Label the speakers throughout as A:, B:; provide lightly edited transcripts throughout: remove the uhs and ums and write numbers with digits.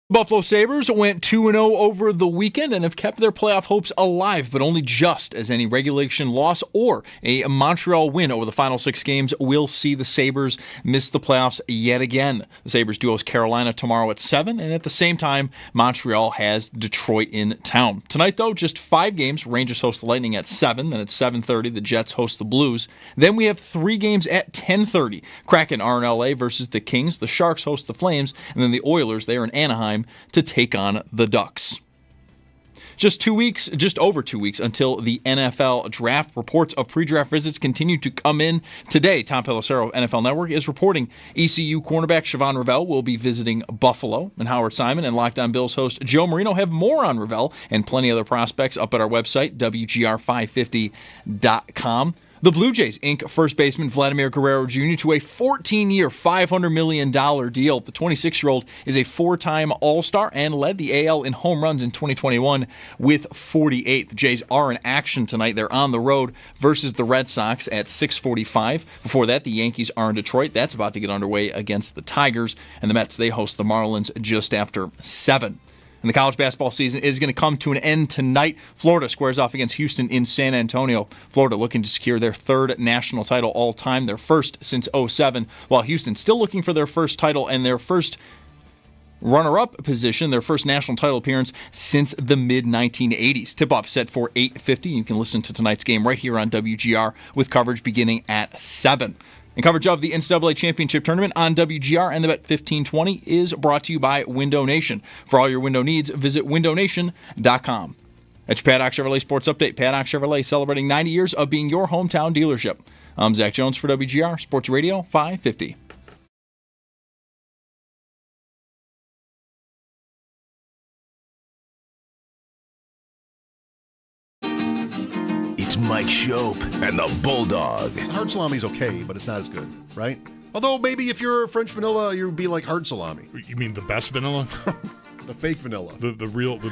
A: Buffalo Sabres went 2-0 over the weekend and have kept their playoff hopes alive, but only just, as any regulation loss or a Montreal win over the final 6 games will see the Sabres miss the playoffs yet again. The Sabres do host Carolina tomorrow at 7, and at the same time, Montreal has Detroit in town. Tonight, though, just 5 games. Rangers host the Lightning at 7, then at 7:30, the Jets host the Blues. Then we have 3 games at 10:30. Kraken are in LA versus the Kings, the Sharks host the Flames, and then the Oilers, they are in Anaheim to take on the Ducks. Just over 2 weeks until the NFL draft. Reports of pre-draft visits continue to come in today. Tom Pelissero of NFL Network is reporting ECU cornerback Siobhan Revelle will be visiting Buffalo, and Howard Simon and Locked On Bills host Joe Marino have more on Revelle and plenty of other prospects up at our website, WGR550.com. The Blue Jays ink first baseman Vladimir Guerrero Jr. to a 14-year, $500 million deal. The 26-year-old is a 4-time All-Star and led the AL in home runs in 2021 with 48. The Jays are in action tonight. They're on the road versus the Red Sox at 6:45. Before that, the Yankees are in Detroit. That's about to get underway against the Tigers. And the Mets, they host the Marlins just after 7. And the college basketball season is going to come to an end tonight. Florida squares off against Houston in San Antonio. Florida looking to secure their 3rd national title all time, their first since 2007, while Houston still looking for their first title and their first runner-up position, their first national title appearance since the mid-1980s. Tip-off set for 8:50. You can listen to tonight's game right here on WGR with coverage beginning at 7. And coverage of the NCAA Championship Tournament on WGR and the Bet 1520 is brought to you by Window Nation. For all your window needs, visit windownation.com. That's your Paddock Chevrolet Sports Update. Paddock Chevrolet celebrating 90 years of being your hometown dealership. I'm Zach Jones for WGR Sports Radio 550.
B: Mike Schopp and the Bulldog.
C: Hard salami's okay, but it's not as good, right? Although maybe if you're French vanilla, you'd be like hard salami.
D: You mean the best vanilla?
C: The fake vanilla.
D: The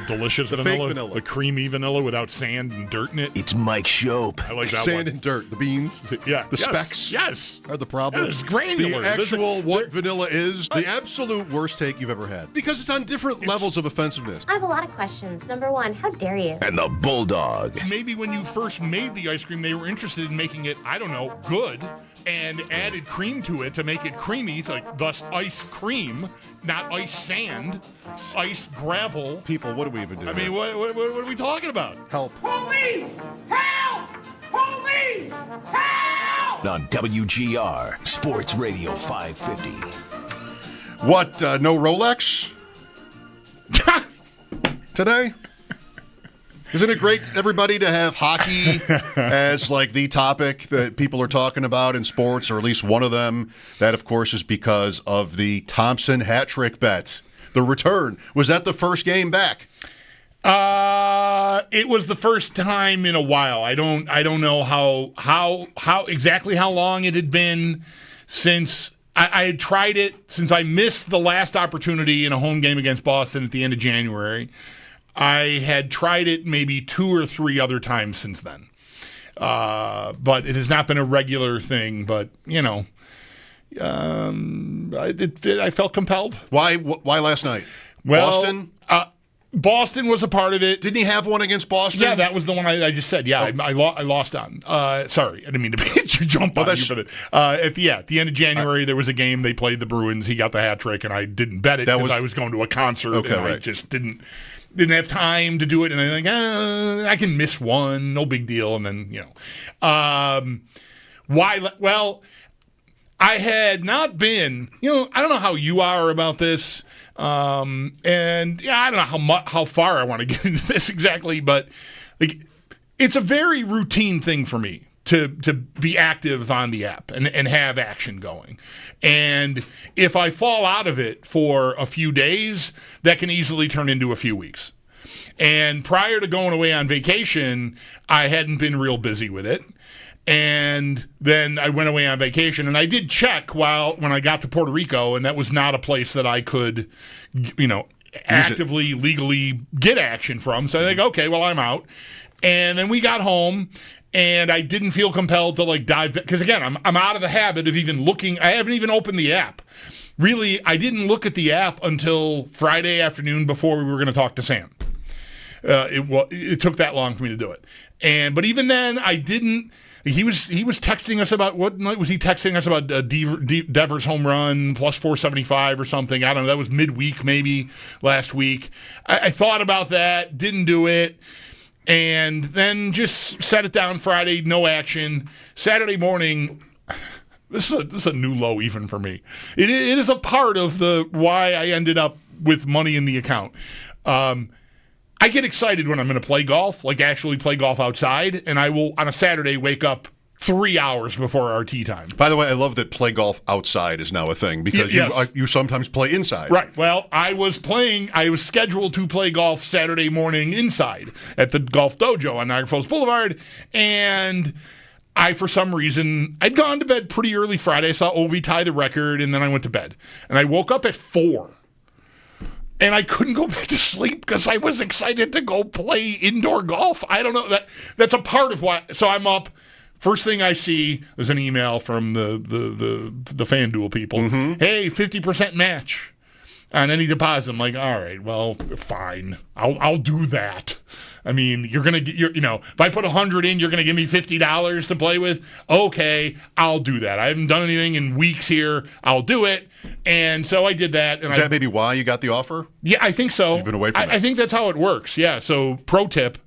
D: delicious
C: the
D: vanilla?
C: Fake vanilla.
D: The creamy vanilla without sand and dirt in it?
B: It's Mike Schopp.
D: I like that
C: sand
D: one.
C: and dirt. The beans.
D: Yeah.
C: The specks.
D: Yes.
C: Are the problem.
D: It's granular.
C: The actual what vanilla is the absolute worst take you've ever had. Because it's on different levels of offensiveness.
E: I have a lot of questions. Number 1, how dare you?
B: And the Bulldog.
D: Maybe when you first made the ice cream, they were interested in making it, I don't know, good, and added cream to it to make it creamy, thus ice cream, not ice sand, ice gravel.
C: People, what do we even do?
D: I mean, what are we talking about?
C: Help.
F: Police! Help! Police! Help!
B: On WGR Sports Radio 550.
C: What, no Rolex? Today? Isn't it great, everybody, to have hockey as like the topic that people are talking about in sports, or at least one of them? That, of course, is because of the Thompson hat trick bet. The return. Was that the first game back?
D: It was the first time in a while. I don't know how exactly how long it had been since I had tried it, since I missed the last opportunity in a home game against Boston at the end of January. I had tried it maybe 2 or 3 other times since then. But it has not been a regular thing, but, you know, I felt compelled.
C: Why last night?
D: Well,
C: Boston?
D: Boston was a part of it.
C: Didn't he have one against Boston?
D: Yeah, that was the one I just said. Yeah, I lost on. Sorry, I didn't mean to jump on you for that. At the end of January, there was a game. They played the Bruins. He got the hat trick, and I didn't bet it because I was going to a concert, and I just didn't have time to do it. And I'm like, I can miss one, no big deal. And then, you know. Why? Well, I had not been, I don't know how you are about this. And yeah, I don't know how far I want to get into this exactly, but like, it's a very routine thing for me to be active on the app and have action going. And if I fall out of it for a few days, that can easily turn into a few weeks. And prior to going away on vacation, I hadn't been real busy with it. And then I went away on vacation, and I did check when I got to Puerto Rico, and that was not a place that I could, actively, legally get action from. So I think, okay, well, I'm out. And then we got home, and I didn't feel compelled to dive, because again, I'm out of the habit of even looking. I haven't even opened the app. really, I didn't look at the app until Friday afternoon before we were going to talk to Sam. It took that long for me to do it. But even then, I didn't. He was texting us about, what night was he texting us about Devers home run plus 475 or something? I don't know. That was midweek maybe last week. I thought about that, didn't do it, and then just set it down Friday, no action. Saturday morning, this is a new low even for me. It is a part of why I ended up with money in the account. I get excited when I'm going to play golf, like actually play golf outside, and I will, on a Saturday, wake up 3 hours before our tee time.
C: By the way, I love that play golf outside is now a thing because you sometimes play inside.
D: Right. Well, I was scheduled to play golf Saturday morning inside at the Golf Dojo on Niagara Falls Boulevard, and for some reason, I'd gone to bed pretty early Friday. I saw Ovi tie the record, and then I went to bed. And I woke up at 4. And I couldn't go back to sleep because I was excited to go play indoor golf. I don't know. That's a part of why. So I'm up. First thing I see is an email from the FanDuel people. Mm-hmm. Hey, 50% match on any deposit. I'm like, all right, well, fine. I'll do that. I mean, you're going to get if I put 100 in, you're going to give me $50 to play with. Okay, I'll do that. I haven't done anything in weeks here. I'll do it. And so I did that. And
C: Is that maybe why you got the offer?
D: Yeah, I think so.
C: You've been away from it.
D: I think that's how it works. Yeah. So pro tip,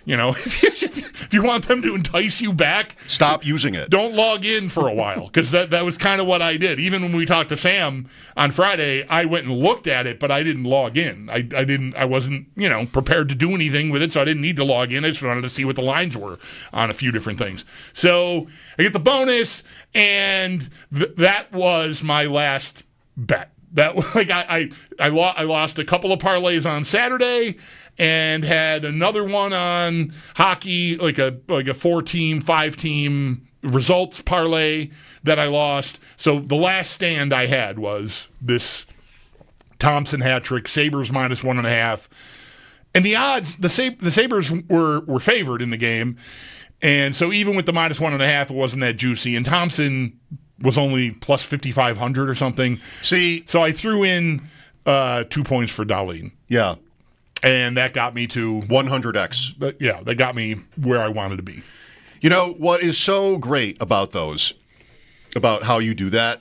D: if you want them to entice you back,
C: stop using it.
D: Don't log in for a while, because that was kind of what I did. Even when we talked to Sam on Friday, I went and looked at it, but I didn't log in. I wasn't prepared to do anything with it, so I didn't need to log in. I just wanted to see what the lines were on a few different things. So I get the bonus, and that was my last bet. That I lost a couple of parlays on Saturday, and had another one on hockey, like a 4-team, 5-team results parlay that I lost. So the last stand I had was this Thompson hat trick, Sabres minus 1.5, and the odds, the Sabres were favored in the game, and so even with the minus 1.5, it wasn't that juicy. And Thompson was only plus 5,500 or something.
C: See,
D: so I threw in 2 points for Dahlin.
C: Yeah.
D: And that got me to
C: 100x.
D: Yeah, that got me where I wanted to be.
C: You know, what is so great about how you do that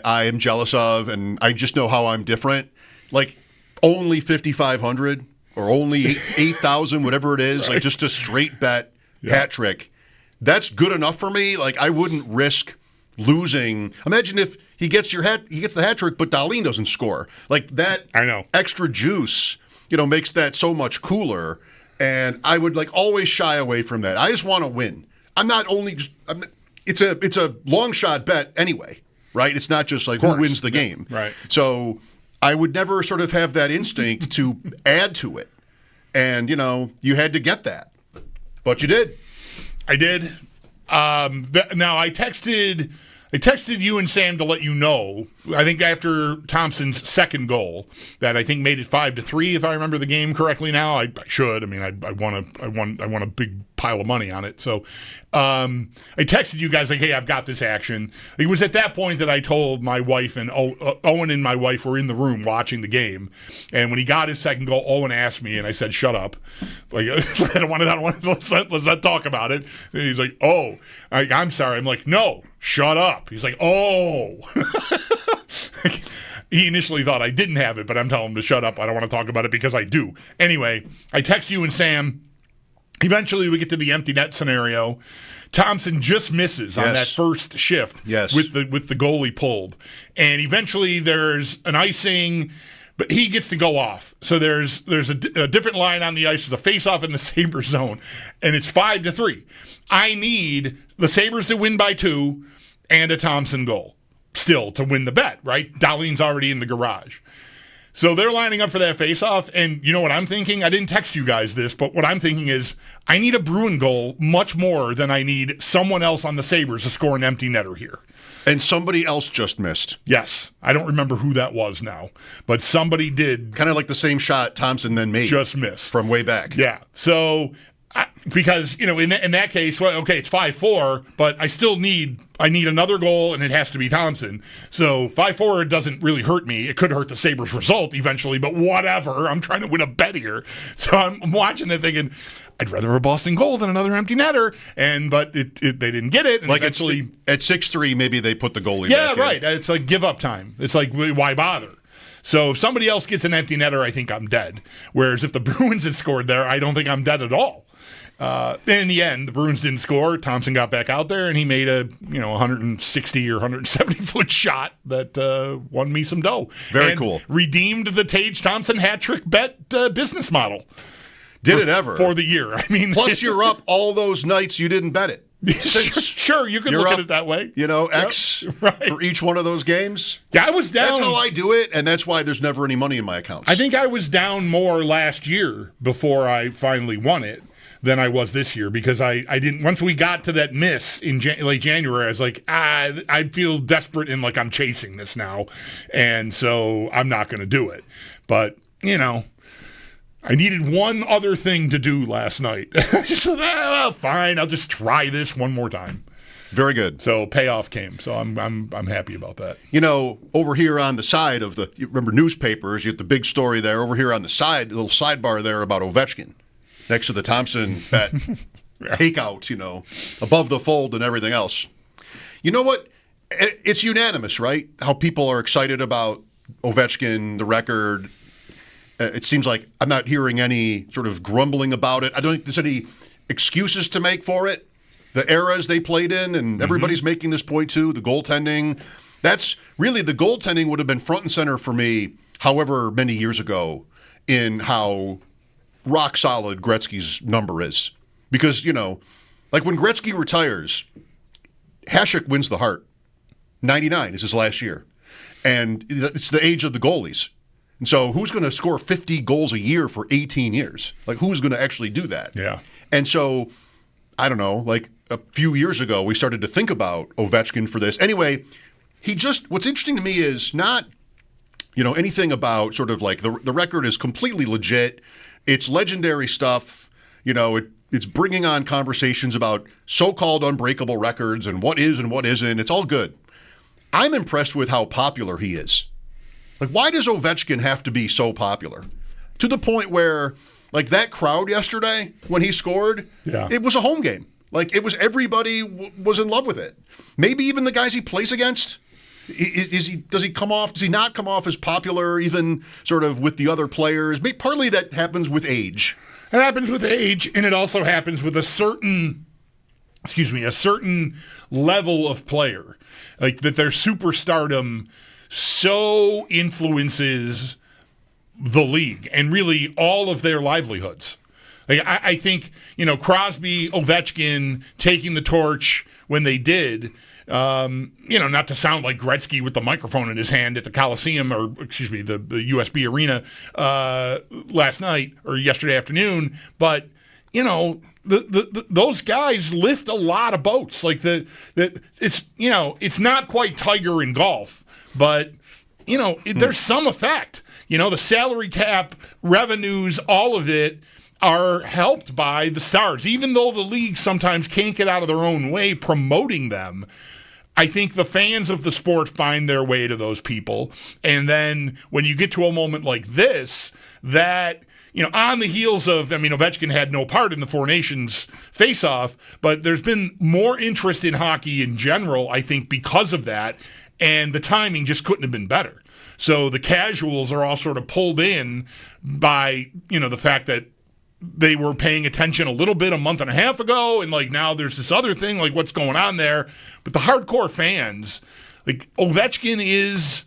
C: I am jealous of, and I just know how I'm different. Like, only 5,500 or only 8,000, whatever it is, right. Like just a straight bet hat trick. That's good enough for me. Like, I wouldn't risk losing. Imagine if he gets the hat trick, but Dahlin doesn't score. Like, that
D: I know. Extra
C: juice, makes that so much cooler. And I would always shy away from that. I just want to win. It's a long shot bet anyway, right? It's not just who wins the game.
D: Right.
C: So I would never sort of have that instinct to add to it. And, you had to get that. But you did.
D: I did. Now, I texted you and Sam to let you know, I think after Thompson's second goal, that I think made it 5-3, if I remember the game correctly now. I should. I mean, I won a big pile of money on it. So I texted you guys hey, I've got this action. It was at that point that I told my wife, and Owen and my wife were in the room watching the game. And when he got his second goal, Owen asked me, and I said, shut up. Let's not talk about it. And he's like, oh, I'm sorry. I'm like, no, shut up. He's like, oh. He initially thought I didn't have it, but I'm telling him to shut up. I don't want to talk about it because I do. Anyway, I text you and Sam. Eventually, we get to the empty net scenario. Thompson just misses on that first shift with the goalie pulled. And eventually, there's an icing, but he gets to go off. So there's a different line on the ice. There's a face-off in the Sabres zone, and it's 5-3. I need the Sabres to win by 2 and a Thompson goal still to win the bet, right? Dahlin's already in the garage. So they're lining up for that face-off, and you know what I'm thinking? I didn't text you guys this, but what I'm thinking is I need a Bruin goal much more than I need someone else on the Sabres to score an empty netter here.
C: And somebody else just missed.
D: Yes. I don't remember who that was now, but somebody did.
C: Kind of like the same shot Thompson then made.
D: Just missed.
C: From way back.
D: Yeah. So Because, in that case, well, okay, it's 5-4, but I need another goal, and it has to be Thompson. So 5-4 doesn't really hurt me. It could hurt the Sabres' result eventually, but whatever. I'm trying to win a bet here. So I'm watching that thinking, I'd rather have a Boston goal than another empty netter. But they didn't get it. And
C: like
D: eventually,
C: at 6-3, maybe they put the goalie
D: yeah,
C: back
D: right.
C: in.
D: It's like give up time. It's like, why bother? So if somebody else gets an empty netter, I think I'm dead. Whereas if the Bruins had scored there, I don't think I'm dead at all. In the end, the Bruins didn't score. Thompson got back out there, and he made a 160 or 170 foot shot that won me some dough.
C: Very cool.
D: Redeemed the Tage Thompson hat trick bet business model.
C: Did it ever
D: for the year? I mean,
C: plus you're up all those nights you didn't bet it.
D: Sure, you can look at it that way.
C: X
D: right.
C: for each one of those games.
D: Yeah, I was down.
C: That's how I do it, and that's why there's never any money in my accounts.
D: I think I was down more last year before I finally won it than I was this year, because I didn't. Once we got to that miss in late January, I was like, I feel desperate and like I'm chasing this now, and so I'm not going to do it. But I needed one other thing to do last night. I just said, well, fine, I'll just try this one more time.
C: Very good.
D: So payoff came. So I'm happy about that.
C: Over here on the side of you remember newspapers, you have the big story there. Over here on the side, a little sidebar there about Ovechkin. Next to the Thompson bet takeout, above the fold and everything else. You know what? It's unanimous, right? How people are excited about Ovechkin, the record. It seems like I'm not hearing any sort of grumbling about it. I don't think there's any excuses to make for it. The eras they played in, and everybody's making this point too, the goaltending. That's really, the goaltending would have been front and center for me however many years ago in how rock solid Gretzky's number is. Because, like when Gretzky retires, Hasek wins the Hart. 99 is his last year. And it's the age of the goalies. And so who's going to score 50 goals a year for 18 years? Like, who's going to actually do that?
D: Yeah.
C: And so, I don't know, like a few years ago, we started to think about Ovechkin for this. Anyway, what's interesting to me is not, anything about sort of like the record is completely legit. It's legendary stuff. It's bringing on conversations about so-called unbreakable records and what is and what isn't. It's all good. I'm impressed with how popular he is. Like, why does Ovechkin have to be so popular? To the point where, like, that crowd yesterday when he scored, It was a home game. Like, it was everybody was in love with it. Maybe even the guys he plays against. Does he not come off as popular even sort of with the other players? Partly that happens with age.
D: It happens with age, and it also happens with a certain level of player. Like, that their superstardom so influences the league and really all of their livelihoods. Like, I think, Crosby, Ovechkin taking the torch when they did, not to sound like Gretzky with the microphone in his hand at the Coliseum, or the USB Arena last night or yesterday afternoon, but those guys lift a lot of boats. Like it's not quite Tiger in golf, but there's some effect. The salary cap, revenues, all of it are helped by the stars. Even though the league sometimes can't get out of their own way promoting them, I think the fans of the sport find their way to those people. And then when you get to a moment like this, that, on the heels of, Ovechkin had no part in the Four Nations face-off, but there's been more interest in hockey in general, I think, because of that. And the timing just couldn't have been better. So the casuals are all sort of pulled in by, the fact that they were paying attention a little bit a month and a half ago, and like now there's this other thing, like what's going on there. But the hardcore fans, like Ovechkin is,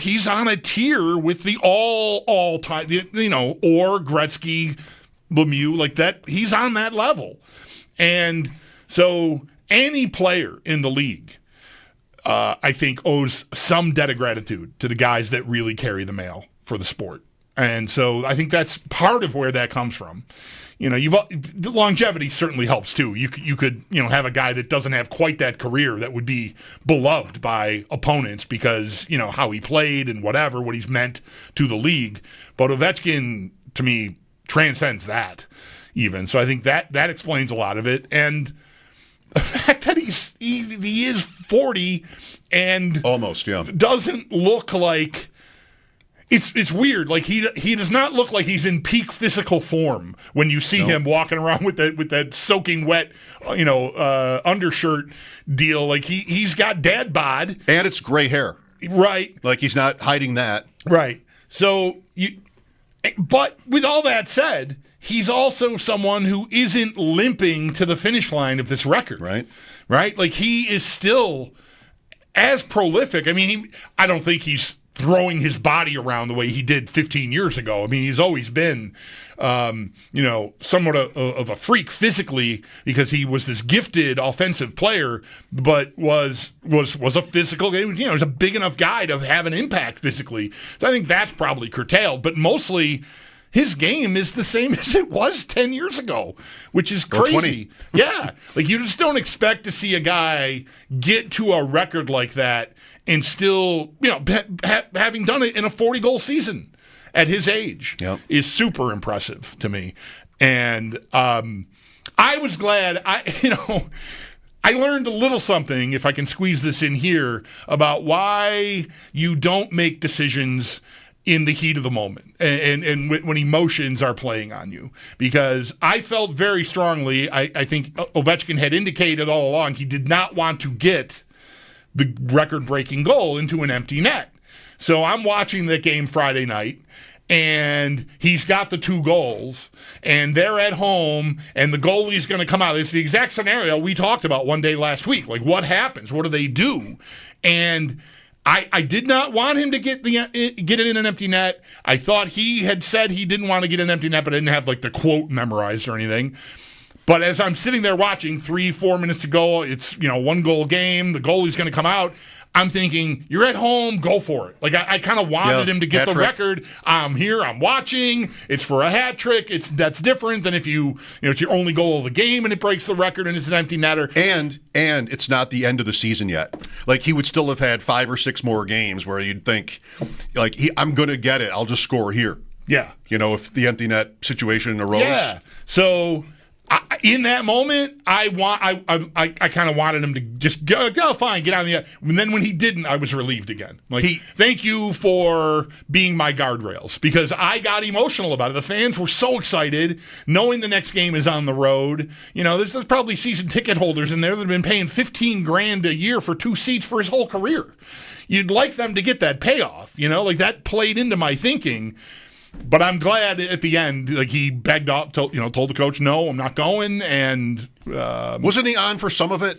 D: he's on a tier with the all time, or Gretzky, Lemieux, like that. He's on that level. And so any player in the league, I think, owes some debt of gratitude to the guys that really carry the mail for the sport. And so I think that's part of where that comes from. The longevity certainly helps too. You could have a guy that doesn't have quite that career that would be beloved by opponents because how he played and what he's meant to the league. But Ovechkin, to me, transcends that. even. So I think that explains a lot of it. And the fact that he is 40 and
C: almost, yeah,
D: doesn't look like it's weird. Like he does not look like he's in peak physical form when you see him walking around with that soaking wet, undershirt deal. Like he's got dad bod,
C: and it's gray hair,
D: right?
C: Like he's not hiding that,
D: right? So but with all that said, he's also someone who isn't limping to the finish line of this record,
C: right?
D: Right? Like he is still as prolific. I mean, I don't think he's throwing his body around the way he did 15 years ago. I mean, he's always been, somewhat of a freak physically because he was this gifted offensive player, but was a physical, was a big enough guy to have an impact physically. So I think that's probably curtailed, but mostly his game is the same as it was 10 years ago, which is crazy. Yeah. Like you just don't expect to see a guy get to a record like that and still, having done it in a 40-goal season at his age is super impressive to me. And I was glad I learned a little something, if I can squeeze this in here, about why you don't make decisions in the heat of the moment and when emotions are playing on you. Because I felt very strongly, I think Ovechkin had indicated all along he did not want to get the record-breaking goal into an empty net. So I'm watching the game Friday night, and he's got the 2 goals, and they're at home, and the goalie's going to come out. It's the exact scenario we talked about one day last week. Like, what happens? What do they do? And I did not want him to get it in an empty net. I thought he had said he didn't want to get an empty net, but I didn't have, the quote memorized or anything. But as I'm sitting there watching, 3-4 minutes to go, it's 1-goal game, the goalie's going to come out. I'm thinking, you're at home, go for it. Like I kind of wanted him to get the record. I'm here, I'm watching. It's for a hat trick. That's different than if it's your only goal of the game and it breaks the record and it's an empty netter.
C: And it's not the end of the season yet. Like he would still have had 5 or 6 more games where you'd think, I'm going to get it. I'll just score here.
D: Yeah.
C: If the empty net situation arose.
D: Yeah. So in that moment, I kind of wanted him to just go fine, get on the. And then when he didn't, I was relieved again. Thank you for being my guardrails, because I got emotional about it. The fans were so excited, knowing the next game is on the road. There's probably season ticket holders in there that have been paying $15,000 a year for 2 seats for his whole career. You'd like them to get that payoff. That played into my thinking. But I'm glad at the end, he begged off, told the coach, no, I'm not going. And
C: wasn't he on for some of it?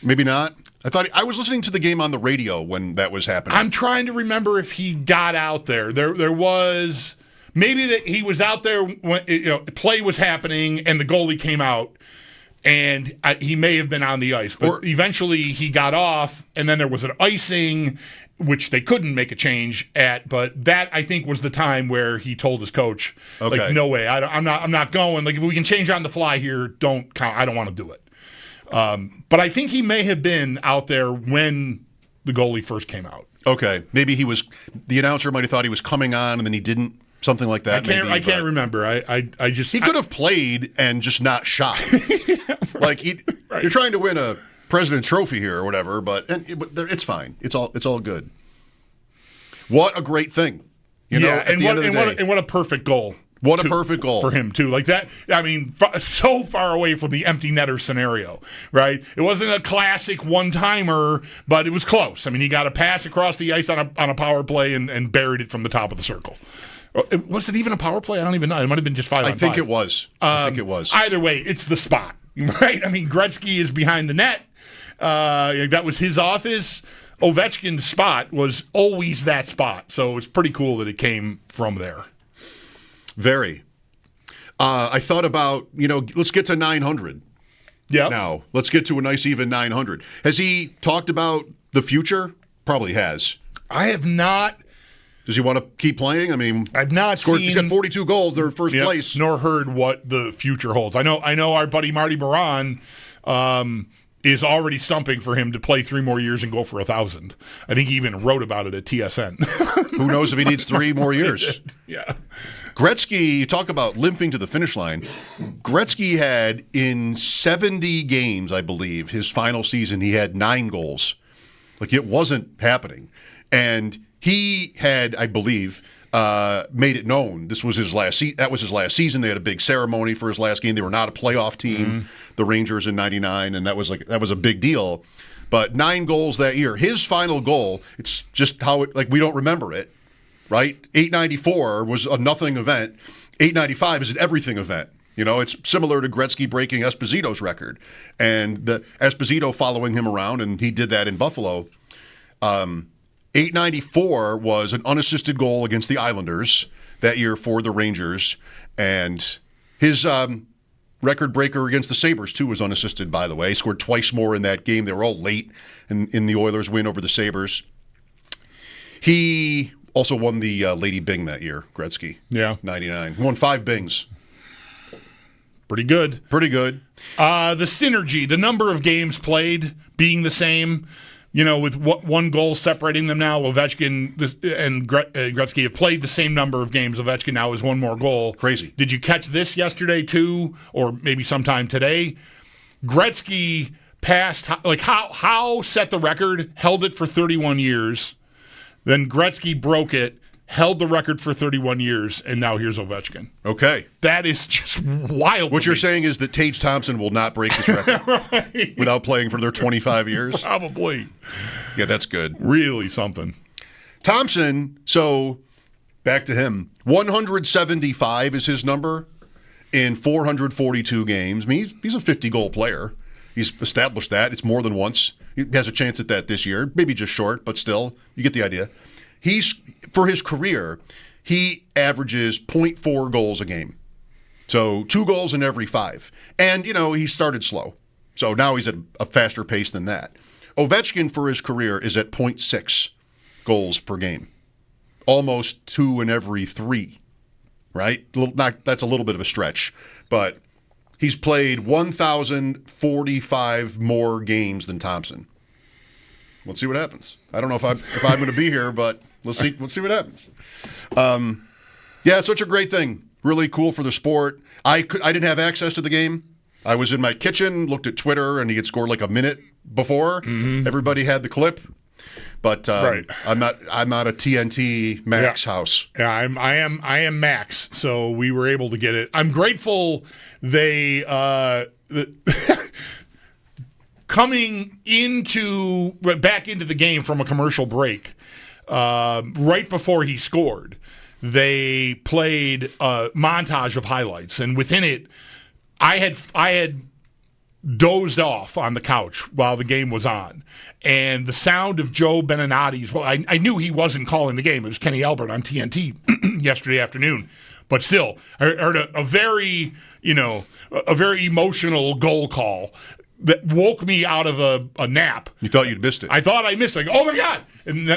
C: Maybe not. I was listening to the game on the radio when that was happening.
D: I'm trying to remember if he got out there. There was maybe that he was out there when play was happening and the goalie came out. And he may have been on the ice, but eventually he got off, and then there was an icing, which they couldn't make a change at. But that, I think, was the time where he told his coach, no way, I'm not going. If we can change on the fly here, don't count. I don't want to do it. But I think he may have been out there when the goalie first came out.
C: Okay, maybe the announcer might have thought he was coming on, and then he didn't. Something like that.
D: I can't remember. I just
C: he could have played and just not shot. Right. You're trying to win a President's Trophy here or whatever, but it's fine. It's all good. What a great thing,
D: and what a perfect goal.
C: What a perfect goal
D: for him too. Like that. I mean, so far away from the empty netter scenario, right? It wasn't a classic one-timer, but it was close. I mean, he got a pass across the ice on a power play and buried it from the top of the circle. Was it even a power play? I don't even know. It might have been just 5 on 5.
C: I think it was.
D: Either way, it's the spot, right? I mean, Gretzky is behind the net. That was his office. Ovechkin's spot was always that spot. So it's pretty cool that it came from there.
C: Very. I thought about, let's get to 900.
D: Yeah.
C: Now, let's get to a nice even 900. Has he talked about the future? Probably has.
D: I have not.
C: Does he want to keep playing? I mean,
D: I've not seen.
C: He's got 42 goals. They're in first place.
D: Nor heard what the future holds. I know our buddy Marty Moran is already stumping for him to play 3 more years and go for 1,000. I think he even wrote about it at TSN.
C: Who knows if he needs 3 more years?
D: Yeah.
C: Gretzky, you talk about limping to the finish line. Gretzky had in 70 games, I believe, his final season, he had 9 goals. Like, it wasn't happening. And he had, I believe, made it known this was his last that was his last season. They had a big ceremony for his last game. They were not a playoff team, the Rangers in 99, and that was a big deal. But 9 goals that year. His final goal, it's just how it, like, we don't remember it, right? 894 was a nothing event. 895 is an everything event. You know, it's similar to Gretzky breaking Esposito's record, and the Esposito following him around, and he did that in Buffalo. 894 was an unassisted goal against the Islanders that year for the Rangers, and his record breaker against the Sabres, too, was unassisted, by the way. He scored twice more in that game. They were all late in the Oilers' win over the Sabres. He also won the Lady Byng that year, Gretzky.
D: Yeah.
C: 99. Won 5 Bings.
D: Pretty good.
C: Pretty good.
D: The synergy, the number of games played being the same, you know, with one goal separating them now. Ovechkin and Gretzky have played the same number of games. Ovechkin now has 1 more goal.
C: Crazy.
D: Did you catch this yesterday too, or maybe sometime today? Gretzky passed, like, how set the record, held it for 31 years. Then Gretzky broke it, held the record for 31 years, and now here's Ovechkin.
C: Okay.
D: That is just wild.
C: What you're saying is that Tage Thompson will not break this record
D: Right.
C: without playing for their 25 years?
D: Probably.
C: Yeah, that's good.
D: Really something.
C: Thompson, so back to him. 175 is his number in 442 games. I mean, he's a 50-goal player. He's established that. It's more than once. He has a chance at that this year. Maybe just short, but still, you get the idea. For his career, he averages 0.4 goals a game. So 2 goals in every 5. And, you know, he started slow. So now he's at a faster pace than that. Ovechkin for his career is at 0.6 goals per game. Almost 2 in every 3, right? That's a little bit of a stretch. But he's played 1,045 more games than Thompson. Let's see what happens. I don't know if I'm going to be here, but let's see what happens. Yeah, such a great thing. Really cool for the sport. I didn't have access to the game. I was in my kitchen, looked at Twitter, and he had scored like a minute before. Mm-hmm. Everybody had the clip, but right. I'm not a TNT Max house.
D: Yeah, I am Max. So we were able to get it. I'm grateful they coming back into the game from a commercial break, right before he scored, they played a montage of highlights, and within it, I had dozed off on the couch while the game was on, and the sound of Joe Beninati's. Well, I knew he wasn't calling the game. It was Kenny Albert on TNT yesterday afternoon, but still, I heard a very emotional goal call that woke me out of a nap.
C: You thought you'd missed it.
D: I thought I missed it. Like, oh my God.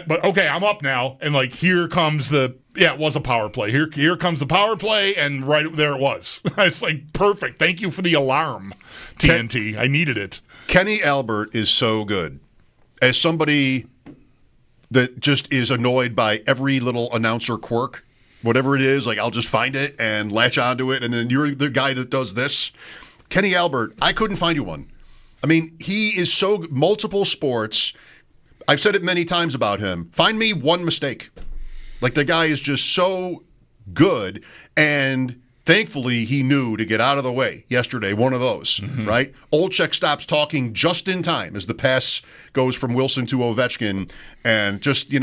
D: But okay, I'm up now. And like, here comes it was a power play. Here comes the power play. And right there it was. It's like, perfect. Thank you for the alarm, TNT. I needed it.
C: Kenny Albert is so good. As somebody that just is annoyed by every little announcer quirk, whatever it is, like, I'll just find it and latch onto it. And then you're the guy that does this. Kenny Albert, I couldn't find you one. I mean, he is so multiple sports. I've said it many times about him. Find me one mistake. Like, the guy is just so good, and thankfully he knew to get out of the way yesterday, one of those, right? Olczyk stops talking just in time as the pass goes from Wilson to Ovechkin, and just,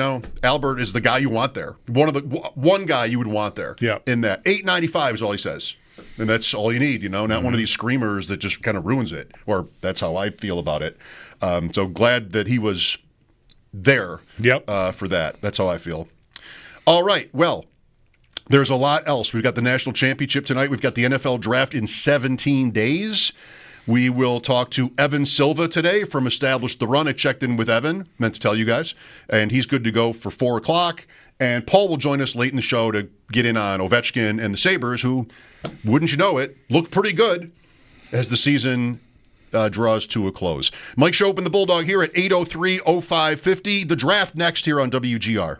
C: Albert is the guy you want there. One guy you would want there in that. 895 is all he says. And that's all you need, not one of these screamers that just kind of ruins it. Or that's how I feel about it. So glad that he was there for that. That's how I feel. All right, well, there's a lot else. We've got the national championship tonight. We've got the NFL draft in 17 days. We will talk to Evan Silva today from Establish the Run. I checked in with Evan, meant to tell you guys, and he's good to go for 4 o'clock. And Paul will join us late in the show to get in on Ovechkin and the Sabres, who, wouldn't you know it, look pretty good as the season draws to a close. Mike Schopp and the Bulldog here at 803-0550. The draft next here on WGR.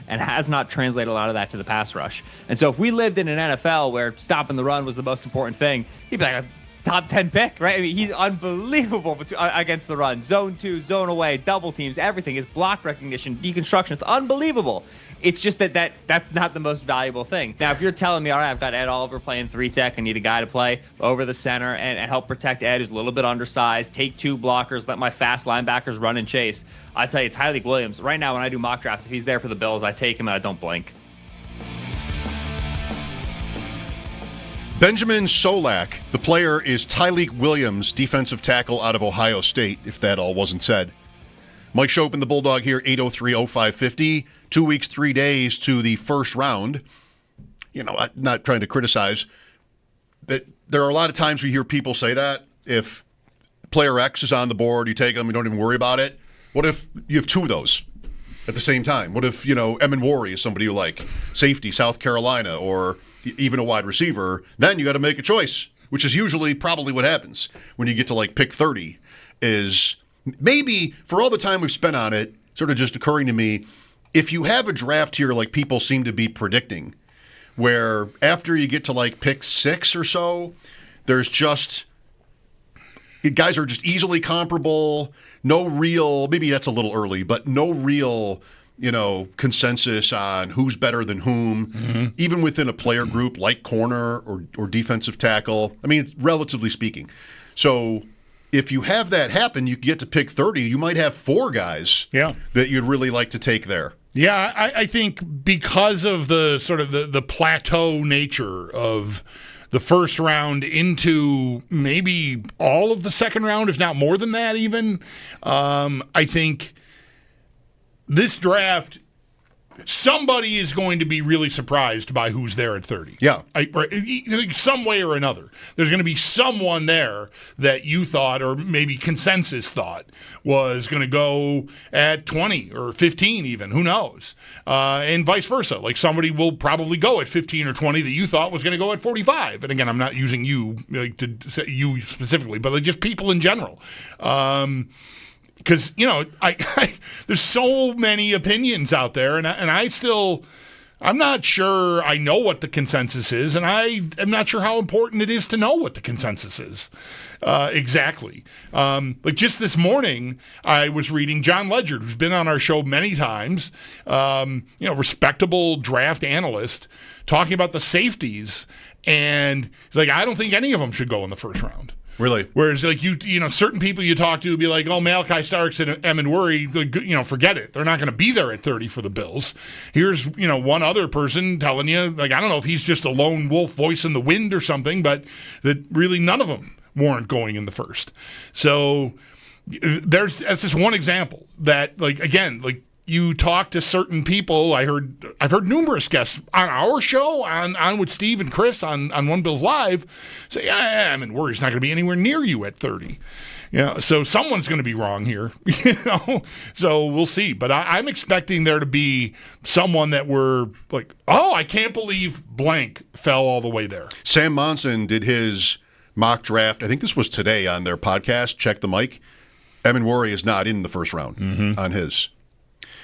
G: and has not translated a lot of that to the pass rush. And so if we lived in an NFL where stopping the run was the most important thing, he'd be like a top 10 pick, right? I mean, he's unbelievable against the run. Zone 2, zone away, double teams, everything. His block recognition, deconstruction, it's unbelievable. It's just that's not the most valuable thing. Now, if you're telling me, all right, I've got Ed Oliver playing 3-tech, I need a guy to play over the center and help protect Ed, who's a little bit undersized, take 2 blockers, let my fast linebackers run and chase. I tell you, Tyleik Williams, right now when I do mock drafts, if he's there for the Bills, I take him and I don't blink.
C: Benjamin Solak, the player, is Tyleik Williams, defensive tackle out of Ohio State, if that all wasn't said. Mike Schopp and the Bulldog here, 803-0550. 2 weeks, 3 days to the first round. You know, I'm not trying to criticize, but there are a lot of times we hear people say that. If player X is on the board, you take them, you don't even worry about it. What if you have 2 of those at the same time? What if, Emin Worry is somebody you like, safety, South Carolina, or even a wide receiver? Then you got to make a choice, which is usually probably what happens when you get to pick 30, is maybe for all the time we've spent on it, sort of just occurring to me, if you have a draft here like people seem to be predicting, where after you get to pick 6 or so, there's just guys are just easily comparable, no real, maybe that's a little early, but no real consensus on who's better than whom, even within a player group like corner or defensive tackle. I mean, relatively speaking. So if you have that happen, you get to pick 30, you might have 4 guys that you'd really like to take there.
D: Yeah, I think because of the sort of the plateau nature of the first round into maybe all of the second round, if not more than that even, I think this draft, somebody is going to be really surprised by who's there at 30.
C: Yeah.
D: Some way or another. There's going to be someone there that you thought, or maybe consensus thought, was going to go at 20 or 15 even. Who knows? And vice versa. Somebody will probably go at 15 or 20 that you thought was going to go at 45. And again, I'm not using you to say you specifically, but just people in general. Because, there's so many opinions out there, and I'm not sure I know what the consensus is, and I am not sure how important it is to know what the consensus is exactly. Just this morning, I was reading John Ledger, who's been on our show many times, respectable draft analyst, talking about the safeties, and he's like, I don't think any of them should go in the first round.
C: Really?
D: Whereas, certain people you talk to would be like, oh, Malachi Starks and Emin Worry, forget it. They're not going to be there at 30 for the Bills. Here's, one other person telling you, I don't know if he's just a lone wolf voice in the wind or something, but that really none of them warrant going in the first. So that's just one example that, you talk to certain people. I've heard numerous guests on our show, on with Steve and Chris on One Bills Live, say, Emin Worry's not going to be anywhere near you at 30. So someone's going to be wrong here. So we'll see. But I'm expecting there to be someone that we're like, oh, I can't believe blank fell all the way there.
C: Sam Monson did his mock draft. I think this was today on their podcast, Check the Mic. Emin Worry is not in the first round on his.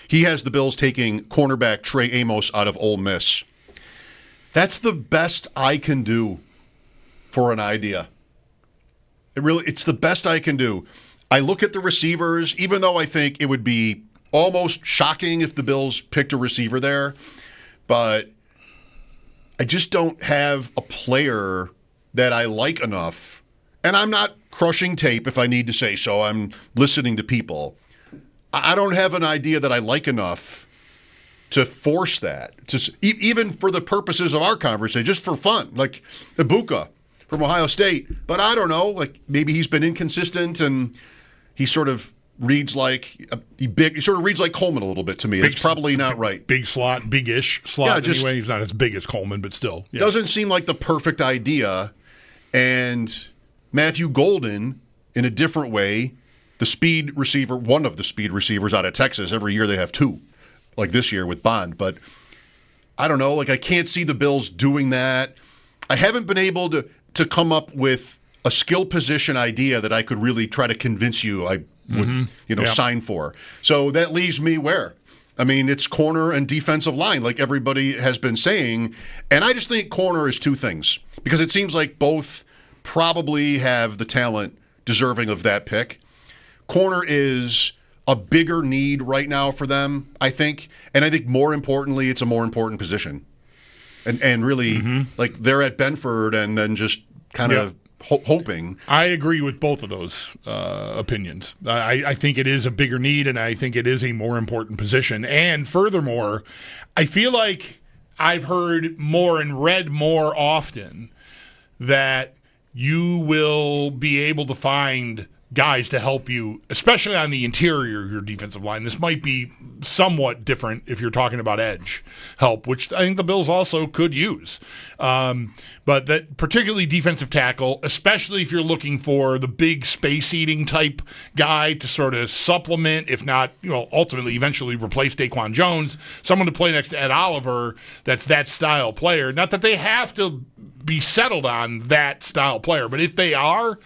C: He has the Bills taking cornerback Trey Amos out of Ole Miss. That's the best I can do for an idea. It's the best I can do. I look at the receivers, even though I think it would be almost shocking if the Bills picked a receiver there, but I just don't have a player that I like enough. And I'm not crushing tape if I need to say so. I'm listening to people. I don't have an idea that I like enough to force that, even for the purposes of our conversation, just for fun, like Ibuka from Ohio State. But I don't know, maybe he's been inconsistent and he sort of reads like Coleman a little bit to me. It's probably not right.
D: Big slot, big-ish slot anyway. He's not as big as Coleman, but still. Yeah.
C: Doesn't seem like the perfect idea. And Matthew Golden, in a different way, the speed receiver, one of the speed receivers out of Texas. Every year they have 2, like this year with Bond. But I don't know, I can't see the Bills doing that. I haven't been able to come up with a skill position idea that I could really try to convince you I would sign for. So that leaves me where? I mean, it's corner and defensive line, like everybody has been saying. And I just think corner is two things, because it seems like both probably have the talent deserving of that pick. Corner is a bigger need right now for them, I think. And I think more importantly, it's a more important position. And really, like, they're at Benford and then just kind of hoping.
D: I agree with both of those opinions. I think it is a bigger need, and I think it is a more important position. And furthermore, I feel like I've heard more and read more often that you will be able to find guys to help you, especially on the interior of your defensive line. This might be somewhat different if you're talking about edge help, which I think the Bills also could use. But that particularly defensive tackle, especially if you're looking for the big space-eating type guy to sort of supplement, if not, ultimately eventually replace Daquan Jones, someone to play next to Ed Oliver that's that style player. Not that they have to be settled on that style player, but if they are,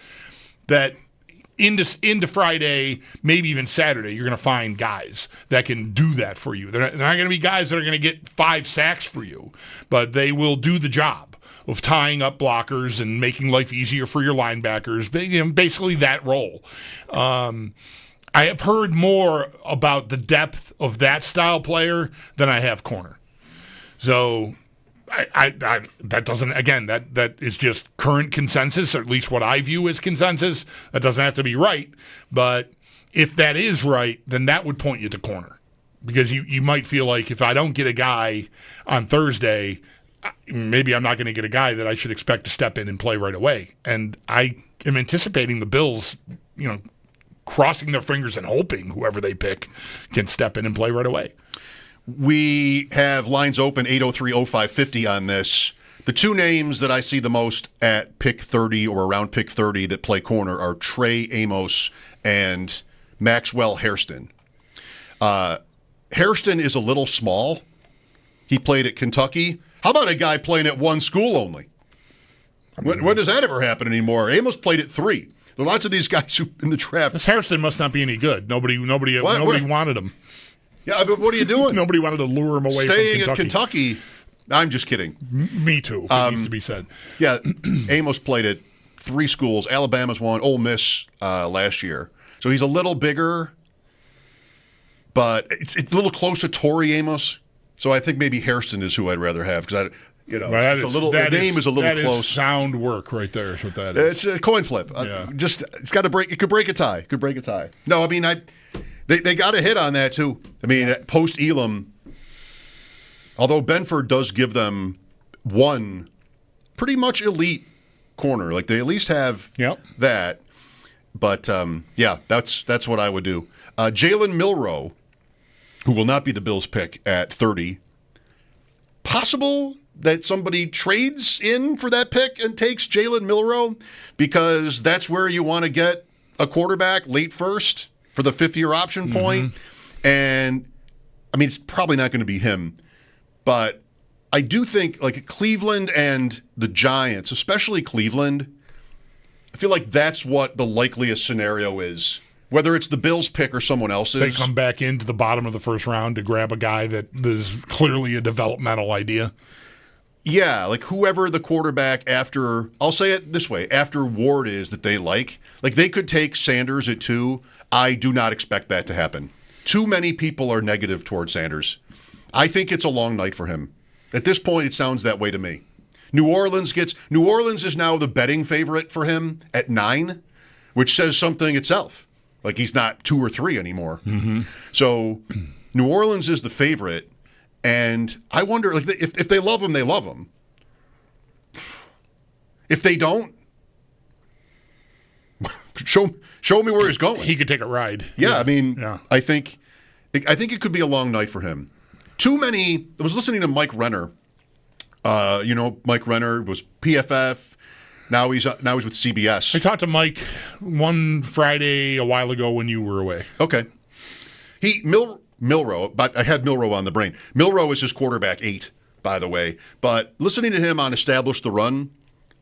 D: that into Friday, maybe even Saturday, you're going to find guys that can do that for you. They're not going to be guys that are going to get 5 sacks for you, but they will do the job of tying up blockers and making life easier for your linebackers, basically that role. I have heard more about the depth of that style player than I have corner. So that doesn't, again, that is just current consensus, or at least what I view as consensus. That doesn't have to be right, but if that is right, then that would point you to corner, because you might feel like, if I don't get a guy on Thursday, maybe I'm not going to get a guy that I should expect to step in and play right away. And I am anticipating the Bills, crossing their fingers and hoping whoever they pick can step in and play right away.
C: We have lines open 803-0550 on this. The two names that I see the most at pick 30 or around pick 30 that play corner are Trey Amos and Maxwell Hairston. Hairston is a little small. He played at Kentucky. How about a guy playing at one school only? When does that ever happen anymore? Amos played at 3. There are lots of these guys who in the draft.
D: This Hairston must not be any good. Nobody wanted him.
C: Yeah, but what are you doing?
D: Nobody wanted to lure him away
C: Staying
D: from
C: Kentucky. At Kentucky. I'm just kidding.
D: Me too, if it needs to be said.
C: Yeah, Amos played at 3 schools. Alabama's one, Ole Miss last year. So he's a little bigger, but it's a little close to Torrey Amos. So I think maybe Hairston is who I'd rather have, because the name is a little close.
D: Is sound work right there is what that is.
C: It's a coin flip.
D: Yeah.
C: It's got to break. It could break a tie. No, I mean They got a hit on that, too. I mean, post-Elam, although Benford does give them one pretty much elite corner. Like, they at least have that. But, that's what I would do. Jalen Milroe, who will not be the Bills' pick at 30. Possible that somebody trades in for that pick and takes Jalen Milroe, because that's where you want to get a quarterback late first for the 5th-year option point. And, I mean, it's probably not going to be him. But I do think, like, Cleveland and the Giants, especially Cleveland, I feel like that's what the likeliest scenario is. Whether it's the Bills' pick or someone else's.
D: They come back into the bottom of the first round to grab a guy that is clearly a developmental idea.
C: Yeah, like whoever the quarterback after, I'll say it this way, after Ward is that they like they could take Sanders at 2. I do not expect that to happen. Too many people are negative towards Sanders. I think it's a long night for him. At this point, it sounds that way to me. New Orleans is now the betting favorite for him at 9, which says something itself. Like, he's not 2 or 3 anymore. So New Orleans is the favorite, and I wonder, like, if they love him, they love him. If they don't, show me where he's going.
D: He could take a ride.
C: Yeah. I mean, I think it could be a long night for him. Too many. I was listening to Mike Renner. Mike Renner was PFF. Now he's with CBS.
D: I talked to Mike one Friday a while ago when you were away.
C: Okay. Milroe, but I had Milroe on the brain. Milroe is his quarterback 8, by the way. But listening to him on Establish the Run,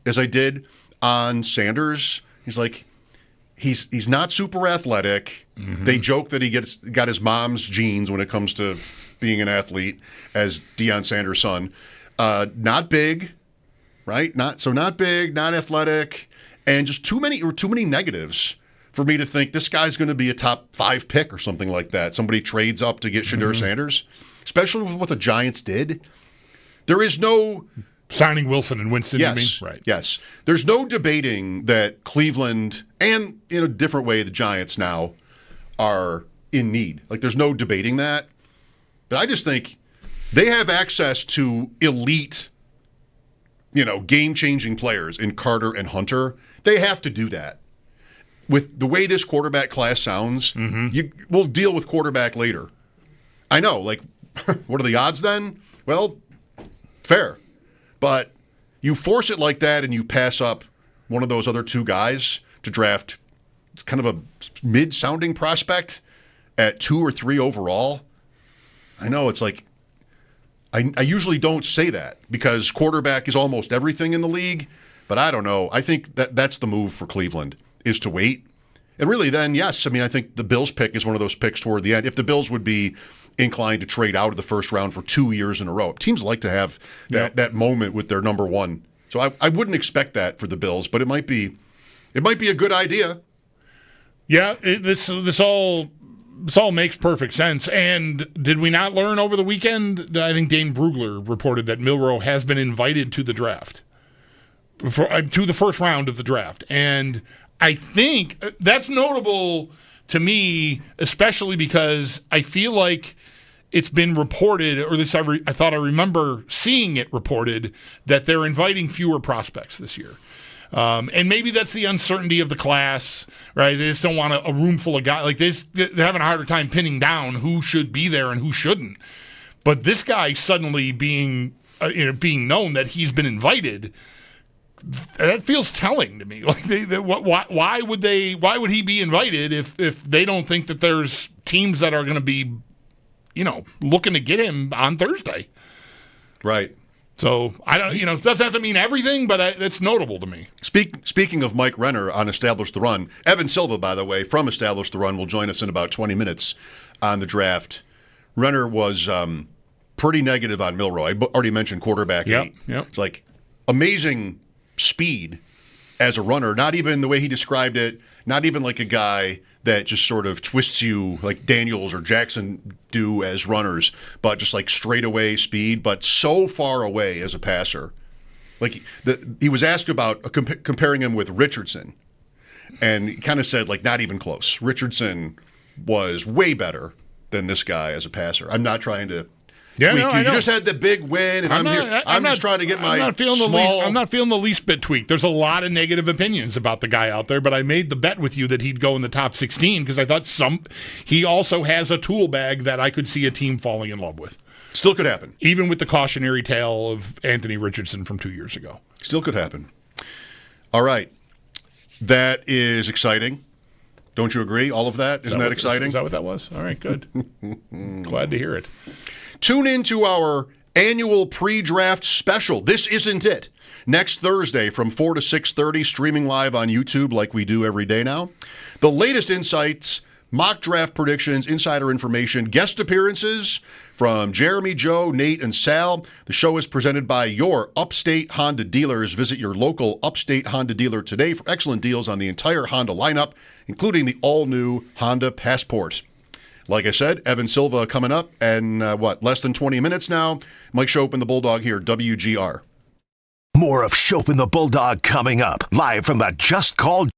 C: as I did on Sanders, he's like, he's not super athletic. They joke that he got his mom's genes when it comes to being an athlete as Deion Sanders' son. Not big, right? Not big, not athletic, and just too many negatives for me to think this guy's going to be a top 5 pick or something like that. Somebody trades up to get Shadur Sanders, especially with what the Giants did. There is no
D: signing Wilson and Winston.
C: Yes,
D: you mean? Right.
C: Yes. There's no debating that Cleveland and in a different way the Giants now are in need. Like there's no debating that. But I just think they have access to elite, game-changing players in Carter and Hunter. They have to do that. With the way this quarterback class sounds, we'll deal with quarterback later. I know, what are the odds then? Well, fair. But you force it like that and you pass up one of those other 2 guys to draft. It's kind of a mid-sounding prospect at 2 or 3 overall. I know it's like I usually don't say that because quarterback is almost everything in the league, but I don't know. I think that's the move for Cleveland is to wait. And really then, yes, I think the Bills pick is one of those picks toward the end. If the Bills would be inclined to trade out of the first round for 2 years in a row. Teams like to have that moment with their number one. So I wouldn't expect that for the Bills, but it might be a good idea.
D: Yeah, this all makes perfect sense. And did we not learn over the weekend? I think Dane Brugler reported that Milroe has been invited to the draft, to the first round of the draft. And I think that's notable to me, especially because I feel like it's been reported, or at least I thought I remember seeing it reported, that they're inviting fewer prospects this year. And maybe that's the uncertainty of the class, right? They just don't want a room full of guys. Like they're having a harder time pinning down who should be there and who shouldn't. But this guy suddenly being known that he's been invited, that feels telling to me. Like why would he be invited if they don't think that there's teams that are going to be, looking to get him on Thursday?
C: Right.
D: So I don't, it doesn't have to mean everything, but it's notable to me.
C: Speaking of Mike Renner on Establish the Run, Evan Silva, by the way, from Establish the Run, will join us in about 20 minutes on the draft. Renner was pretty negative on Milroe. I already mentioned quarterback 8.
D: Yep.
C: It's like amazing speed as a runner. Not even the way he described it. Not even like a guy that just sort of twists you like Daniels or Jackson do as runners, but just like straightaway speed, but so far away as a passer. Like he was asked about comparing him with Richardson, and he kind of said like not even close. Richardson was way better than this guy as a passer. I'm not trying to.
D: Yeah, no, I know.
C: You just had the big win, and I'm just trying to get my
D: I'm not feeling the least bit tweaked. There's a lot of negative opinions about the guy out there, but I made the bet with you that he'd go in the top 16 because I thought he also has a tool bag that I could see a team falling in love with.
C: Still could happen.
D: Even with the cautionary tale of Anthony Richardson from 2 years ago.
C: Still could happen. All right. That is exciting. Don't you agree? All of that? Isn't that exciting?
D: Is that what that was? All right, good. Glad to hear it.
C: Tune into our annual pre-draft special. This isn't it. Next Thursday from 4 to 6:30, streaming live on YouTube like we do every day now. The latest insights, mock draft predictions, insider information, guest appearances from Jeremy, Joe, Nate, and Sal. The show is presented by your Upstate Honda dealers. Visit your local Upstate Honda dealer today for excellent deals on the entire Honda lineup, including the all-new Honda Passport. Like I said, Evan Silva coming up, and less than 20 minutes now. Mike Schopp and the Bulldog here, WGR.
B: More of Schopp and the Bulldog coming up, live from the Just Call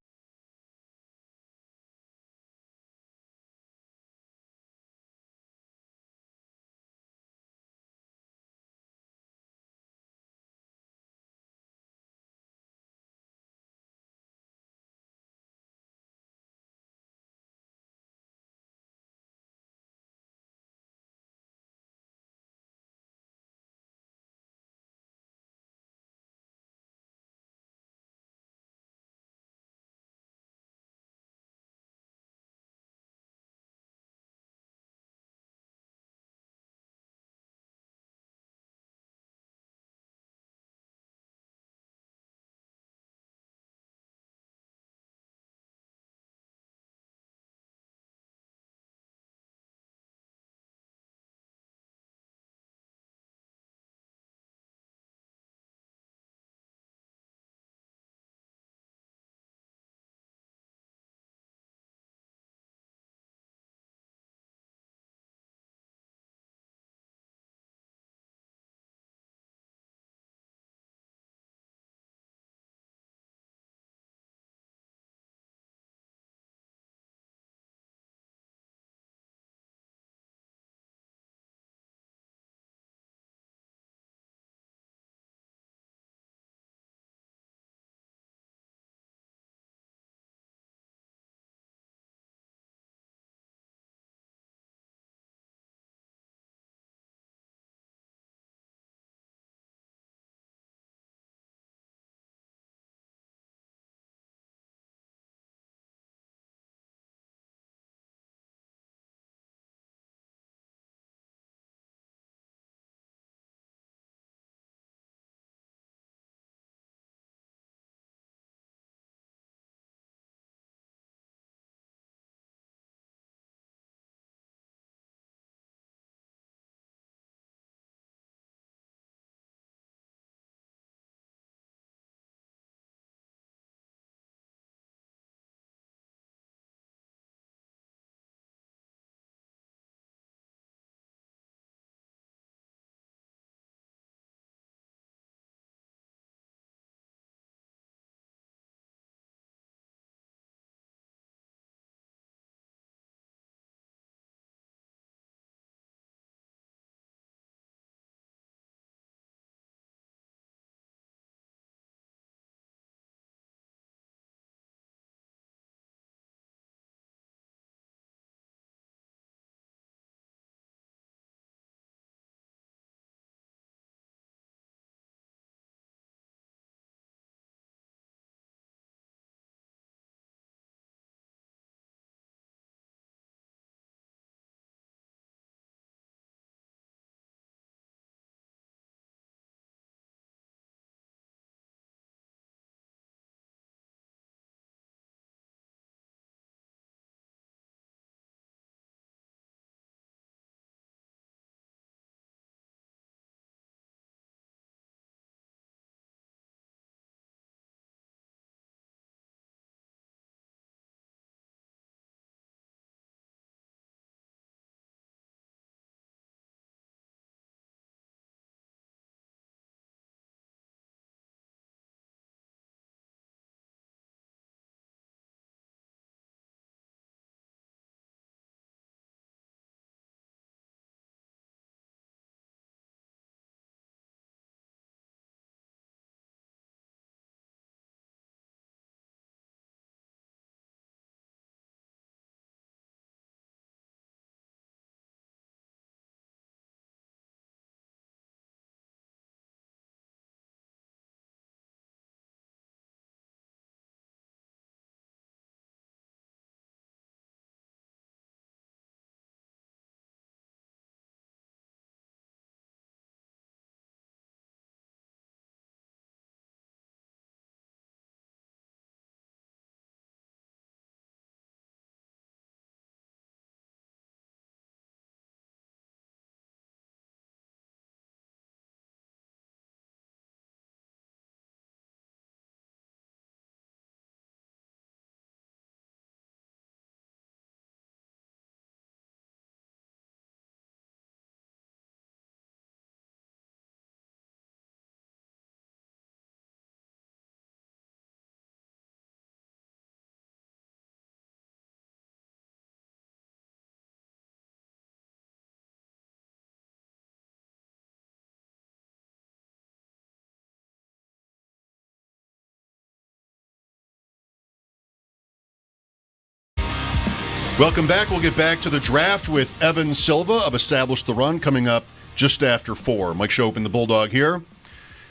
C: Welcome back. We'll get back to the draft with Evan Silva of Establish the Run coming up just after 4. Mike Schopp and the Bulldog here.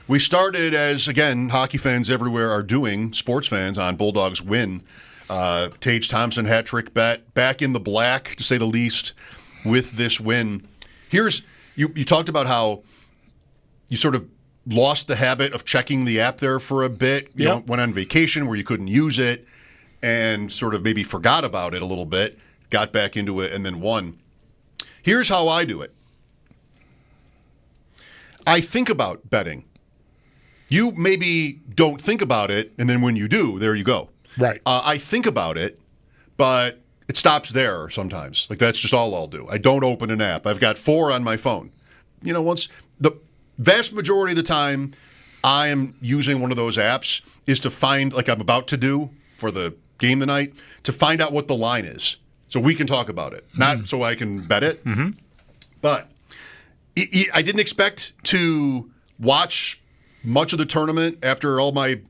C: We started, as, again, hockey fans everywhere are doing, sports fans, on Bulldogs win. Tage Thompson hat trick bet, back in the black, to say the least, with this win. You talked about how you sort of lost the habit of checking the app there for a bit. You know, went on vacation where you couldn't use it and sort of maybe forgot about it a little bit, got back into it, and then won. Here's how I do it. I think about betting. You maybe don't think about it, and then when you do, there you go.
D: Right.
C: I think about it, but it stops there sometimes. Like, that's just all I'll do. I don't open an app. I've got 4 on my phone. Once the vast majority of the time I am using one of those apps is to find, like I'm about to do for the game tonight, to find out what the line is so we can talk about it. Not so I can bet it. Mm-hmm. But I didn't expect to watch much of the tournament after all my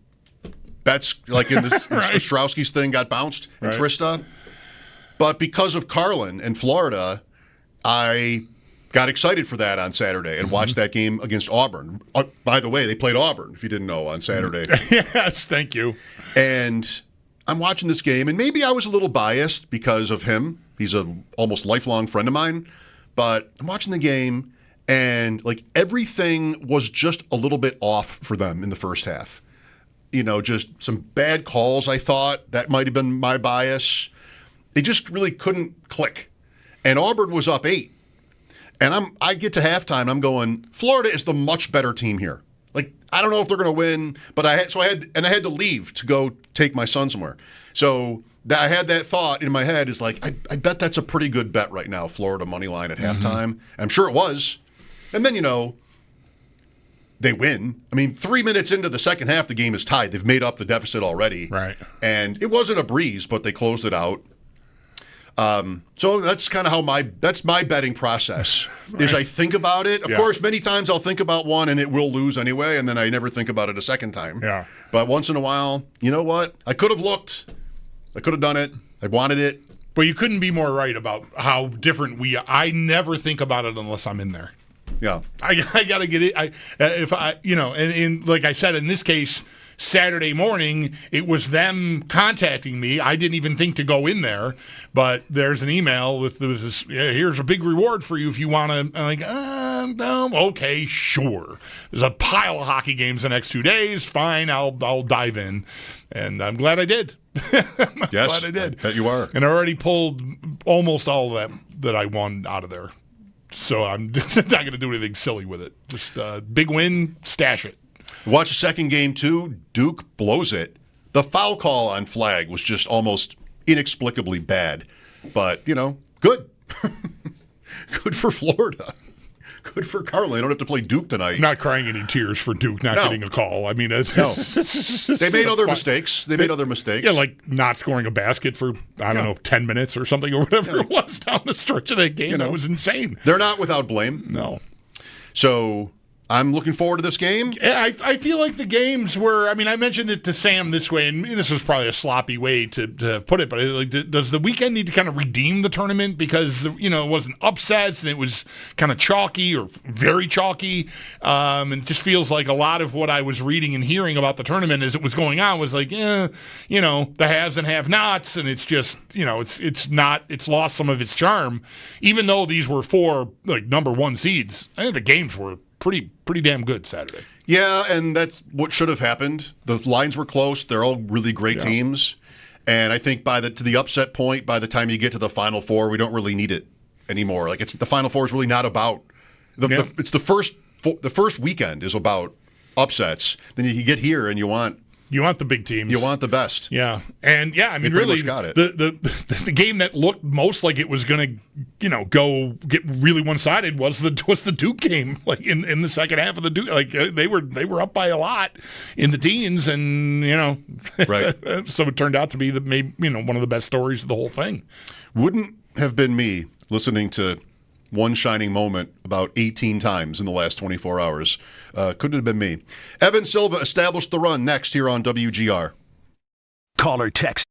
C: bets, like in the
D: right.
C: Ostrowski's thing, got bounced, and
D: right.
C: Trista. But because of Carlin and Florida, I got excited for that on Saturday and watched that game against Auburn. By the way, they played Auburn, if you didn't know, on Saturday.
D: Yes, thank you.
C: And I'm watching this game, and maybe I was a little biased because of him. He's a almost lifelong friend of mine. But I'm watching the game, and like everything was just a little bit off for them in the first half. Just some bad calls, I thought. That might have been my bias. They just really couldn't click. And Auburn was up 8. And I get to halftime, I'm going, Florida is the much better team here. Like, I don't know if they're going to win, but I had to leave to go take my son somewhere. So I had that thought in my head, is like, I bet that's a pretty good bet right now, Florida money line at halftime. I'm sure it was. And then, they win. I mean, 3 minutes into the second half, the game is tied. They've made up the deficit already.
D: Right.
C: And it wasn't a breeze, but they closed it out. So that's kind of how that's my betting process, is I think about it. Of course, many times I'll think about one and it will lose anyway, and then I never think about it a second time.
D: Yeah.
C: But once in a while, you know what? I could have looked. I could have done it. I wanted it.
D: But you couldn't be more right about how different we are. I never think about it unless I'm in there.
C: Yeah.
D: I got to get it. And like I said, in this case, Saturday morning, it was them contacting me. I didn't even think to go in there, but there's an email with this, here's a big reward for you if you want to. I'm like, no, okay, sure. There's a pile of hockey games the next 2 days. Fine, I'll dive in, and I'm glad I did.
C: Yes,
D: glad I did.
C: I bet you are.
D: And I already pulled almost all of that I won out of there. So I'm not going to do anything silly with it. Just big win, stash it.
C: Watch the second game, too. Duke blows it. The foul call on Flag was just almost inexplicably bad. But, good. Good for Florida. Good for Carlin. They don't have to play Duke tonight.
D: I'm not crying any tears for Duke not getting a call. I mean,
C: no. They made other mistakes. They made other mistakes.
D: Yeah, like not scoring a basket for, I don't know, 10 minutes or something or whatever it was down the stretch of that game. That was insane.
C: They're not without blame.
D: No.
C: So I'm looking forward to this game.
D: Yeah, I feel like the games were, I mean, I mentioned it to Sam this way, and this was probably a sloppy way to put it, but does the weekend need to kind of redeem the tournament? Because, it wasn't upsets, and it was kind of chalky or very chalky. And it just feels like a lot of what I was reading and hearing about the tournament as it was going on was like, the haves and have-nots, and it's just, it's lost some of its charm. Even though these were 4, number 1 seeds, I think the games were pretty damn good Saturday.
C: Yeah, and that's what should have happened. The lines were close. They're all really great teams. And I think to the upset point, by the time you get to the Final Four, we don't really need it anymore. Like, the Final Four is really not about it's the first weekend is about upsets. Then you get here and you want the big teams. You want the best.
D: Yeah. And I mean, really
C: got it.
D: The game that looked most like it was going to go get really one-sided was the Duke game. Like in the second half of the Duke, they were up by a lot in the teens, and
C: right.
D: So it turned out to be one of the best stories of the whole thing.
C: Wouldn't have been me listening to one shining moment about 18 times in the last 24 hours. Couldn't have been me. Evan Silva established the run next here on WGR.
B: Call or text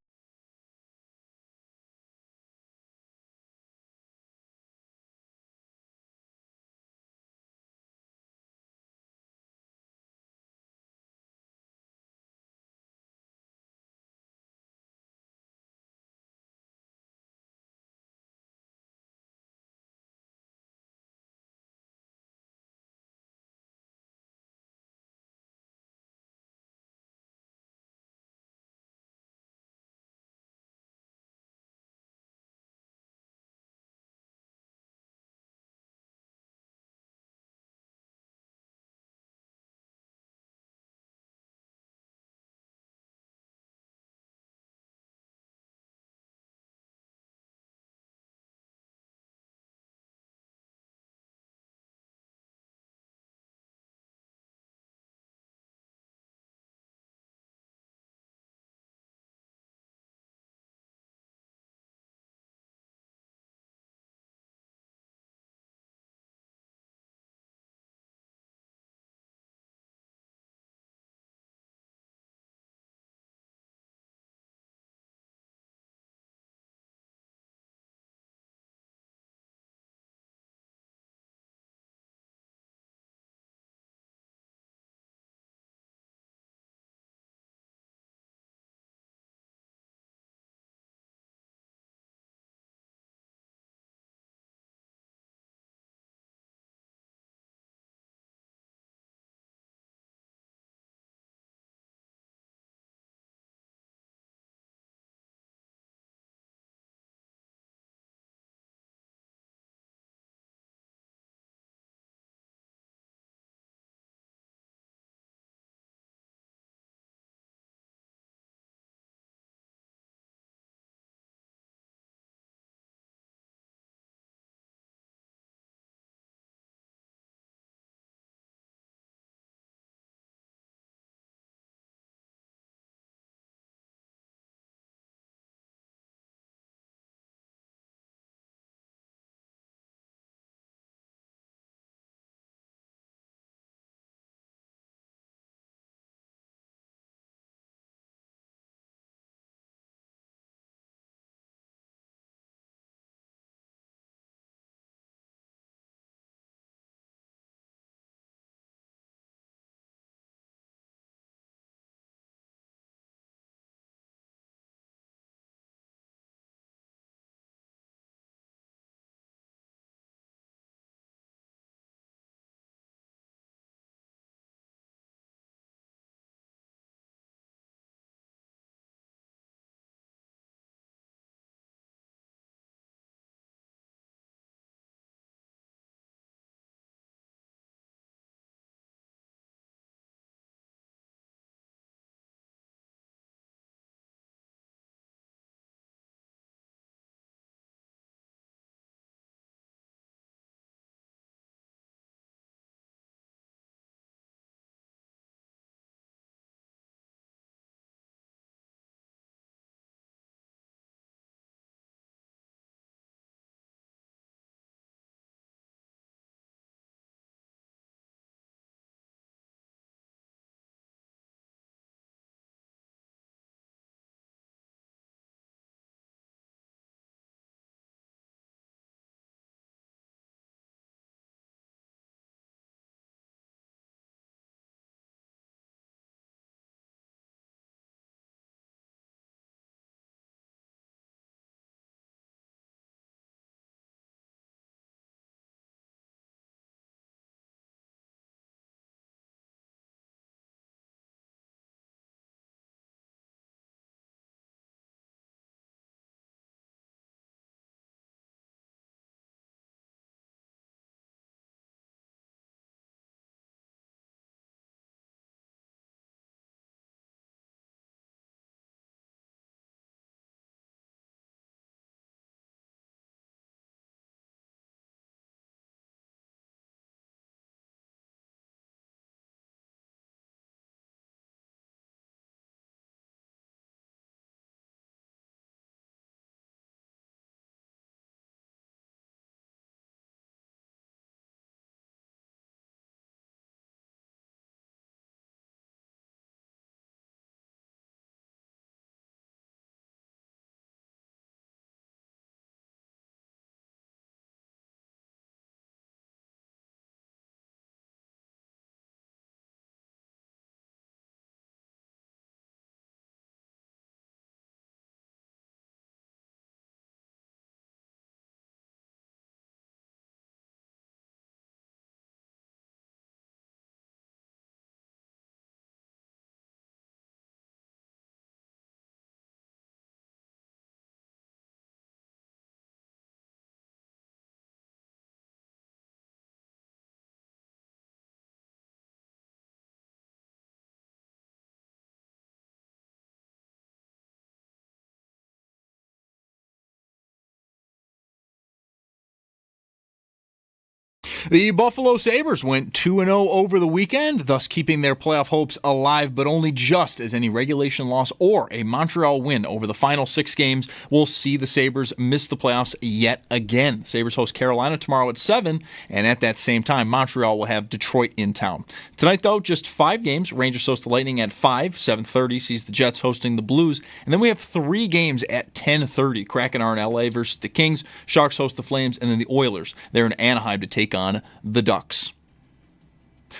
A: The Buffalo Sabres went 2-0 over the weekend, thus keeping their playoff hopes alive, but only just, as any regulation loss or a Montreal win over the final 6 games will see the Sabres miss the playoffs yet again. The Sabres host Carolina tomorrow at 7, and at that same time, Montreal will have Detroit in town. Tonight, though, just 5 games. Rangers host the Lightning at 5, 7:30 sees the Jets hosting the Blues, and then we have 3 games at 10:30. Kraken are in LA versus the Kings, Sharks host the Flames, and then the Oilers. They're in Anaheim to take on the Ducks.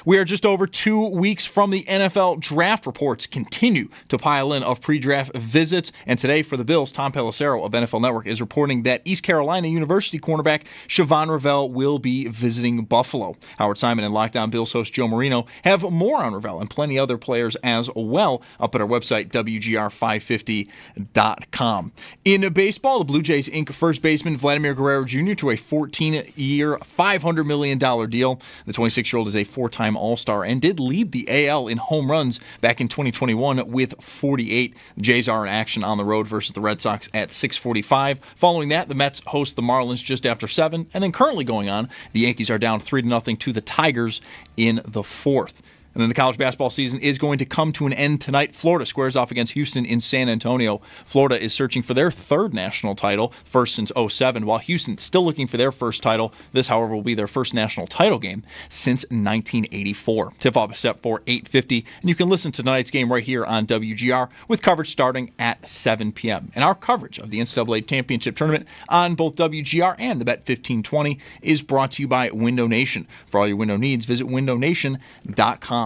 A: We are just over 2 weeks from the NFL draft. Reports continue to pile in of pre-draft visits. And today for the Bills, Tom Pelissero of NFL Network is reporting that East Carolina University cornerback Siobhan Revelle will be visiting Buffalo. Howard Simon and Lockdown Bills host Joe Marino have more on Revelle and plenty other players as well up at our website, WGR550.com. In baseball, the Blue Jays ink first baseman Vladimir Guerrero Jr. to a 14-year, $500 million deal. The 26-year-old is a 4-time All-Star and did lead the AL in home runs back in 2021 with 48. The Jays are in action on the road versus the Red Sox at 6:45. Following that, the Mets host the Marlins just after 7. And then currently going on, the Yankees are down 3-0 to the Tigers in the 4th. And then the college basketball season is going to come to an end tonight. Florida squares off against Houston in San Antonio. Florida is searching for their 3rd national title, first since 2007, while Houston still looking for their first title. This, however, will be their first national title game since 1984. Tip-off is set for 8:50, and you can listen to tonight's game right here on WGR with coverage starting at 7 p.m. And our coverage of the NCAA Championship Tournament on both WGR and the Bet 1520 is brought to you by Window Nation. For all your window needs, visit windownation.com.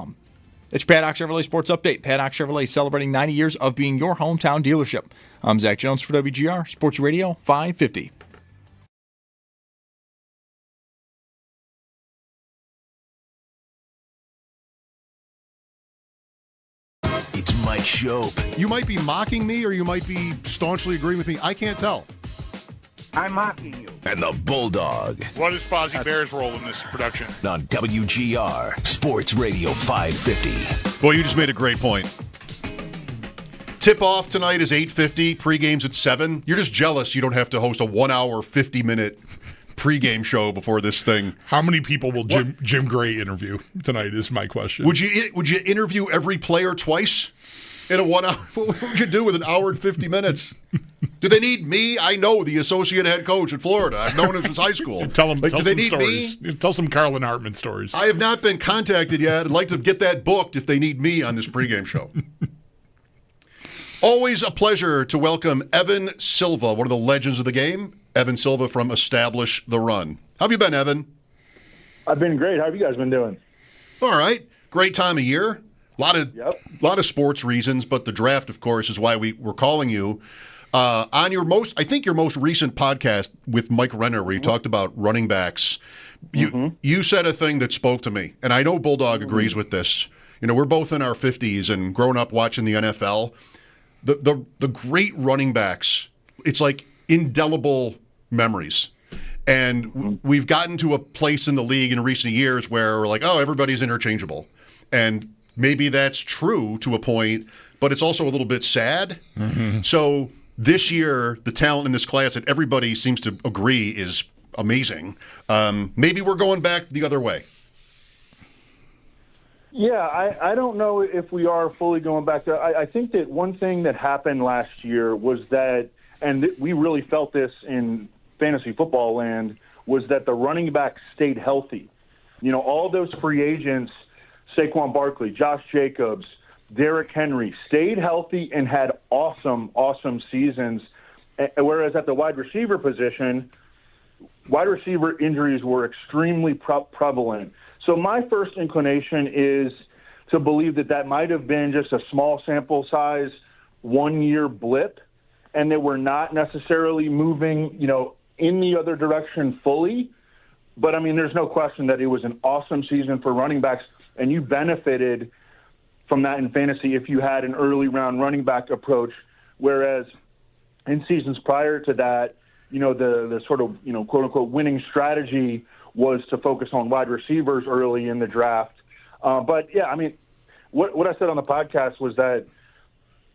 A: It's your Paddock Chevrolet Sports Update. Paddock Chevrolet celebrating 90 years of being your hometown dealership. I'm Zach Jones for WGR Sports Radio 550.
B: It's Mike Schopp
C: You might be mocking me or you might be staunchly agreeing with me. I can't tell.
F: I'm mocking you.
B: and the Bulldog
D: What is Fozzie Bear's role in this production?
B: on WGR Sports Radio 550.
C: Boy, you just made a great point. Tip-off tonight is 8:50. Pre-game's at 7. You're just jealous you don't have to host a 1-hour, 50-minute pre-game show before this thing.
D: How many people will Jim Gray interview tonight is my question.
C: Would you interview every player twice in a 1 hour? What would you do with an hour and 50 minutes? Do they need me? I know the associate head coach at Florida. I've known him since high school.
D: Tell them.
C: Like,
D: Tell
C: do they
D: some
C: need
D: stories.
C: me?
D: Tell some Carlin Hartman stories.
C: I have not been contacted yet. I'd like to get that booked if they need me on this pregame show. Always a pleasure to welcome Evan Silva, one of the legends of the game. Evan Silva from Establish the Run. How have you been, Evan?
H: I've been great. How have you guys been doing?
C: All right. Great time of year. A lot of sports reasons, but the draft, of course, is why we're calling you. On your most recent podcast with Mike Renner, where you talked about running backs, you said a thing that spoke to me, and I know Bulldog agrees with this. You know, we're both in our 50s and grown up watching the NFL. The great running backs, it's like indelible memories. And we've gotten to a place in the league in recent years where we're like, oh, everybody's interchangeable. And maybe that's true to a point, but it's also a little bit sad. So this year, the talent in this class that everybody seems to agree is amazing. Maybe we're going back the other way.
H: Yeah, I don't know if we are fully going back there. I think that one thing that happened last year was that, and we really felt this in fantasy football land, was that the running backs stayed healthy. You know, all those free agents, Saquon Barkley, Josh Jacobs, Derrick Henry, stayed healthy and had awesome seasons. Whereas at the wide receiver position, wide receiver injuries were extremely prevalent. So my first inclination is to believe that might have been just a small sample size, 1-year blip, and that we're not necessarily moving, in the other direction fully. But, I mean, there's no question that it was an awesome season for running backs, and you benefited from that in fantasy if you had an early round running back approach, whereas in seasons prior to that, the sort of, quote unquote winning strategy was to focus on wide receivers early in the draft. But yeah, I mean, what I said on the podcast was that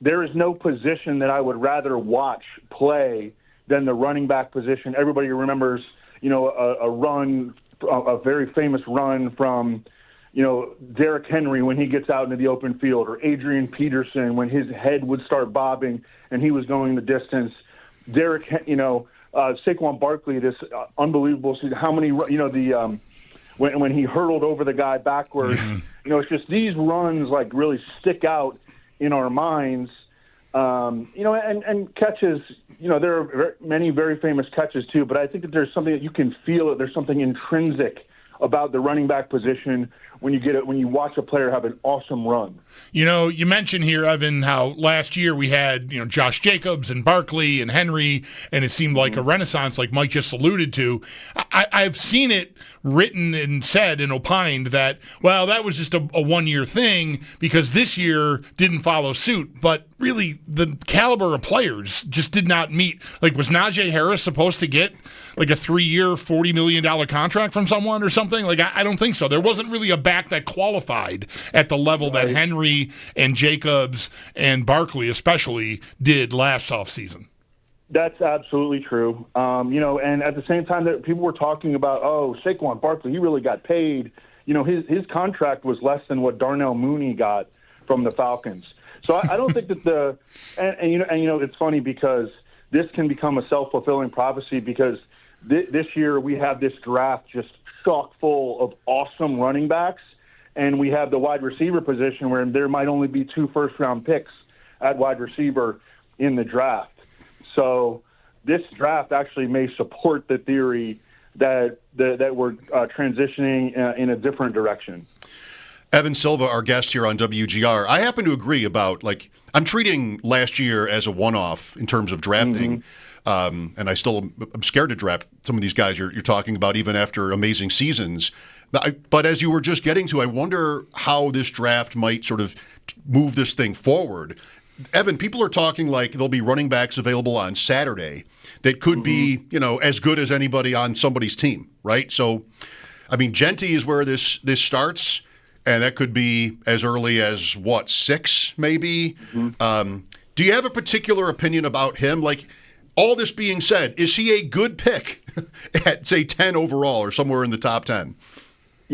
H: there is no position that I would rather watch play than the running back position. Everybody remembers, a run a very famous run from, Derrick Henry when he gets out into the open field, or Adrian Peterson when his head would start bobbing and he was going the distance. Saquon Barkley, this unbelievable season. How many, when he hurtled over the guy backwards. It's just these runs like really stick out in our minds. And catches, there are many very famous catches too, but I think that there's something that you can feel that there's something intrinsic about the running back position when you watch a player have an awesome run.
D: You mentioned here, Evan, how last year we had, Josh Jacobs and Barkley and Henry, and it seemed like a renaissance like Mike just alluded to. I've seen it written and said and opined that, well, that was just a one-year thing because this year didn't follow suit. But really, the caliber of players just did not meet. Like, was Najee Harris supposed to get like a 3-year, $40 million contract from someone or something? Like, I don't think so. There wasn't really a back that qualified at the level that Henry and Jacobs and Barkley especially did last offseason.
H: That's absolutely true. And at the same time that people were talking about, Saquon Barkley, he really got paid. His contract was less than what Darnell Mooney got from the Falcons. So I don't think that it's funny because this can become a self-fulfilling prophecy because this year we have this draft just chock full of awesome running backs, and we have the wide receiver position where there might only be 2 first-round picks at wide receiver in the draft. So this draft actually may support the theory that we're transitioning in a different direction.
C: Evan Silva, our guest here on WGR, I happen to agree about, I'm treating last year as a one-off in terms of drafting. And I'm scared to draft some of these guys you're talking about, even after amazing seasons. But as you were just getting to, I wonder how this draft might sort of move this thing forward. Evan, people are talking like there'll be running backs available on Saturday that could be, as good as anybody on somebody's team, right? So, Genty is where this starts, and that could be as early as, 6 maybe? Do you have a particular opinion about him? All this being said, is he a good pick at, say, 10 overall or somewhere in the top 10?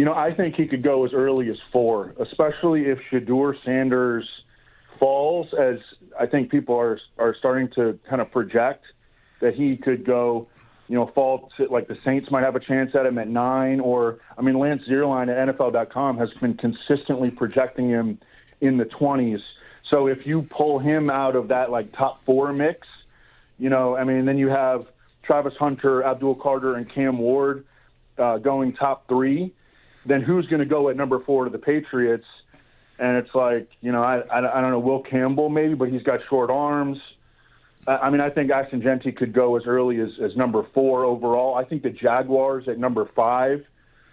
H: I think he could go as early as 4, especially if Shedeur Sanders falls, as I think people are starting to kind of project that he could go, fall to, like the Saints might have a chance at him at 9, or, Lance Zierlein at NFL.com has been consistently projecting him in the 20s. So if you pull him out of that, top 4 mix, then you have Travis Hunter, Abdul Carter, and Cam Ward going top 3. Then who's going to go at number 4 to the Patriots? And it's I don't know, Will Campbell maybe, but he's got short arms. I think Ashton Genty could go as early as number 4 overall. I think the Jaguars at number 5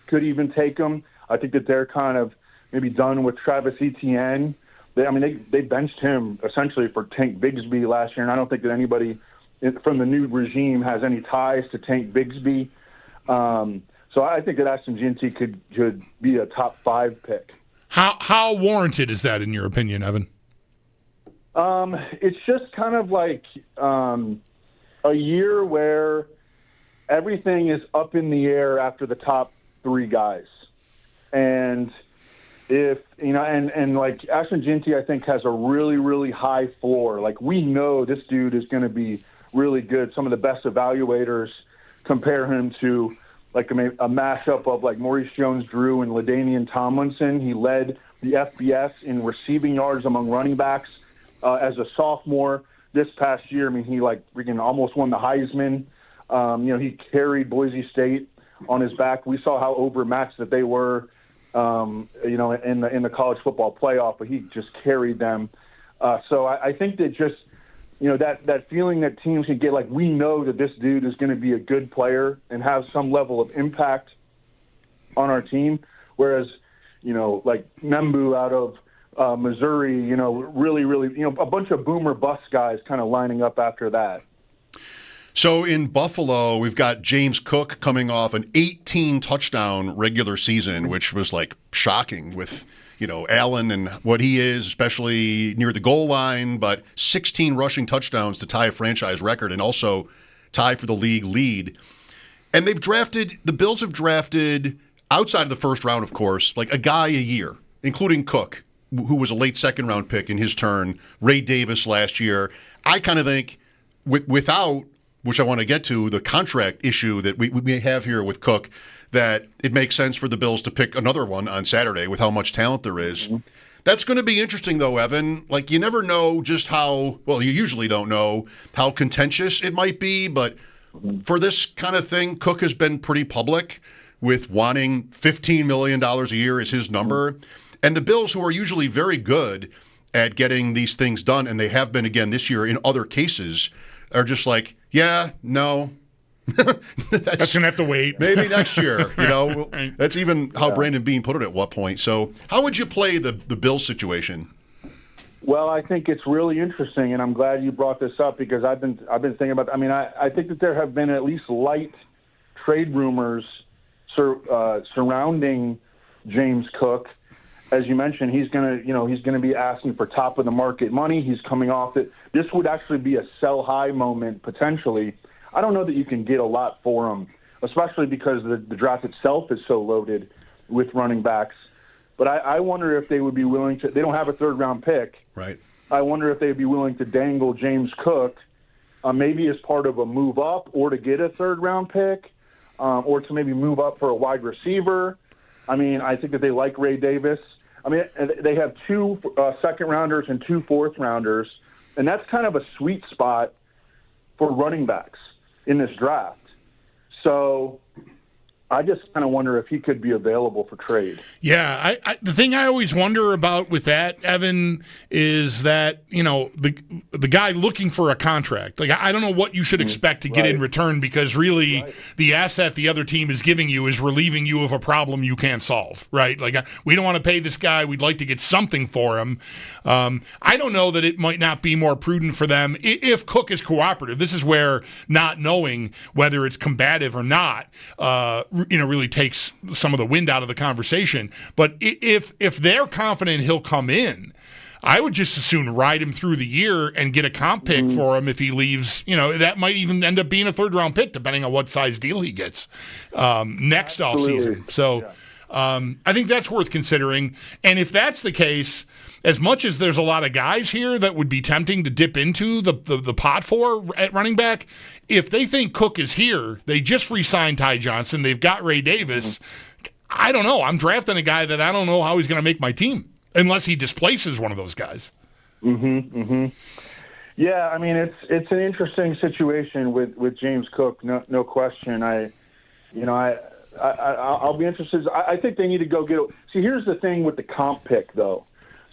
H: could even take him. I think that they're kind of maybe done with Travis Etienne. They benched him essentially for Tank Bigsby last year, and I don't think that anybody from the new regime has any ties to Tank Bigsby. So I think that Ashton Genty could be a top 5 pick.
D: How warranted is that in your opinion, Evan?
H: It's just kind of like a year where everything is up in the air after the top 3 guys. And if, and like Ashton Genty, I think has a really, really high floor. We know this dude is going to be really good. Some of the best evaluators compare him to a mashup of Maurice Jones-Drew and LaDainian Tomlinson. He led the FBS in receiving yards among running backs as a sophomore this past year. He freaking almost won the Heisman. He carried Boise State on his back. We saw how overmatched that they were, in the college football playoff, but he just carried them. So I think that just, that feeling that teams can get, we know that this dude is going to be a good player and have some level of impact on our team. Whereas, Membu out of Missouri, really, really, a bunch of boomer bust guys kind of lining up after that.
C: So in Buffalo, we've got James Cook coming off an 18-touchdown regular season, which was shocking with, Allen and what he is, especially near the goal line, but 16 rushing touchdowns to tie a franchise record and also tie for the league lead. And the Bills have drafted, outside of the first round, of course, like a guy a year, including Cook, who was a late second-round pick in his turn, Ray Davis last year. I kind of think without, which I want to get to, the contract issue that we have here with Cook, that it makes sense for the Bills to pick another one on Saturday with how much talent there is. Mm-hmm. That's going to be interesting, though, Evan. Like, you never know just how, well, you usually don't know how contentious it might be, but for this kind of thing, Cook has been pretty public with wanting $15 million a year as his number. And the Bills, who are usually very good at getting these things done, and they have been again this year in other cases, are just like, yeah, no.
D: That's going to have to wait.
C: Maybe next year, Right. That's even how Brandon Beane put it at what point. So how would you play the Bills situation?
H: Well, I think it's really interesting, and I'm glad you brought this up because I've been thinking about. I mean, I think that there have been at least light trade rumors surrounding James Cook. As you mentioned, he's gonna be asking for top of the market money. He's coming off it. This would actually be a sell high moment potentially. I don't know that you can get a lot for him, especially because the draft itself is so loaded with running backs. But I wonder if they would be willing to – they don't have a third-round pick.
C: Right.
H: I wonder if they'd be willing to dangle James Cook maybe as part of a move up or to get a third-round pick or to maybe move up for a wide receiver. I mean, I think that they like Ray Davis. I mean, they have 2 second-rounders and 2 fourth-rounders, and that's kind of a sweet spot for running backs in this draft. So I just kind of wonder if he could be available for trade.
D: Yeah, the thing I always wonder about with that, Evan, is that, the guy looking for a contract. Like, I don't know what you should expect to get in return because really the asset the other team is giving you is relieving you of a problem you can't solve, right? Like, we don't want to pay this guy. We'd like to get something for him. I don't know that it might not be more prudent for them if Cook is cooperative. This is where not knowing whether it's combative or not really takes some of the wind out of the conversation. But if they're confident he'll come in, I would just as soon ride him through the year and get a comp pick for him if he leaves. That might even end up being a third-round pick, depending on what size deal he gets next offseason. So I think that's worth considering. And if that's the case, as much as there's a lot of guys here that would be tempting to dip into the pot for at running back, if they think Cook is here, they just re-signed Ty Johnson, they've got Ray Davis. I don't know. I'm drafting a guy that I don't know how he's going to make my team unless he displaces one of those guys.
H: Yeah, I mean, it's an interesting situation with James Cook, no question. I'll be interested. I think they need to go get. See, here's the thing with the comp pick, though.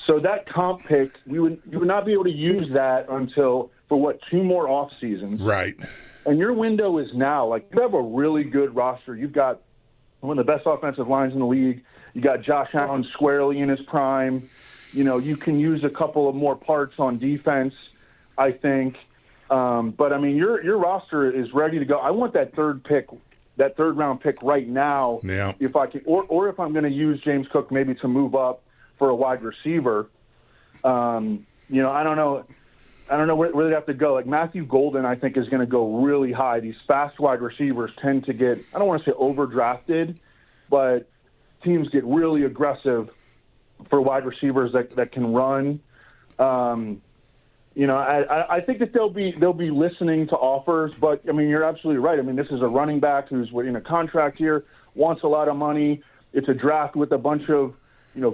H: So that comp pick, you would not be able to use that until for 2 more off seasons,
D: right?
H: And your window is now. Like, you have a really good roster. You've got one of the best offensive lines in the league. You got Josh Allen squarely in his prime. You can use a couple of more parts on defense, I think. But I mean, your roster is ready to go. I want that third round pick right now.
D: Yeah.
H: If I can, or if I'm going to use James Cook maybe to move up for a wide receiver. I don't know. I don't know where they have to go. Like Matthew Golden, I think, is going to go really high. These fast wide receivers tend to get, I don't want to say overdrafted, but teams get really aggressive for wide receivers that can run. I think that they'll be listening to offers, but I mean, you're absolutely right. I mean, this is a running back who's in a contract here, wants a lot of money. It's a draft with a bunch of,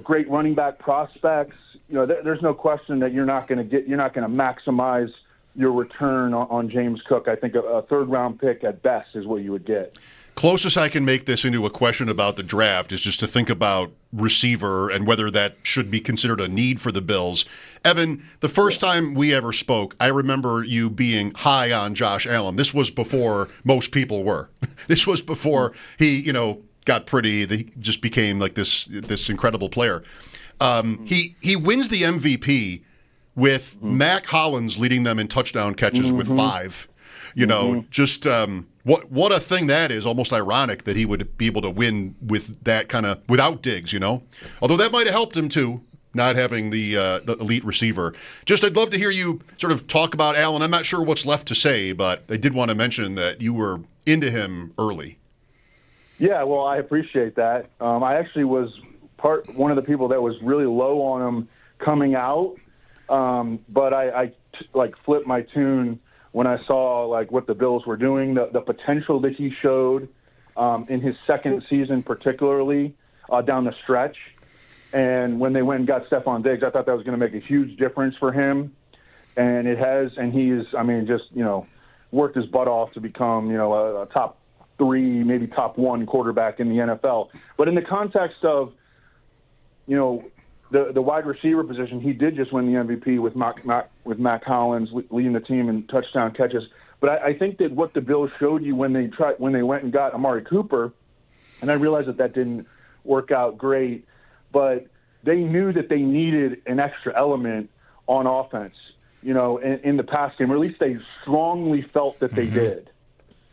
H: great running back prospects. There's no question that you're not going to maximize your return on James Cook. I think a third-round pick at best is what you would get.
C: Closest I can make this into a question about the draft is just to think about receiver and whether that should be considered a need for the Bills. Evan, the first time we ever spoke, I remember you being high on Josh Allen. This was before most people were. This was before he, got pretty. He just became like this incredible player. He wins the MVP with Mac Hollins leading them in touchdown catches with 5. Just what a thing that is. Almost ironic that he would be able to win with that kind of without Diggs. Although that might have helped him too, not having the elite receiver. Just I'd love to hear you sort of talk about Allen. I'm not sure what's left to say, but I did want to mention that you were into him early.
H: Yeah, well, I appreciate that. I actually was one of the people that was really low on him coming out, but I flipped my tune when I saw what the Bills were doing, the potential that he showed in his second season, particularly down the stretch. And when they went and got Stephon Diggs, I thought that was going to make a huge difference for him. And it has, and he's, worked his butt off to become, a top 3, maybe top 1 quarterback in the NFL. But in the context of, the wide receiver position, he did just win the MVP with Mac Hollins leading the team in touchdown catches. But I think that what the Bills showed you when they went and got Amari Cooper, and I realized that didn't work out great, but they knew that they needed an extra element on offense, in the pass game, or at least they strongly felt that they did.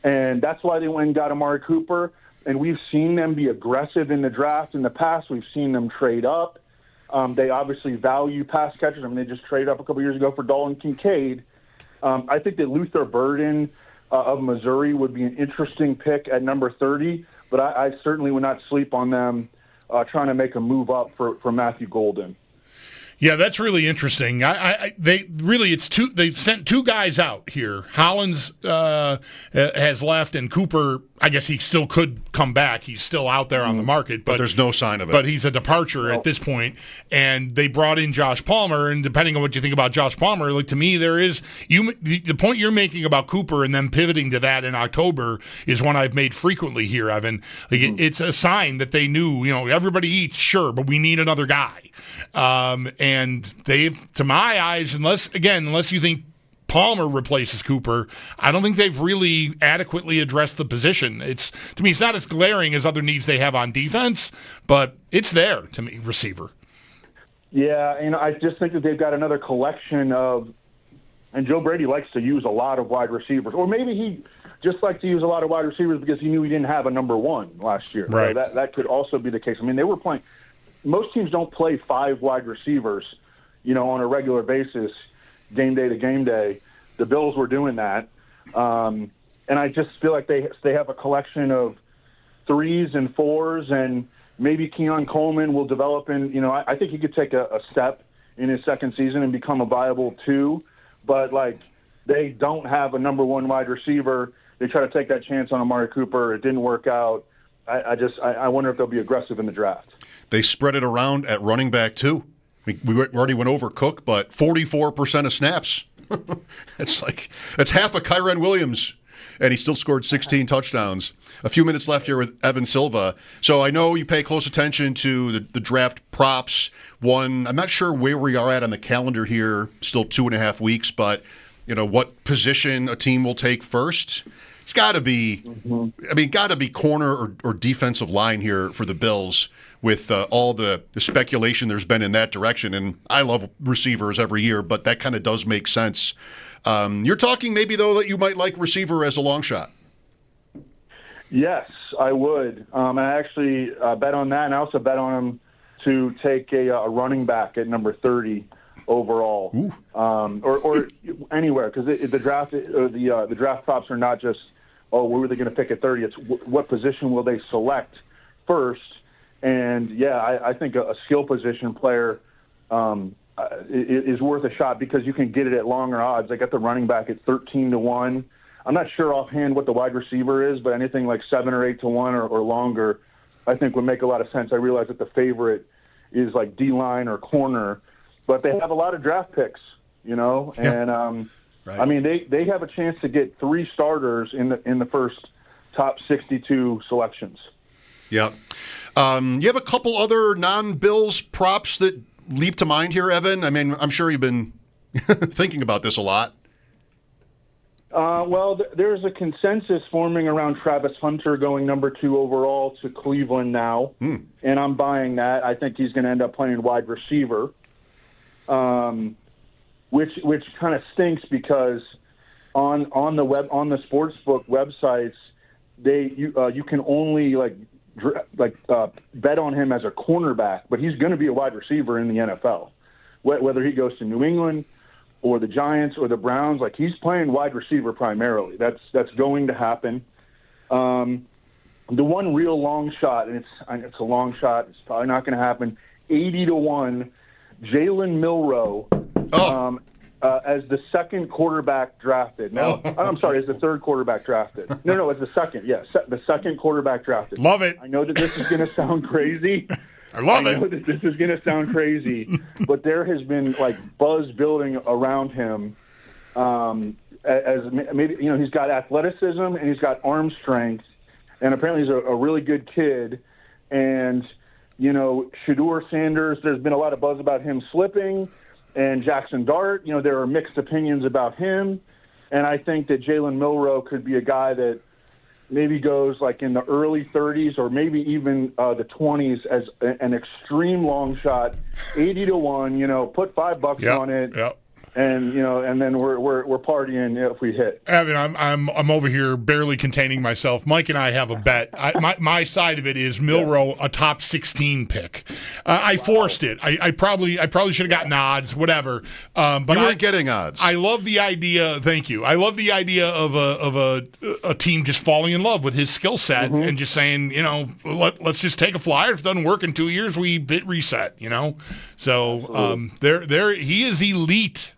H: And that's why they went and got Amari Cooper. And we've seen them be aggressive in the draft in the past. We've seen them trade up. They obviously value pass catchers. They just traded up a couple years ago for Dalton Kincaid. I think that Luther Burden of Missouri would be an interesting pick at number 30, but I certainly would not sleep on them trying to make a move up for Matthew Golden.
D: Yeah, that's really interesting. They've sent 2 guys out here. Hollins has left, and Cooper, I guess he still could come back. He's still out there on the market, but
C: there's no sign of it.
D: But he's a departure at this point. And they brought in Josh Palmer, and depending on what you think about Josh Palmer, to me, there is the point you're making about Cooper and then pivoting to that in October is one I've made frequently here, Evan. It's a sign that they knew, everybody eats, sure, but we need another guy. And they've, to my eyes, unless you think Palmer replaces Cooper, I don't think they've really adequately addressed the position. To me, it's not as glaring as other needs they have on defense, but it's there to me, receiver.
H: Yeah, I just think that they've got another collection of, and Joe Brady likes to use a lot of wide receivers, or maybe he just liked to use a lot of wide receivers because he knew he didn't have a number 1 last year.
D: Right.
H: So that could also be the case. They were playing. Most teams don't play 5 wide receivers, on a regular basis, game day to game day. The Bills were doing that. And I just feel like they have a collection of 3s and 4s, and maybe Keon Coleman will develop I think he could take a step in his second season and become a viable 2. But, they don't have a number 1 wide receiver. They try to take that chance on Amari Cooper. It didn't work out. I wonder if they'll be aggressive in the draft.
C: They spread it around at running back, too. We already went over Cook, but 44% of snaps. That's half of Kyren Williams, and he still scored 16 touchdowns. A few minutes left here with Evan Silva. So I know you pay close attention to the draft props. I'm not sure where we are at on the calendar here, still 2.5 weeks, but what position a team will take first. It's got to be, corner or defensive line here for the Bills with all the speculation there's been in that direction. And I love receivers every year, but that kind of does make sense. You're talking maybe, though, that you might like receiver as a long shot.
H: Yes, I would. I actually bet on that, and I also bet on him to take a running back at number 30 overall, or anywhere, because the draft props are not just, where are they going to pick at 30? It's what position will they select first. And, yeah, I think a skill position player is worth a shot because you can get it at longer odds. They got the running back at 13-1. I'm not sure offhand what the wide receiver is, but anything like 7 or 8-1 or longer I think would make a lot of sense. I realize that the favorite is like D-line or corner, but they have a lot of draft picks, and right. They have a chance to get 3 starters in the first top 62 selections.
C: Yeah. You have a couple other non-Bills props that leap to mind here, Evan? I'm sure you've been thinking about this a lot.
H: There's a consensus forming around Travis Hunter going number 2 overall to Cleveland now, and I'm buying that. I think he's going to end up playing wide receiver, which kind of stinks because on the sportsbook websites, you can only bet on him as a cornerback, but he's going to be a wide receiver in the NFL, whether he goes to New England or the Giants or the Browns. He's playing wide receiver primarily. That's going to happen. The one real long shot, and it's a long shot. It's probably not going to happen. 80-1, Jalen Milroe as the second quarterback drafted. Now, I'm sorry, as the third quarterback drafted. No, as the second. Yes, the second quarterback drafted.
D: Love it.
H: I know that this is going to sound crazy.
D: I know
H: that this is going to sound crazy, but there has been like buzz building around him. As maybe he's got athleticism and he's got arm strength. And apparently he's a really good kid. And, Shedeur Sanders, there's been a lot of buzz about him slipping. And Jackson Dart, there are mixed opinions about him. And I think that Jalen Milroe could be a guy that maybe goes like in the early 30s or maybe even the 20s as an extreme long shot, 80-1, put $5 on it.
D: Yep.
H: And and then we're partying if we hit.
D: Evan, I'm over here barely containing myself. Mike and I have a bet. My side of it is Milroe a top 16 pick. I forced it. I probably should have gotten odds, whatever. But
C: you weren't getting odds.
D: I love the idea. Thank you. I love the idea of a team just falling in love with his skill set and just saying, let's just take a flyer. If it doesn't work in 2 years, we bit reset. So there he is elite.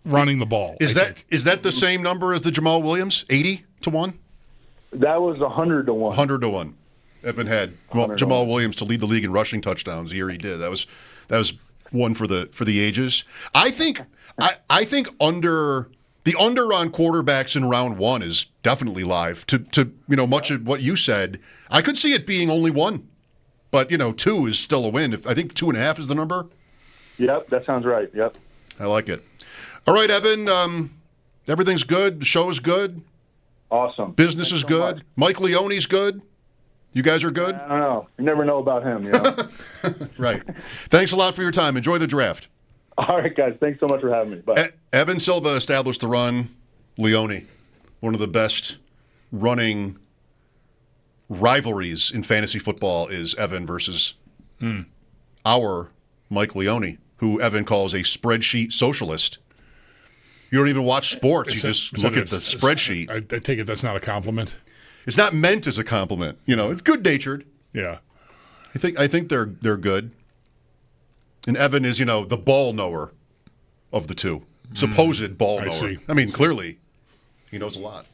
D: Running the ball.
C: Is that the same number as the Jamal Williams? 80-1?
H: That was 100-1.
C: 100-1. Evan had Jamal Williams to lead the league in rushing touchdowns the year he did. That was one for the ages. I think under on quarterbacks in round one is definitely live. To much of what you said, I could see it being only one, but 2 is still a win. I think 2.5 is the number.
H: Yep, that sounds right. Yep.
C: I like it. All right, Evan, everything's good. The show is good.
H: Awesome.
C: Business is good. Mike Leone's good. You guys are good?
H: I don't know. You never know about him,
C: Right. Thanks a lot for your time. Enjoy the draft.
H: All right, guys. Thanks so much for having me. Bye.
C: Evan Silva established the run. Leone, one of the best running rivalries in fantasy football is Evan versus our Mike Leone, who Evan calls a spreadsheet socialist. You don't even watch sports. You just look at the spreadsheet.
D: I take it that's not a compliment.
C: It's not meant as a compliment. It's good-natured.
D: Yeah.
C: I think they're good. And Evan is, the ball knower of the two. Supposed ball knower.
D: See.
C: Clearly, he knows a lot.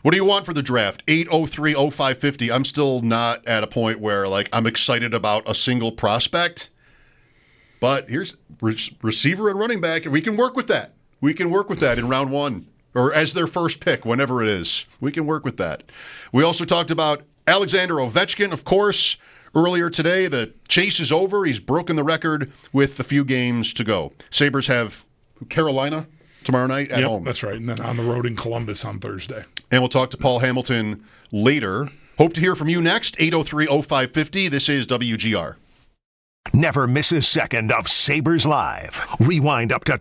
C: What do you want for the draft? 803-0550. I'm still not at a point where, I'm excited about a single prospect. But here's receiver and running back, and we can work with that. We can work with that in round one, or as their first pick, whenever it is. We can work with that. We also talked about Alexander Ovechkin, of course, earlier today. The chase is over. He's broken the record with a few games to go. Sabres have Carolina tomorrow night at home.
D: That's right, and then on the road in Columbus on Thursday.
C: And we'll talk to Paul Hamilton later. Hope to hear from you next, 803-0550. This is WGR.
B: Never miss a second of Sabres Live. Rewind up to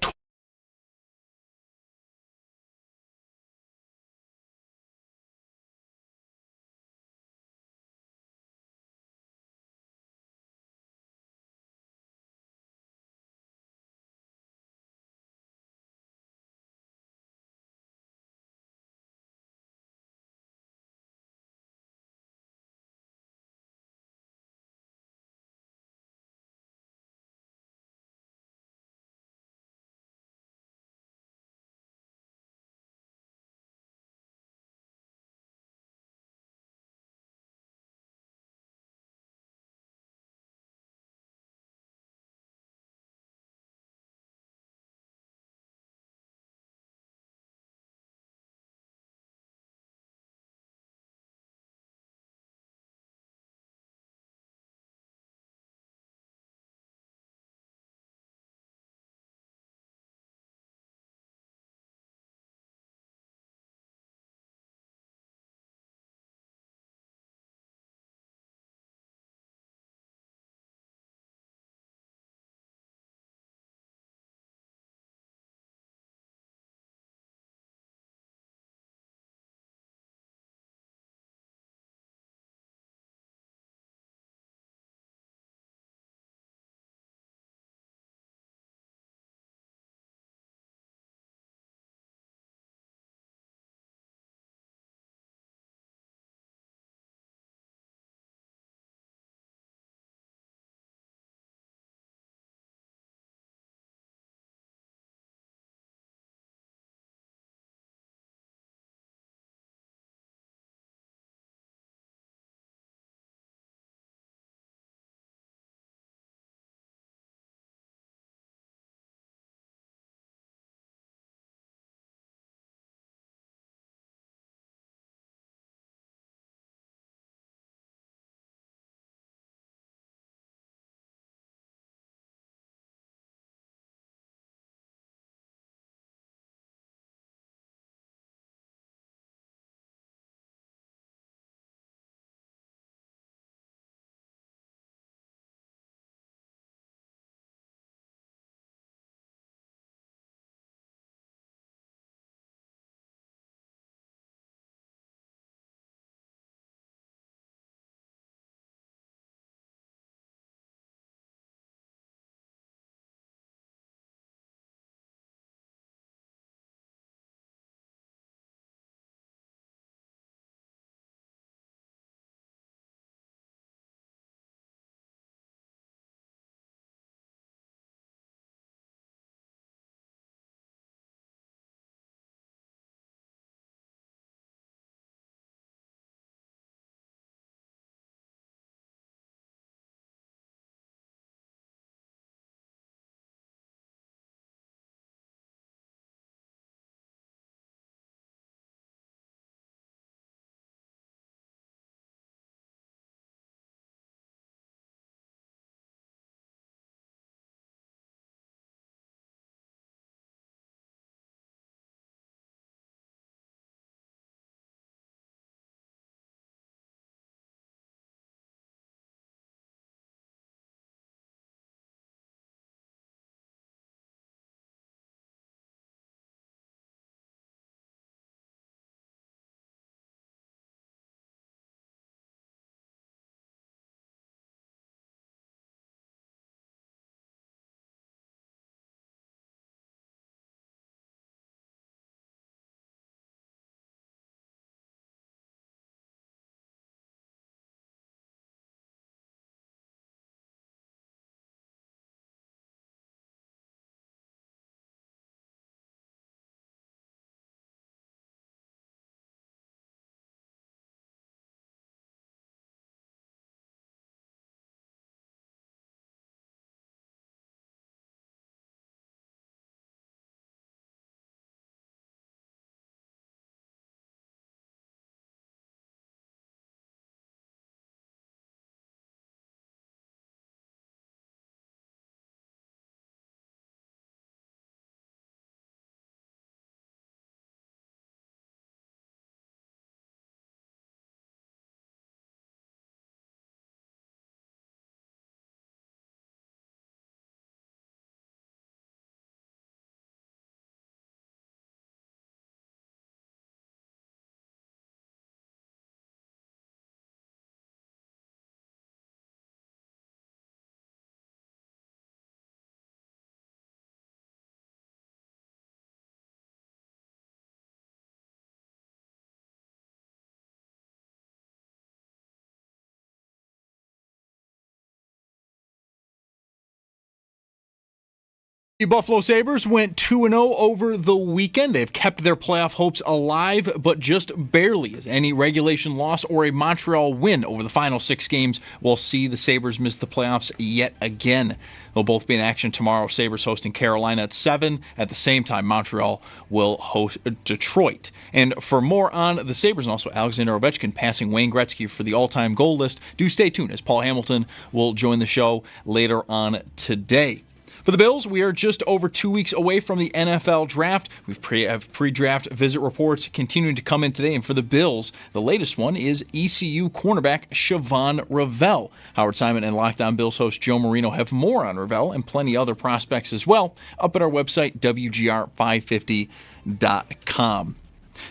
A: The Buffalo Sabres went 2-0 over the weekend. They've kept their playoff hopes alive, but just barely, as any regulation loss or a Montreal win over the final 6 games will see the Sabres miss the playoffs yet again. They'll both be in action tomorrow. Sabres hosting Carolina at 7. At the same time, Montreal will host Detroit. And for more on the Sabres and also Alexander Ovechkin passing Wayne Gretzky for the all-time goal list, do stay tuned as Paul Hamilton will join the show later on today. For the Bills, we are just over 2 weeks away from the NFL draft. We have pre-draft visit reports continuing to come in today. And for the Bills, the latest one is ECU cornerback Siobhan Ravel. Howard Simon and Locked On Bills host Joe Marino have more on Ravel and plenty other prospects as well up at our website, WGR550.com.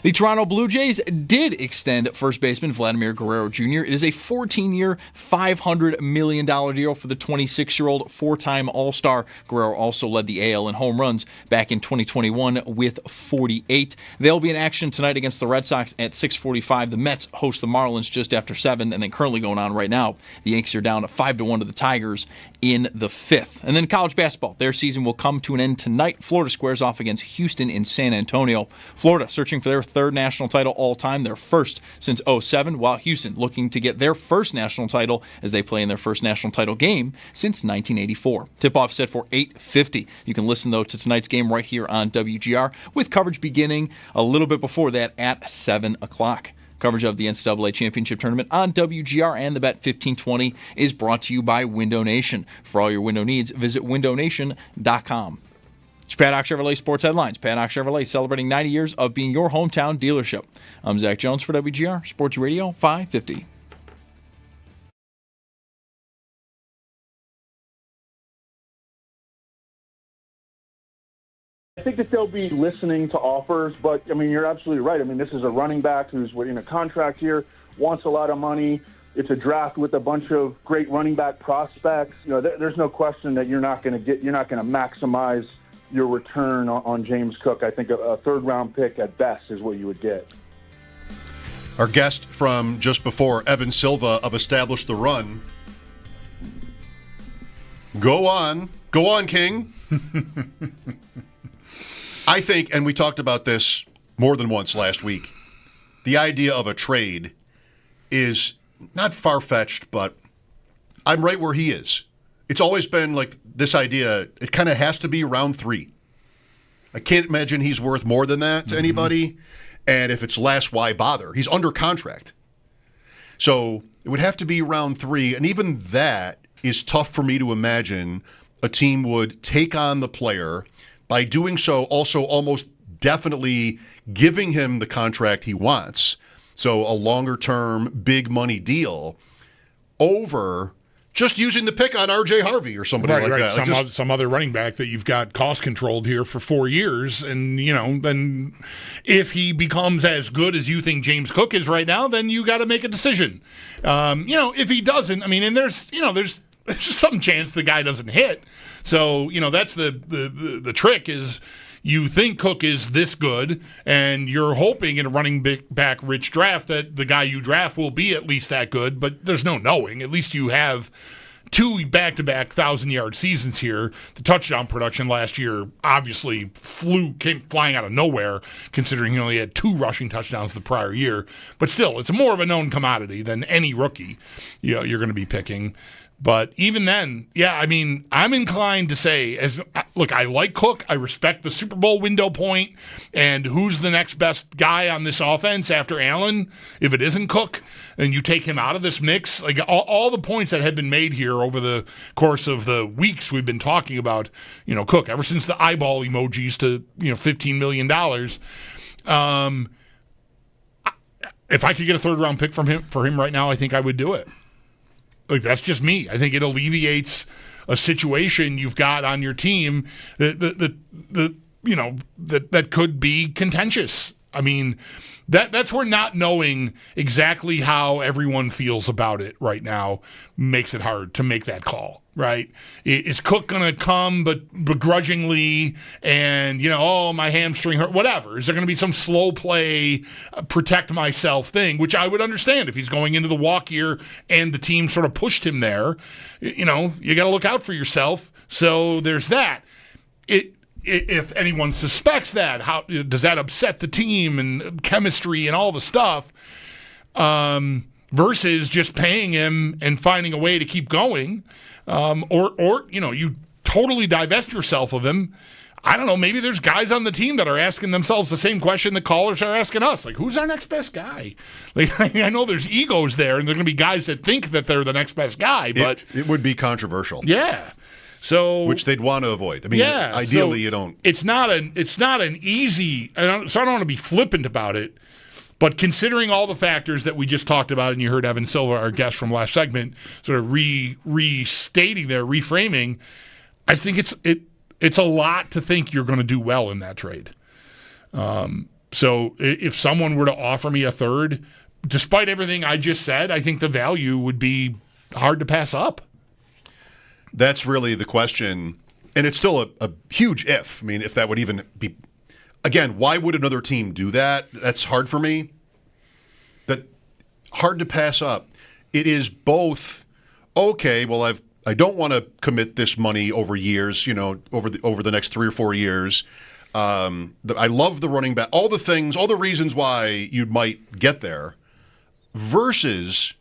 A: The Toronto Blue Jays did extend first baseman Vladimir Guerrero Jr. It is a 14-year, $500 million deal for the 26-year-old four-time All-Star. Guerrero also led the AL in home runs back in 2021 with 48. They'll be in action tonight against the Red Sox at 6:45. The Mets host the Marlins just after 7, and then currently going on right now, the Yankees are down 5-1 to the Tigers in the 5th. And then college basketball. Their season will come to an end tonight. Florida squares off against Houston in San Antonio. Florida searching for their third national title all time, their first since 2007, while Houston looking to get their first national title as they play in their first national title game since 1984. Tip-off set for 8:50. You can listen, though, to tonight's game right here on WGR, with coverage beginning a little bit before that at 7 o'clock. Coverage of the NCAA Championship Tournament on WGR and the Bet 1520 is brought to you by Window Nation. For all your window needs, visit windownation.com. It's Paddock Chevrolet Sports Headlines. Paddock Chevrolet celebrating 90 years of being your hometown dealership. I'm Zach Jones for WGR Sports Radio 550.
H: I think that they'll be listening to offers, but, I mean, you're absolutely right. I mean, this is a running back who's in a contract here, wants a lot of money. It's a draft with a bunch of great running back prospects. You know, there's no question that you're not going to maximize your return on James Cook. I think a third-round pick at best is what you would get.
C: Our guest from just before, Evan Silva of Establish the Run. Go on, King. I think, and we talked about this more than once last week, the idea of a trade is not far-fetched, but I'm right where he is. It's always been like this idea, it kind of has to be round 3. I can't imagine he's worth more than that to anybody. And if it's less, why bother? He's under contract. So it would have to be round 3. And even that is tough for me to imagine a team would take on the player by doing so, also almost definitely giving him the contract he wants. So a longer-term, big money deal over just using the pick on R.J. Harvey or somebody like that.
D: Some other running back that you've got cost-controlled here for 4 years. And, you know, then if he becomes as good as you think James Cook is right now, then you got to make a decision. You know, if he doesn't, I mean, and there's just some chance the guy doesn't hit. So, you know, that's the trick is you think Cook is this good, and you're hoping in a running back rich draft that the guy you draft will be at least that good, but there's no knowing. At least you have 2 back-to-back 1,000-yard seasons here. The touchdown production last year obviously came flying out of nowhere, considering he only had 2 rushing touchdowns the prior year. But still, it's more of a known commodity than any rookie you're going to be picking. But even then, yeah, I mean, I'm inclined to say, look, I like Cook. I respect the Super Bowl window point. And who's the next best guy on this offense after Allen? If it isn't Cook, and you take him out of this mix, like all the points that have been made here over the course of the weeks we've been talking about, you know, Cook, ever since the eyeball emojis to, you know, $15 million. If I could get a third-round pick for him right now, I think I would do it. Like, that's just me. I think it alleviates a situation you've got on your team that could be contentious. I mean, that's where not knowing exactly how everyone feels about it right now makes it hard to make that call, right? Is Cook going to come but begrudgingly and, you know, oh, my hamstring hurt, whatever? Is there going to be some slow play, protect myself thing, which I would understand if he's going into the walk year and the team sort of pushed him there. You know, you got to look out for yourself. So there's that. if anyone suspects that, how does that upset the team and chemistry and all the stuff? Versus just paying him and finding a way to keep going, or you totally divest yourself of him. I don't know. Maybe there's guys on the team that are asking themselves the same question the callers are asking us. Like, who's our next best guy? Like, I know there's egos there, and there are going to be guys that think that they're the next best guy, but
C: it would be controversial.
D: Yeah. So,
C: which they'd want to avoid. I mean, ideally, you don't.
D: It's not an easy. So I don't want to be flippant about it, but considering all the factors that we just talked about, and you heard Evan Silva, our guest from last segment, sort of restating there, reframing, I think it's a lot to think you're going to do well in that trade. So if someone were to offer me a third, despite everything I just said, I think the value would be hard to pass up.
C: That's really the question, and it's still a huge if. I mean, if that would even be. Again, why would another team do that? That's hard for me. That hard to pass up. It is both. Okay, well, I don't want to commit this money over years. Over the next 3 or 4 years. I love the running back. All the things, all the reasons why you might get there. Versus.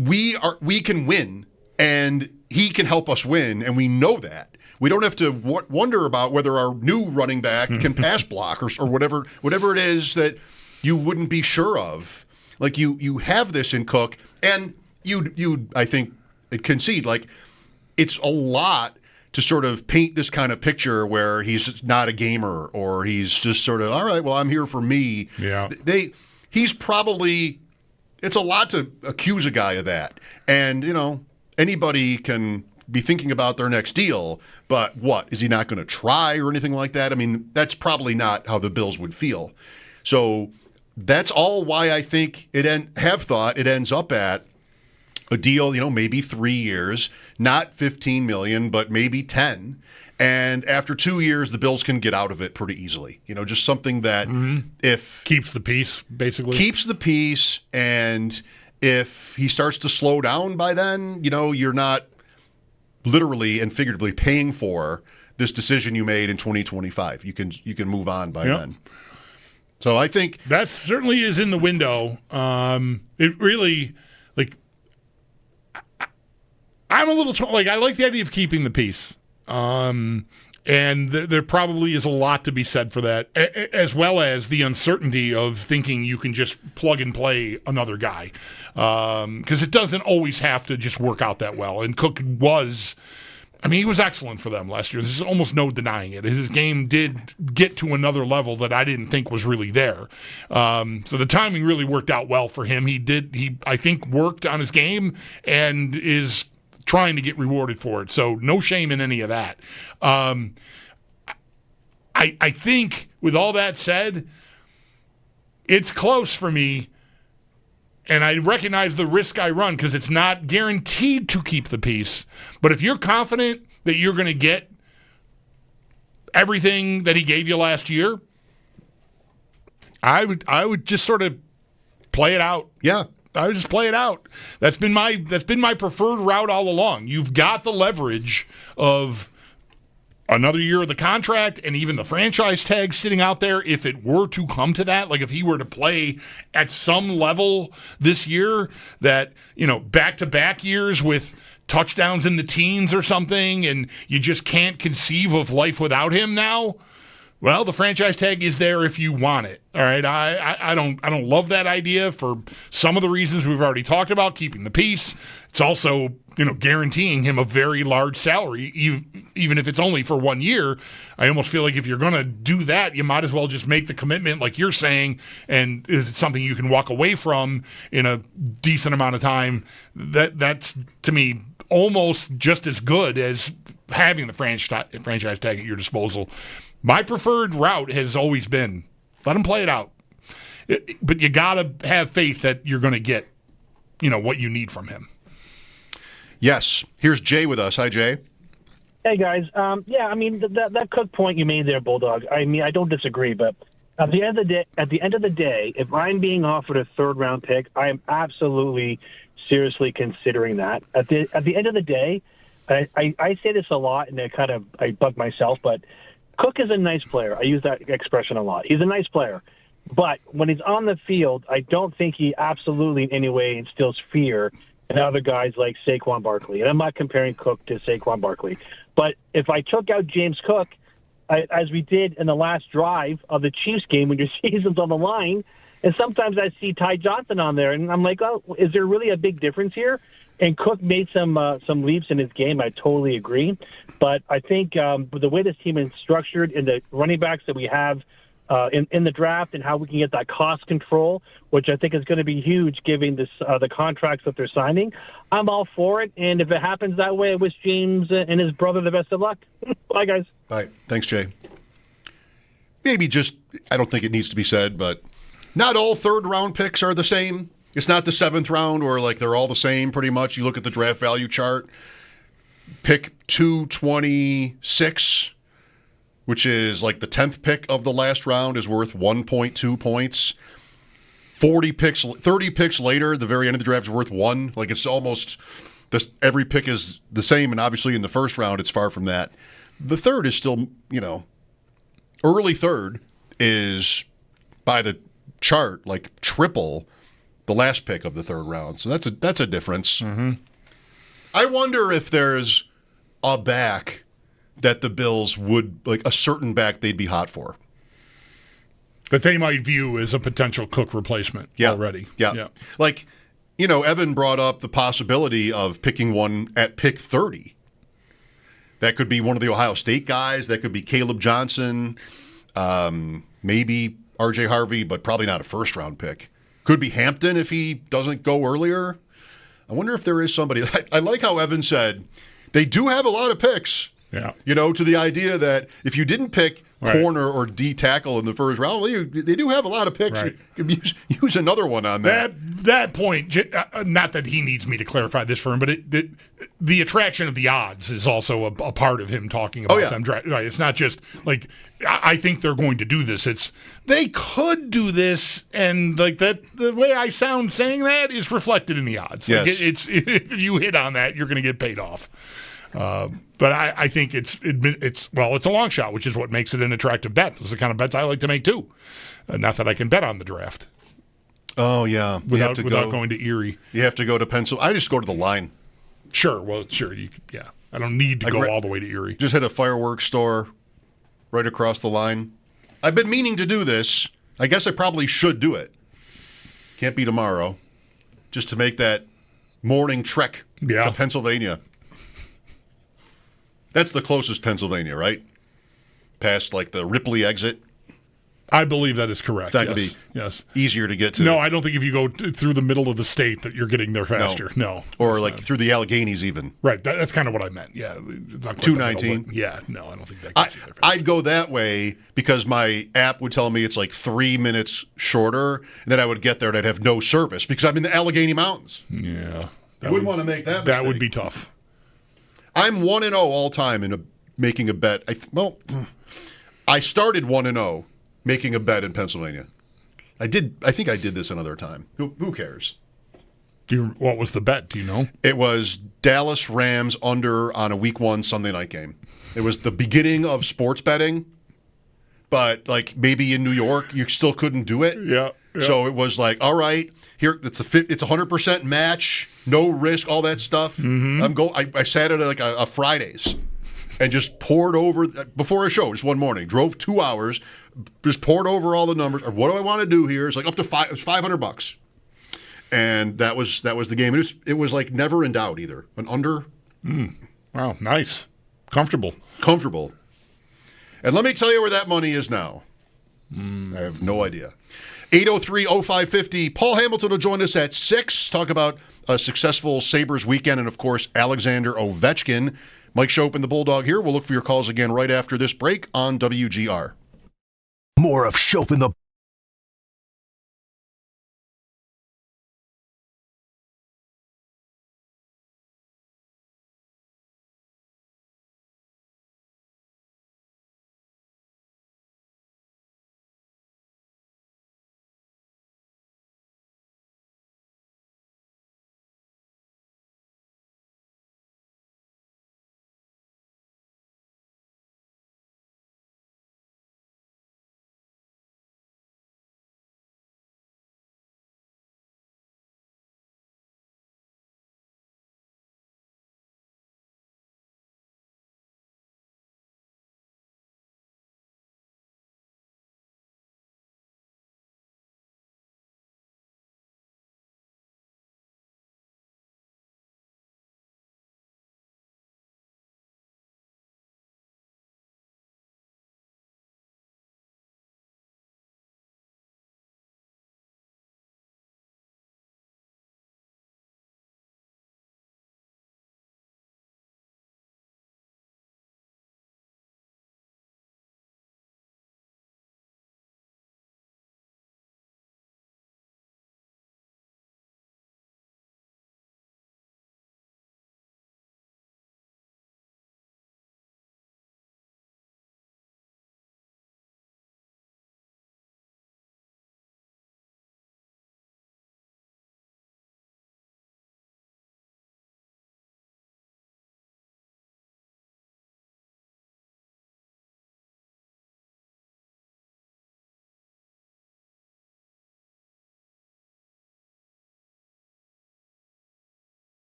C: We can win, and he can help us win, and we know that. We don't have to wonder about whether our new running back can pass block or whatever it is that you wouldn't be sure of. Like you have this in Cook, and you I think concede like it's a lot to sort of paint this kind of picture where he's not a gamer or he's just sort of all right. Well, I'm here for me.
D: Yeah.
C: He's probably. It's a lot to accuse a guy of that. And, anybody can be thinking about their next deal, but what? Is he not going to try or anything like that? I mean, that's probably not how the Bills would feel. So that's all why I think it ends up at a deal, maybe 3 years, not $15 million, but maybe 10. And after 2 years, the Bills can get out of it pretty easily. Just something that if...
D: Keeps the peace, basically.
C: Keeps the peace, and if he starts to slow down by then, you're not literally and figuratively paying for this decision you made in 2025. You can move on by then. So I think...
D: That certainly is in the window. It really... I'm a little... I like the idea of keeping the peace. And there probably is a lot to be said for that, as well as the uncertainty of thinking you can just plug and play another guy. Because it doesn't always have to just work out that well. And Cook was... he was excellent for them last year. There's almost no denying it. His game did get to another level that I didn't think was really there. So the timing really worked out well for him. He I think, worked on his game and is trying to get rewarded for it. So no shame in any of that. I think, with all that said, it's close for me. And I recognize the risk I run because it's not guaranteed to keep the peace. But if you're confident that you're going to get everything that he gave you last year, I would just sort of play it out.
C: Yeah.
D: I would just play it out. That's been my preferred route all along. You've got the leverage of another year of the contract and even the franchise tag sitting out there if it were to come to that. Like if he were to play at some level this year that, back-to-back years with touchdowns in the teens or something, and you just can't conceive of life without him now. Well, the franchise tag is there if you want it. All right, I don't love that idea for some of the reasons we've already talked about. Keeping the peace. It's also guaranteeing him a very large salary, even if it's only for 1 year. I almost feel like if you're going to do that, you might as well just make the commitment, like you're saying. And is it something you can walk away from in a decent amount of time? That's to me almost just as good as having the franchise tag at your disposal. My preferred route has always been let him play it out. But you got to have faith that you're going to get, what you need from him.
C: Yes. Here's Jay with us. Hi, Jay.
I: Hey, guys. That Cook point you made there, Bulldog, I don't disagree, but at the end of the day, if I'm being offered a third-round pick, I am absolutely seriously considering that. At the end of the day, I say this a lot, and I bug myself, but Cook is a nice player. I use that expression a lot. He's a nice player. But when he's on the field, I don't think he absolutely in any way instills fear in other guys like Saquon Barkley. And I'm not comparing Cook to Saquon Barkley. But if I took out James Cook, as we did in the last drive of the Chiefs game when your season's on the line, and sometimes I see Ty Johnson on there, and I'm like, oh, is there really a big difference here? And Cook made some leaps in his game. I totally agree. But I think the way this team is structured and the running backs that we have in the draft and how we can get that cost control, which I think is going to be huge given the contracts that they're signing, I'm all for it. And if it happens that way, I wish James and his brother the best of luck. Bye, guys.
C: Bye. Thanks, Jay. Maybe just, I don't think it needs to be said, but not all third-round picks are the same. It's not the seventh round where like they're all the same pretty much. You look at the draft value chart, pick 226, which is like the 10th pick of the last round, is worth 1.2 points. 30 picks later, the very end of the draft is worth 1. Like it's almost every pick is the same, and obviously in the first round it's far from that. The third is still, early third is by the chart like triple the last pick of the third round. So that's a difference.
D: Mm-hmm.
C: I wonder if there's a back that the Bills would, like a certain back they'd be hot for.
D: That they might view as a potential Cook replacement already.
C: Yeah. Like, Evan brought up the possibility of picking one at pick 30. That could be one of the Ohio State guys. That could be Caleb Johnson. Maybe R.J. Harvey, but probably not a first-round pick. Could be Hampton if he doesn't go earlier. I wonder if there is somebody. I like how Evan said they do have a lot of picks.
D: Yeah.
C: To the idea that if you didn't pick corner or D tackle in the first round, well, they do have a lot of picks.
D: Right.
C: You could use another one on that.
D: That point, not that he needs me to clarify this for him, but the attraction of the odds is also a part of him talking about them. Right. It's not just like I think they're going to do this. It's they could do this, and like that. The way I sound saying that is reflected in the odds.
C: Yes.
D: Like it's if you hit on that, you're going to get paid off. But I think it's a long shot, which is what makes it an attractive bet. Those are the kind of bets I like to make too. Not that I can bet on the draft.
C: Oh yeah,
D: without going to Erie.
C: You have to go to Pennsylvania. I just go to the line.
D: Sure. I don't need to go all the way to Erie.
C: Just hit a fireworks store right across the line. I've been meaning to do this. I guess I probably should do it. Can't be tomorrow. Just to make that morning trek to Pennsylvania. That's the closest Pennsylvania, right? Past like the Ripley exit.
D: I believe that is correct.
C: That could be easier to get to.
D: No, I don't think if you go through the middle of the state that you're getting there faster. No.
C: Or like through the Alleghenies even.
D: Right. That's kind of what I meant. Yeah.
C: 219.
D: Yeah. No, I don't think that gets you there faster.
C: I'd go that way because my app would tell me it's like 3 minutes shorter, and then I would get there and I'd have no service because I'm in the Allegheny Mountains.
D: Yeah.
C: I wouldn't want to make that mistake.
D: That would be tough.
C: I'm 1-0 all time in making a bet. I started 1-0 making a bet in Pennsylvania. I think I did this another time. Who cares?
D: What was the bet? Do you know?
C: It was Dallas Rams under on a Week 1 Sunday night game. It was the beginning of sports betting, but like maybe in New York you still couldn't do it.
D: Yeah.
C: So it was like, all right, here it's 100% match, no risk, all that stuff.
D: Mm-hmm.
C: I sat at like a Fridays and just poured over before a show just one morning. Drove 2 hours, just poured over all the numbers. What do I want to do here? It's like up to $500, and that was the game. It was like never in doubt either. An under.
D: Wow, nice, comfortable.
C: And let me tell you where that money is now. I have no idea. 803-0550. Paul Hamilton will join us at 6. Talk about a successful Sabres weekend and, of course, Alexander Ovechkin. Mike Schopp and the Bulldog here. We'll look for your calls again right after this break on WGR.
B: More of Schopp and the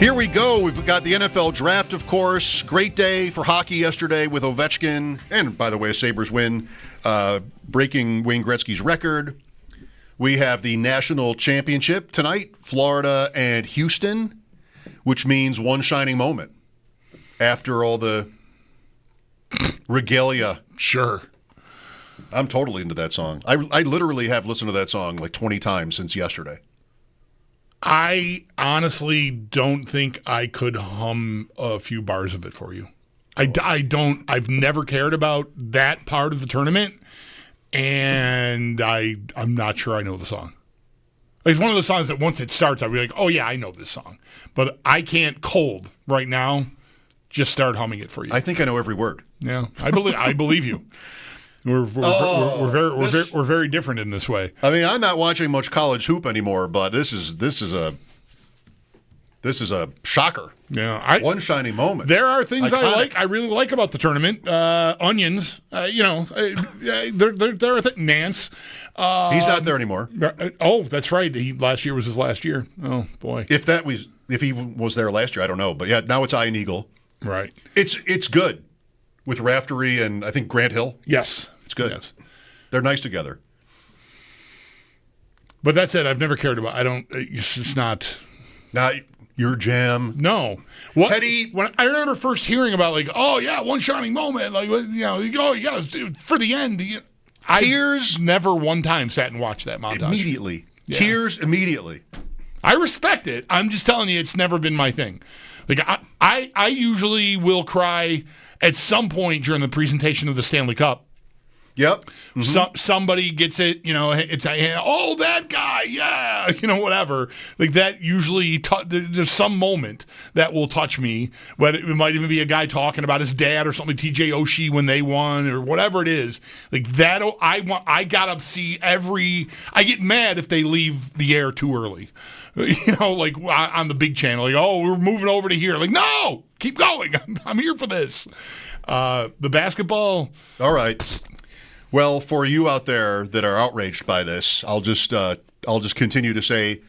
C: Here we go. We've got the NFL draft, of course. Great day for hockey yesterday with Ovechkin. And, by the way, a Sabres win, breaking Wayne Gretzky's record. We have the national championship tonight, Florida and Houston, which means one shining moment after all the regalia.
D: Sure.
C: I'm totally into that song. I literally have listened to that song like 20 times since yesterday.
D: I honestly don't think I could hum a few bars of it for you. I've never cared about that part of the tournament, and I'm not sure I know the song. It's one of those songs that once it starts, I'll be like, oh, yeah, I know this song. But I can't cold right now just start humming it for you.
C: I think I know every word.
D: Yeah, I believe you. We're very different in this way.
C: I mean, I'm not watching much college hoop anymore, but this is a shocker.
D: Yeah,
C: one shining moment.
D: There are things
C: Iconic.
D: I really like about the tournament. Onions, there are things. Nance.
C: He's not there anymore.
D: Oh, that's right. Last year was his last year. Oh boy.
C: If he was there last year, I don't know. But yeah, now it's Ian Eagle.
D: Right.
C: It's good with Raftery and I think Grant Hill.
D: Yes.
C: It's good.
D: Yes.
C: They're nice together.
D: But that said, I've never cared about. It's just not.
C: Not your jam.
D: No.
C: Teddy.
D: When I remember first hearing about one shining moment, you got to do for the end.
C: Tears.
D: I never one time sat and watched that montage.
C: Immediately.
D: Yeah.
C: Tears immediately.
D: I respect it. I'm just telling you, it's never been my thing. Like I usually will cry at some point during the presentation of the Stanley Cup.
C: Yep. Mm-hmm.
D: Somebody gets it, it's that guy, yeah, whatever. Like that usually, there's some moment that will touch me. Whether it might even be a guy talking about his dad or something, TJ Oshie when they won or whatever it is. Like that, I gotta see I get mad if they leave the air too early. Like on the big channel, we're moving over to here. Like, no, keep going. I'm here for this. The basketball.
C: All right. Well, for you out there that are outraged by this, I'll just continue to say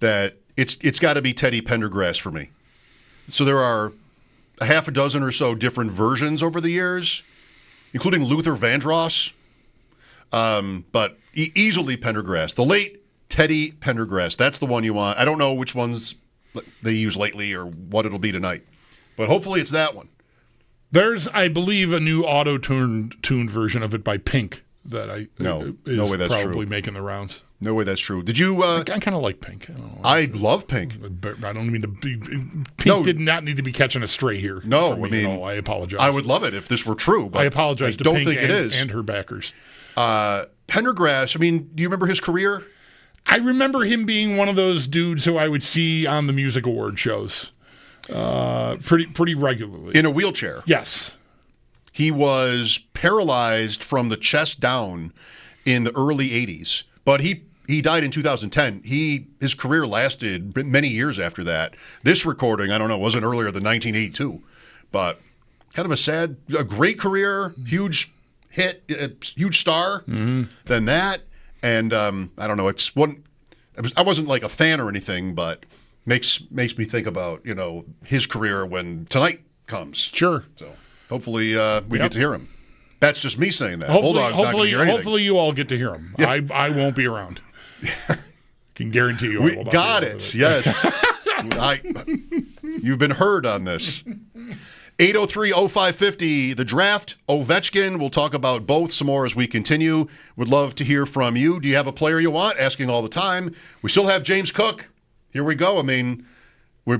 C: that it's got to be Teddy Pendergrass for me. So there are a half a dozen or so different versions over the years, including Luther Vandross, but easily Pendergrass. The late Teddy Pendergrass. That's the one you want. I don't know which ones they use lately or what it'll be tonight, but hopefully it's that one.
D: There's, I believe, a new auto-tuned version of it by Pink that
C: is
D: probably
C: true.
D: Making the rounds.
C: No way that's true. Did you?
D: I kind of like Pink.
C: I love Pink.
D: I don't mean to be. Pink did not need to be catching a stray here.
C: No,
D: I apologize.
C: I would love it if this were true. But
D: I apologize to
C: don't
D: Pink
C: think it is.
D: And her backers.
C: Pendergrass. I mean, do you remember his career?
D: I remember him being one of those dudes who I would see on the music award shows, pretty regularly
C: in a wheelchair.
D: Yes.
C: He was paralyzed from the chest down in the early 80s, but he died in 2010. His career lasted many years after that. This recording, I don't know, wasn't earlier than 1982, but kind of a great career, huge hit, huge star.
D: Mm-hmm.
C: Than that, and I don't know. It's one. I wasn't like a fan or anything, but makes me think about his career when tonight comes.
D: Sure.
C: So. Hopefully we get to hear him. That's just me saying that.
D: Hopefully you all get to hear him. Yeah. I won't be around. Can guarantee you.
C: We got it. Yes. You've been heard on this. 803-0550, the draft, Ovechkin. We'll talk about both some more as we continue. Would love to hear from you. Do you have a player you want? Asking all the time. We still have James Cook. Here we go. I mean, we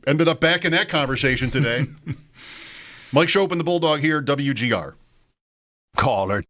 C: ended up back in that conversation today. Mike Schopp and the Bulldog here, WGR.
B: Caller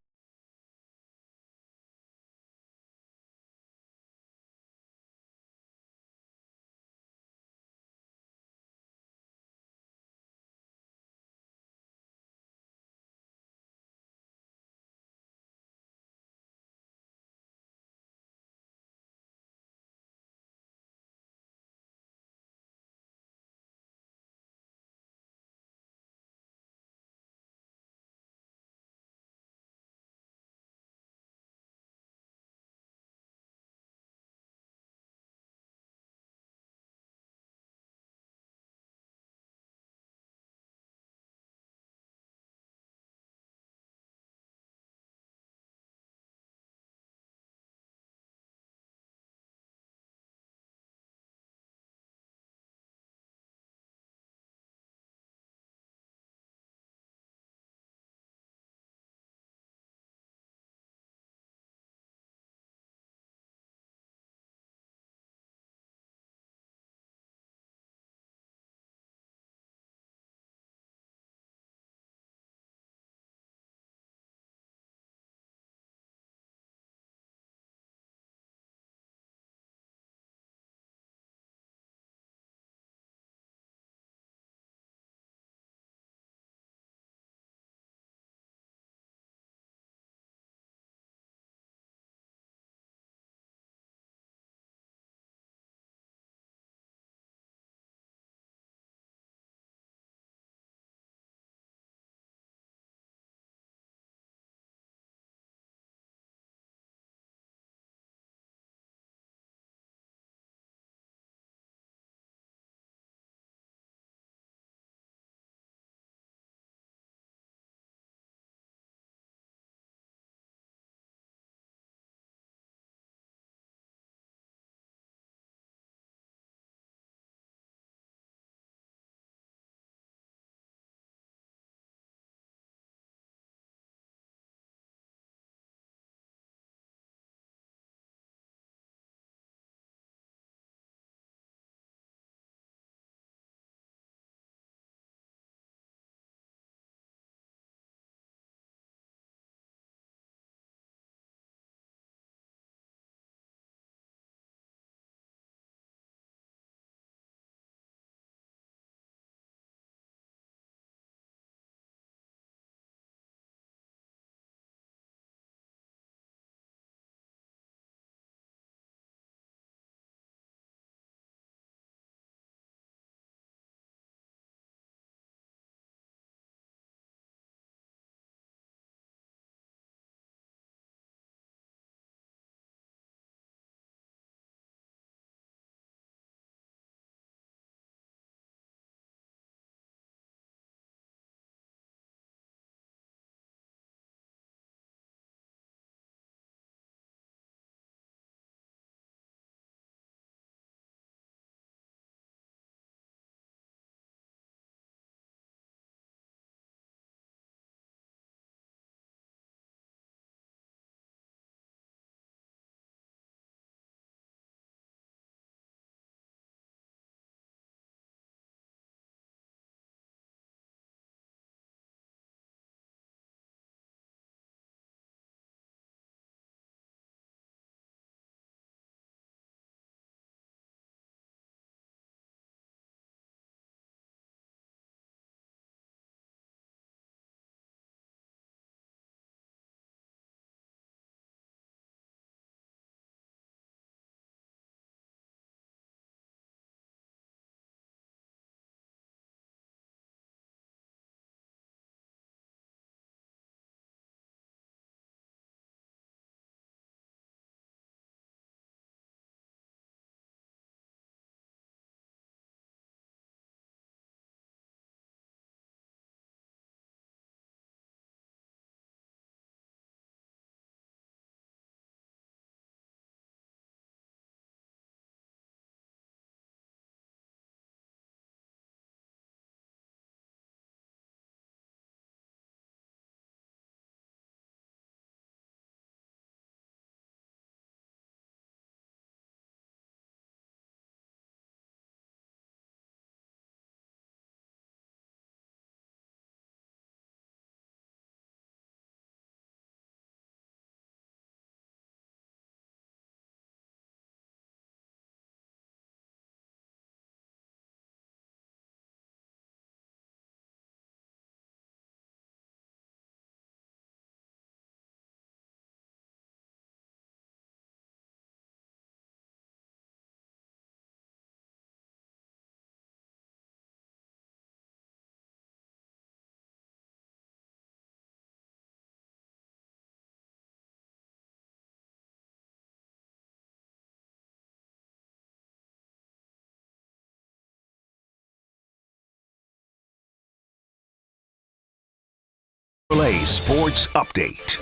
B: LA Sports Update.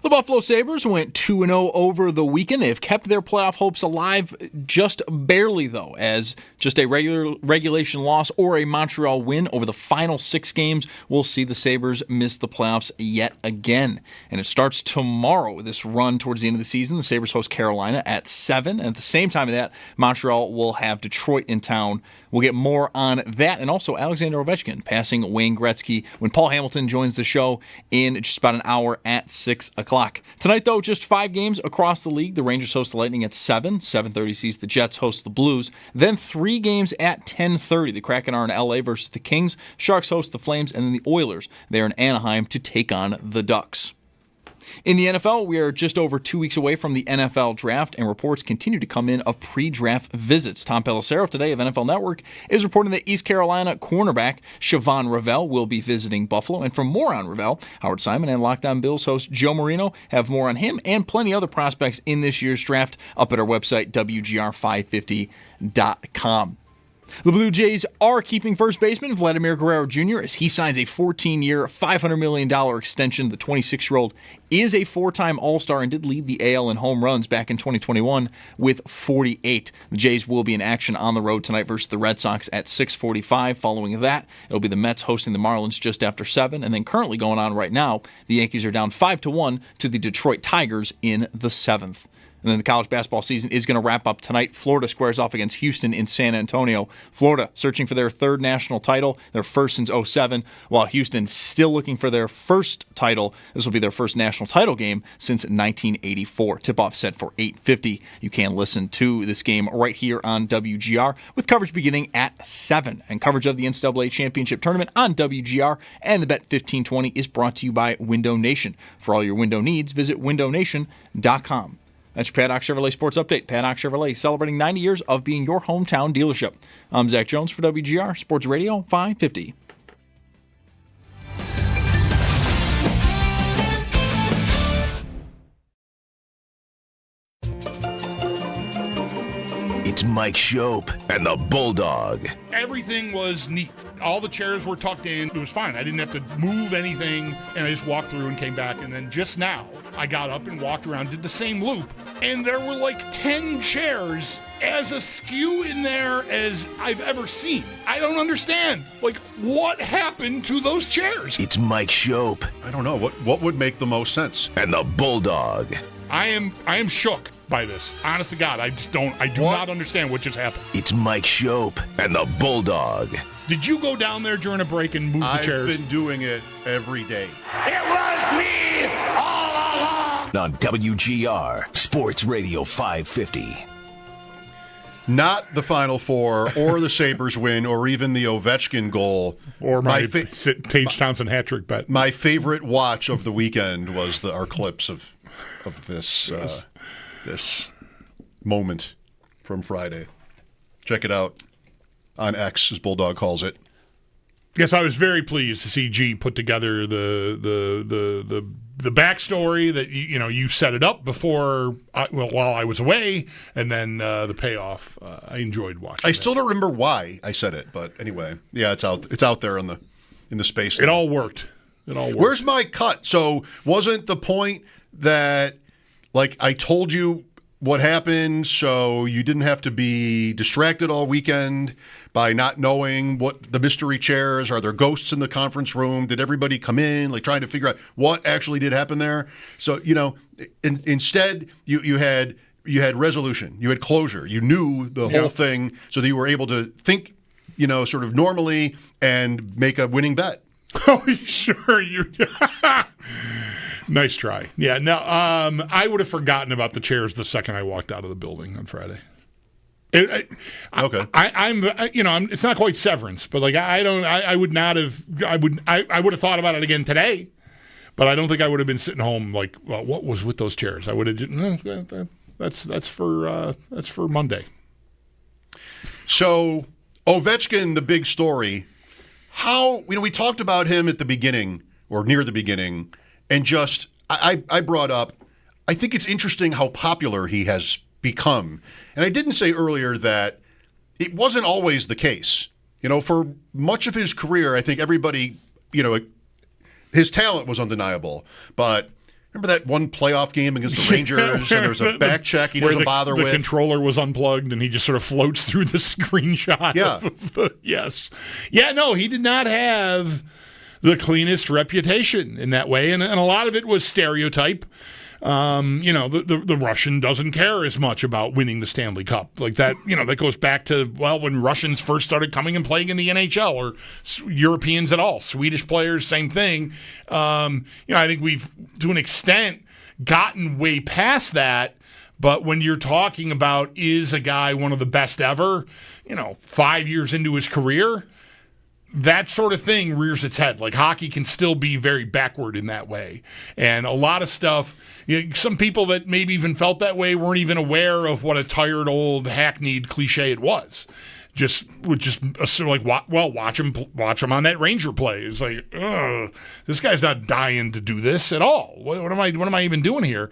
A: The Buffalo Sabres went 2-0 over the weekend. They've kept their playoff hopes alive just barely, though, as just a regulation loss or a Montreal win over the final 6 games will see the Sabres miss the playoffs yet again. And it starts tomorrow, this run towards the end of the season. The Sabres host Carolina at 7. And at the same time of that, Montreal will have Detroit in town. We'll get more on that, and also Alexander Ovechkin passing Wayne Gretzky when Paul Hamilton joins the show in just about an hour at 6 o'clock. Tonight, though, just 5 games across the league. The Rangers host the Lightning at 7. 7:30 sees the Jets host the Blues. Then 3 games at 10:30. The Kraken are in LA versus the Kings. Sharks host the Flames, and then the Oilers. They're in Anaheim to take on the Ducks. In the NFL, we are just over 2 weeks away from the NFL draft, and reports continue to come in of pre-draft visits. Tom Pelissero today of NFL Network is reporting that East Carolina cornerback Siobhan Ravel will be visiting Buffalo. And for more on Ravel, Howard Simon and Locked On Bills host Joe Marino have more on him and plenty other prospects in this year's draft up at our website, WGR550.com. The Blue Jays are keeping first baseman Vladimir Guerrero Jr. as he signs a 14-year, $500 million extension. The 26-year-old is a 4-time All-Star and did lead the AL in home runs back in 2021 with 48. The Jays will be in action on the road tonight versus the Red Sox at 6:45. Following that, it'll be the Mets hosting the Marlins just after 7. And then currently going on right now, the Yankees are down 5-1 to the Detroit Tigers in the 7th. And then the college basketball season is going to wrap up tonight. Florida squares off against Houston in San Antonio. Florida searching for their 3rd national title, their first since 2007, while Houston still looking for their first title. This will be their first national title game since 1984. Tip-off set for 8:50. You can listen to this game right here on WGR with coverage beginning at 7. And coverage of the NCAA Championship Tournament on WGR and the Bet 1520 is brought to you by Window Nation. For all your window needs, visit windownation.com. That's your Paddock Chevrolet Sports Update. Paddock Chevrolet celebrating 90 years of being your hometown dealership. I'm Zach Jones for WGR Sports Radio 550.
B: It's Mike Schopp and the Bulldog.
D: Everything was neat. All the chairs were tucked in. It was fine. I didn't have to move anything, and I just walked through and came back. And then just now, I got up and walked around, did the same loop, and there were like 10 chairs as askew in there as I've ever seen. I don't understand. Like, what happened to those chairs?
B: It's Mike Schopp
C: I don't know. What would make the most sense?
B: and the Bulldog.
D: I am shook by this. Honest to God, I do not understand what just happened.
B: It's Mike Schopp and the Bulldog.
D: Did you go down there during a break and move the chairs?
C: I've been doing it every day.
F: It was me all along.
B: On WGR Sports Radio 550.
C: Not the Final Four or the Sabres win or even the Ovechkin goal.
D: Or my Tage Thompson hat trick bet.
C: My favorite watch of the weekend was our clips of this this moment from Friday. Check it out on X, as Bulldog calls it.
D: Yes, I was very pleased to see G put together the backstory that you set it up before while I was away, and then the payoff. I enjoyed watching.
C: I still don't remember why I said it, but anyway, yeah, it's out there in the space.
D: It all worked.
C: Where's my cut? So wasn't the point that, like, I told you what happened, so you didn't have to be distracted all weekend by not knowing what the mystery chairs, are there ghosts in the conference room? Did everybody come in, like, trying to figure out what actually did happen there? So, instead you had resolution, you had closure, you knew the whole thing, so that you were able to think, sort of normally and make a winning bet.
D: Oh, sure. You. Nice try. Yeah. No. I would have forgotten about the chairs the second I walked out of the building on Friday. Okay. I'm. It's not quite severance, but like I would not have. I would have thought about it again today, but I don't think I would have been sitting home like, well, what was with those chairs? I would have. That's for Monday.
C: So Ovechkin, the big story. How we talked about him at the beginning or near the beginning. And just, I brought up, I think it's interesting how popular he has become. And I didn't say earlier that it wasn't always the case. For much of his career, I think everybody, his talent was undeniable, but remember that one playoff game against the Rangers, and there was a back check he doesn't bother with?
D: The controller was unplugged, and he just sort of floats through the screenshot.
C: Yeah.
D: Yes. Yeah, no, he did not have the cleanest reputation in that way, and a lot of it was stereotype. The Russian doesn't care as much about winning the Stanley Cup. Like that, that goes back to, when Russians first started coming and playing in the NHL, or Europeans at all. Swedish players, same thing. I think we've, to an extent, gotten way past that. But when you're talking about, is a guy one of the best ever, 5 years into his career, that sort of thing rears its head. Like, hockey can still be very backward in that way. And a lot of stuff, some people that maybe even felt that way weren't even aware of what a tired, old, hackneyed cliche it was. Would just assume, like, watch him on that Ranger play. It's like, this guy's not dying to do this at all. What am I even doing here?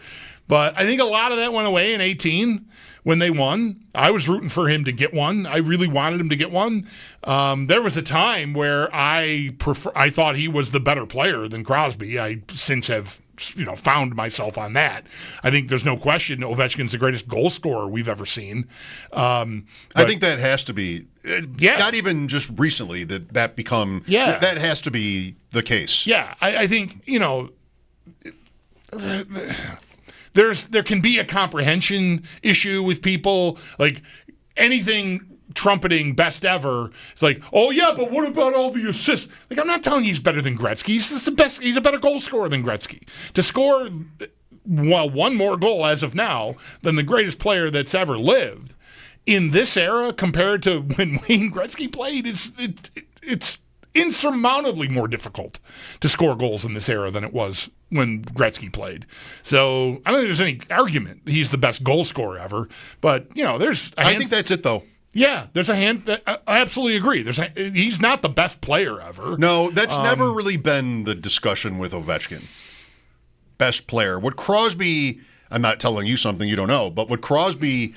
D: But I think a lot of that went away in 2018 when they won. I was rooting for him to get one. I really wanted him to get one. There was a time where I thought he was the better player than Crosby. I since have found myself on that. I think there's no question Ovechkin's the greatest goal scorer we've ever seen.
C: I think that has to be, not even just recently that become, that has to be the case.
D: Yeah, I think, there can be a comprehension issue with people. Like, anything trumpeting best ever, it's like, oh yeah, but what about all the assists? Like, I'm not telling you he's better than Gretzky. He's the best. He's a better goal scorer than Gretzky. To score one more goal as of now than the greatest player that's ever lived in this era compared to when Wayne Gretzky played, it's insurmountably more difficult to score goals in this era than it was when Gretzky played. So I don't think there's any argument he's the best goal scorer ever. But
C: I think that's it, though.
D: Yeah, there's a hand. I absolutely agree. He's not the best player ever.
C: No, that's never really been the discussion with Ovechkin. Best player. What Crosby, I'm not telling you something you don't know, but what Crosby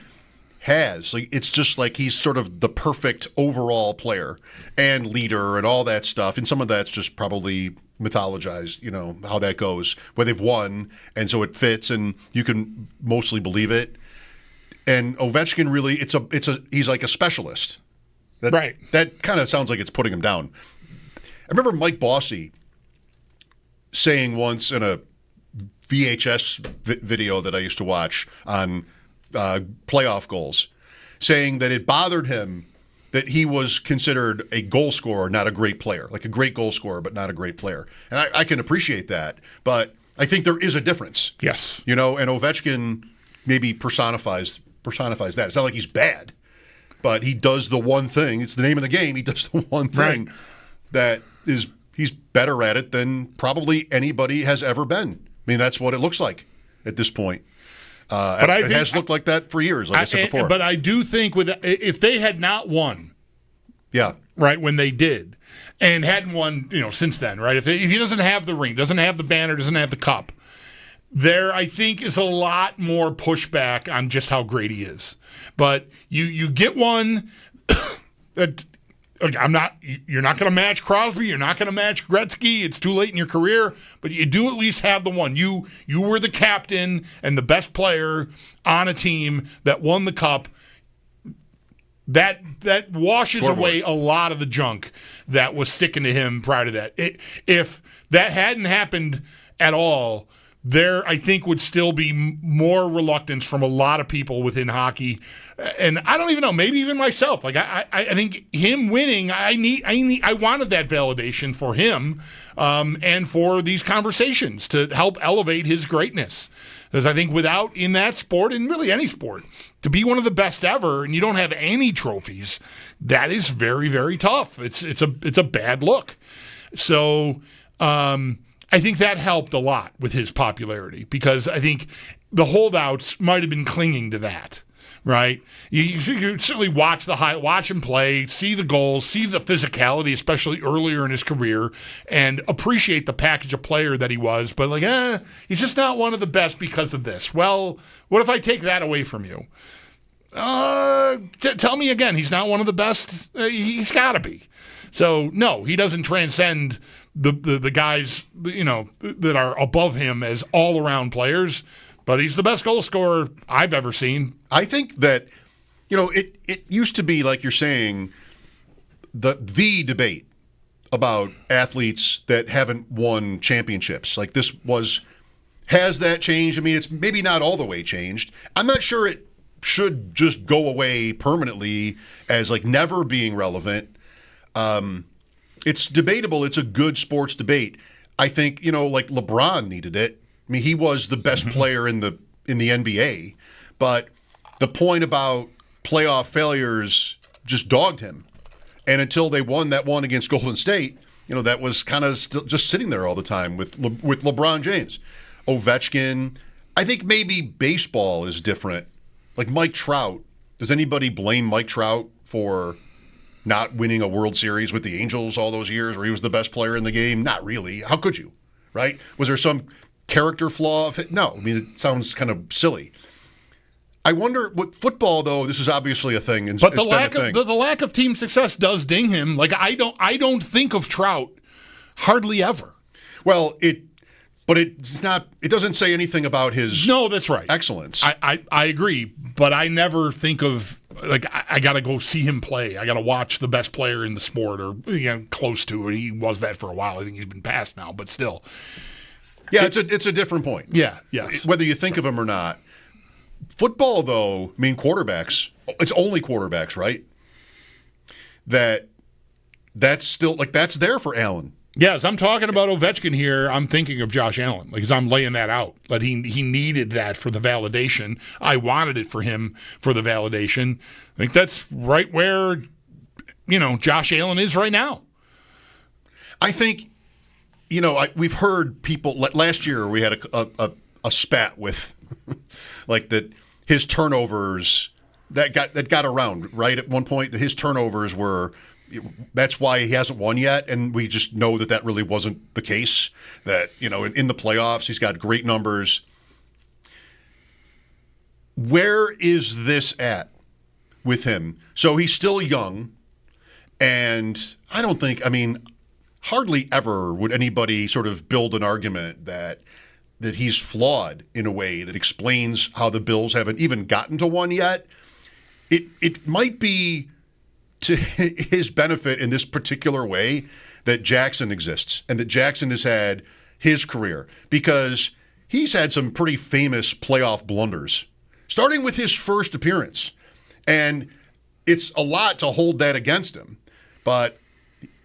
C: has, like, it's just like he's sort of the perfect overall player and leader and all that stuff. And some of that's just probably mythologized, how that goes, where they've won, and so it fits, and you can mostly believe it. And Ovechkin really, he's like a specialist.
D: Right.
C: That kind of sounds like it's putting him down. I remember Mike Bossy saying once in a VHS video that I used to watch on playoff goals, saying that it bothered him that he was considered a goal scorer, not a great player. Like a great goal scorer, but not a great player. And I can appreciate that, but I think there is a difference.
D: Yes.
C: And Ovechkin maybe personifies that. It's not like he's bad, but he does the one thing. It's the name of the game. He does the one thing that is, he's better at it than probably anybody has ever been. I mean, that's what it looks like at this point. But it has looked like that for years, like I said before.
D: But I do think if they had not won, when they did, and hadn't won, since then, right? If he doesn't have the ring, doesn't have the banner, doesn't have the cup, there, I think, is a lot more pushback on just how great he is. But you get one that you're not going to match Crosby, you're not going to match Gretzky. It's too late in your career, but you do at least have the one. You were the captain and the best player on a team that won the cup. That washes away a lot of the junk that was sticking to him prior to that. If that hadn't happened at all, there, I think, would still be more reluctance from a lot of people within hockey, and I don't even know, maybe even myself. Like I think him winning, I wanted that validation for him, and for these conversations to help elevate his greatness. Because I think in that sport, and really any sport, to be one of the best ever, and you don't have any trophies, that is very, very tough. It's a bad look. So. I think that helped a lot with his popularity, because I think the holdouts might have been clinging to that, right? You certainly watch him play, see the goals, see the physicality, especially earlier in his career, and appreciate the package of player that he was. But he's just not one of the best because of this. Well, what if I take that away from you? Tell me again, he's not one of the best. He's got to be. So, no, he doesn't transcend the guys, that are above him as all-around players, but he's the best goal scorer I've ever seen.
C: I think that, it used to be, like you're saying, the debate about athletes that haven't won championships. Like has that changed? I mean, it's maybe not all the way changed. I'm not sure it should just go away permanently as like never being relevant. It's debatable. It's a good sports debate. I think, like LeBron needed it. I mean, he was the best player in the NBA, but the point about playoff failures just dogged him. And until they won that one against Golden State, that was kind of just sitting there all the time with LeBron James. Ovechkin. I think maybe baseball is different. Like Mike Trout. Does anybody blame Mike Trout for not winning a World Series with the Angels all those years where he was the best player in the game? Not really. How could you? Right? Was there some character flaw? No. I mean, it sounds kind of silly. I wonder, with football, though, this is obviously a thing.
D: But the lack of team success does ding him. Like, I don't think of Trout hardly ever.
C: Well, but it's not. It doesn't say anything about his.
D: No, that's right.
C: Excellence.
D: I agree, but I never think of like I got to go see him play. I got to watch the best player in the sport, or close to it. He was that for a while. I think he's been passed now, but still.
C: Yeah, it's a different point.
D: Yeah, yes.
C: Whether you think of him or not. Football, though, I mean, quarterbacks. It's only quarterbacks, right? That's still that's there for Allen.
D: Yes, I'm talking about Ovechkin here. I'm thinking of Josh Allen, because I'm laying that out. That he needed that for the validation. I wanted it for him for the validation. I think that's right where, Josh Allen is right now.
C: I think, we've heard people last year. We had a spat with, that his turnovers that got around right at one point. That his turnovers were. That's why he hasn't won yet, and we just know that really wasn't the case. That, in the playoffs, he's got great numbers. Where is this at with him? So he's still young, and I don't think, hardly ever would anybody sort of build an argument that he's flawed in a way that explains how the Bills haven't even gotten to one yet. It might be to his benefit in this particular way that Jackson exists and that Jackson has had his career, because he's had some pretty famous playoff blunders, starting with his first appearance. And it's a lot to hold that against him. But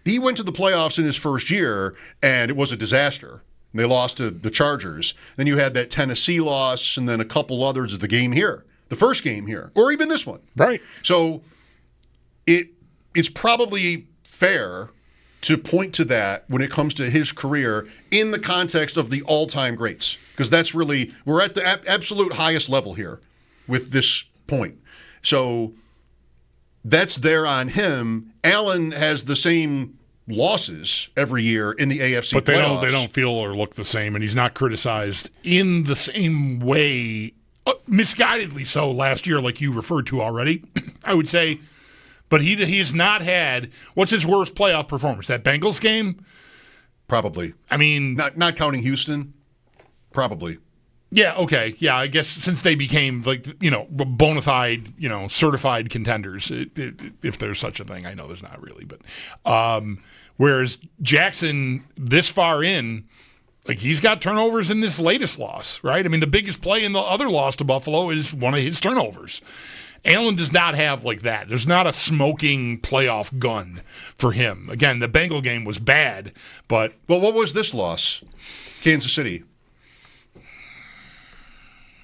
C: he went to the playoffs in his first year, and it was a disaster. They lost to the Chargers. Then you had that Tennessee loss, and then a couple others of the game here, the first game here, or even this one.
D: Right.
C: So it's probably fair to point to that when it comes to his career in the context of the all-time greats, because that's really, we're at the absolute highest level here with this point. So that's there on him. Allen has the same losses every year in the AFC
D: but
C: playoffs.
D: They don't feel or look the same, and he's not criticized in the same way, misguidedly so, last year, like you referred to already, I would say. But he's not had, what's his worst playoff performance? That Bengals game?
C: Probably. Not counting Houston. Probably.
D: Yeah, okay. Yeah, I guess since they became bona fide, certified contenders, if there's such a thing. I know there's not really, but whereas Jackson this far in, he's got turnovers in this latest loss, right? The biggest play in the other loss to Buffalo is one of his turnovers. Allen does not have that. There's not a smoking playoff gun for him. Again, the Bengal game was bad, but...
C: Well, what was this loss? Kansas City.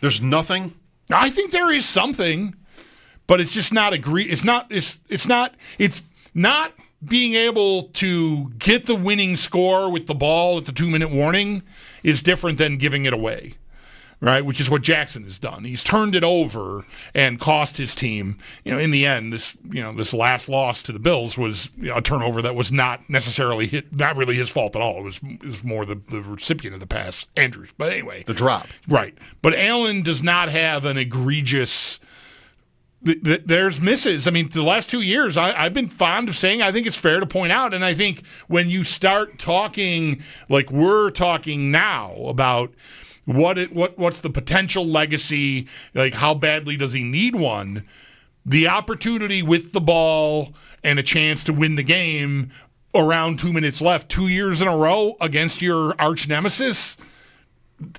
C: There's nothing?
D: I think there is something, but it's just not It's not being able to get the winning score with the ball at the 2-minute warning is different than giving it away. Right, which is what Jackson has done. He's turned it over and cost his team. In the end, this last loss to the Bills was a turnover that was not necessarily not really his fault at all. It was more the recipient of the pass, Andrews. But anyway,
C: the drop.
D: Right, but Allen does not have an egregious there's misses. I mean, the last 2 years, I've been fond of saying I think it's fair to point out, and I think when you start talking like we're talking now about what's the potential legacy, like how badly does he need one, the opportunity with the ball and a chance to win the game around 2 minutes left, 2 years in a row against your arch nemesis,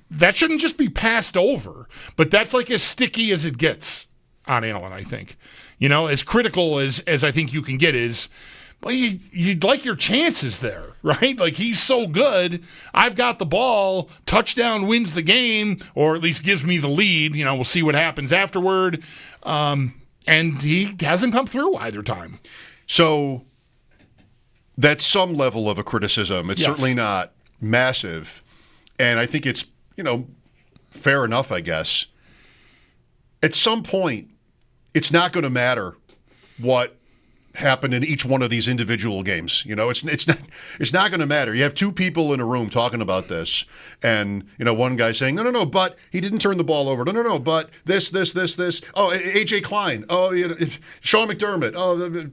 D: that shouldn't just be passed over. But that's like as sticky as it gets on Allen, I think. You know, as critical as I think you can get is, well, you'd like your chances there, right? Like, he's so good. I've got the ball. Touchdown wins the game, or at least gives me the lead. You know, we'll see what happens afterward. And he hasn't come through either time.
C: So that's some level of a criticism. It's certainly not massive. And I think it's, fair enough, I guess. At some point, it's not going to matter what happened in each one of these individual games. It's not going to matter. You have two people in a room talking about this, and one guy saying, no, but he didn't turn the ball over. No, but this. Oh, AJ Klein. Oh, Sean McDermott. Oh,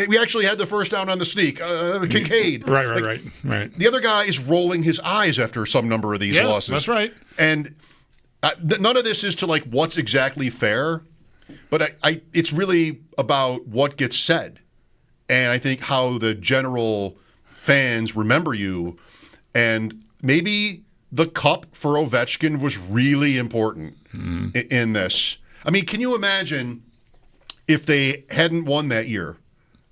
C: we actually had the first down on the sneak. Kincaid.
D: Right.
C: The other guy is rolling his eyes after some number of these losses.
D: That's right.
C: And none of this is to what's exactly fair, but it's really about what gets said. And I think how the general fans remember you. And maybe the cup for Ovechkin was really important in this. I mean, can you imagine if they hadn't won that year?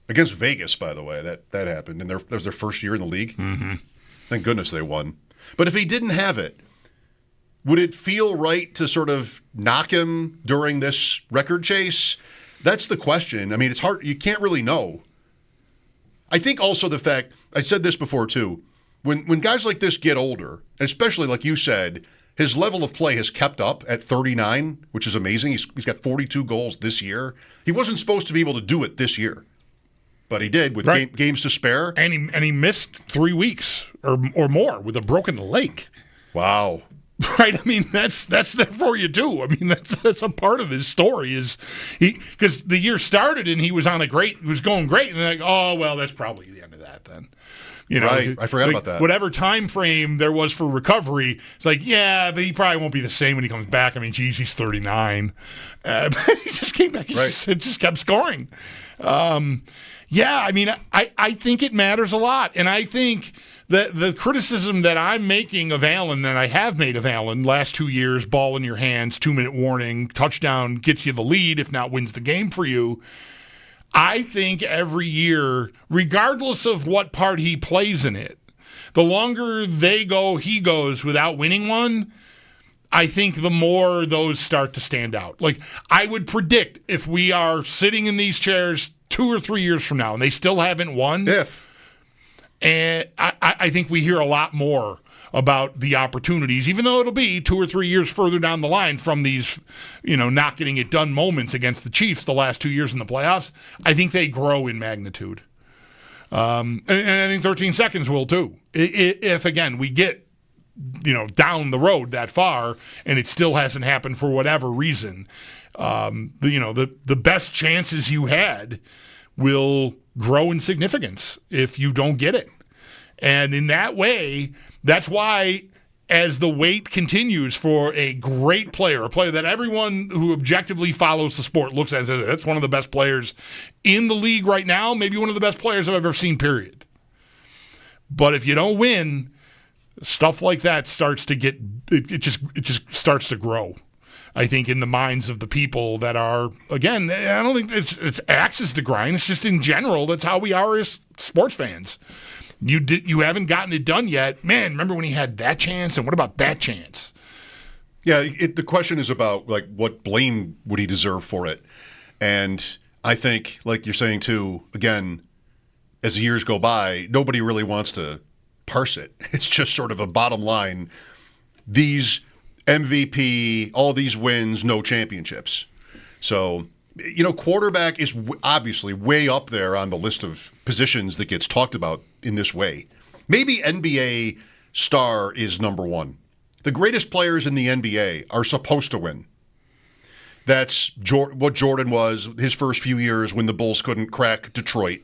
C: Against Vegas, by the way, that happened. And that was their first year in the league. Mm-hmm. Thank goodness they won. But if he didn't have it, would it feel right to sort of knock him during this record chase? That's the question. I mean, it's hard. You can't really know. I think also the fact, I said this before too, when guys like this get older, especially like you said, his level of play has kept up at 39, which is amazing. He's got 42 goals this year. He wasn't supposed to be able to do it this year, but he did with games to spare.
D: And he missed 3 weeks or more with a broken leg.
C: Wow.
D: Right, I mean that's there for you too. I mean that's a part of his story is because the year started and he was going great, and they're like, oh well, that's probably the end of that then.
C: Right, I forgot about that.
D: Whatever time frame there was for recovery, it's like, yeah, but he probably won't be the same when he comes back. I mean, geez, he's 39, but he just came back. It just kept scoring. I mean, I think it matters a lot, and I think the criticism that I'm making of Allen, that I have made of Allen last 2 years, ball in your hands, 2-minute warning, touchdown gets you the lead, if not wins the game for you. I think every year, regardless of what part he plays in it, the longer he goes without winning one, I think the more those start to stand out. Like, I would predict if we are sitting in these chairs 2 or 3 years from now and they still haven't won, and I think we hear a lot more about the opportunities, even though it'll be 2 or 3 years further down the line from these, not getting it done moments against the Chiefs the last 2 years in the playoffs. I think they grow in magnitude. And I think 13 seconds will too. If, again, we get, down the road that far and it still hasn't happened for whatever reason, the best chances you had will grow in significance if you don't get it. And in that way, that's why as the wait continues for a great player, a player that everyone who objectively follows the sport looks at as that's one of the best players in the league right now, maybe one of the best players I've ever seen, period. But if you don't win, stuff like that starts to get it just starts to grow. I think in the minds of the people that are, again, I don't think it's axes to grind. It's just in general, that's how we are as sports fans. You haven't gotten it done yet. Man, remember when he had that chance? And what about that chance?
C: Yeah, the question is about, what blame would he deserve for it? And I think, like you're saying, too, again, as the years go by, nobody really wants to parse it. It's just sort of a bottom line. These MVP, all these wins, no championships. So, quarterback is obviously way up there on the list of positions that gets talked about in this way. Maybe NBA star is number one. The greatest players in the NBA are supposed to win. That's what Jordan was his first few years when the Bulls couldn't crack Detroit.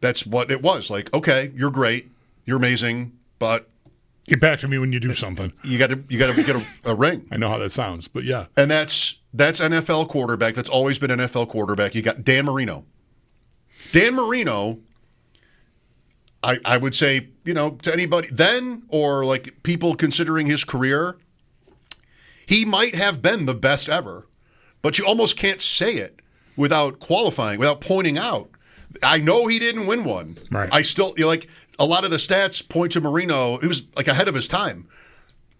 C: That's what it was. Like, okay, you're great, you're amazing, but
D: get back to me when you do something.
C: You got to get a ring.
D: I know how that sounds, but yeah.
C: And that's NFL quarterback. That's always been NFL quarterback. You got Dan Marino. Dan Marino, I would say, to anybody then or like people considering his career, he might have been the best ever, but you almost can't say it without qualifying, without pointing out. I know he didn't win one.
D: Right.
C: I still a lot of the stats point to Marino. He was like ahead of his time.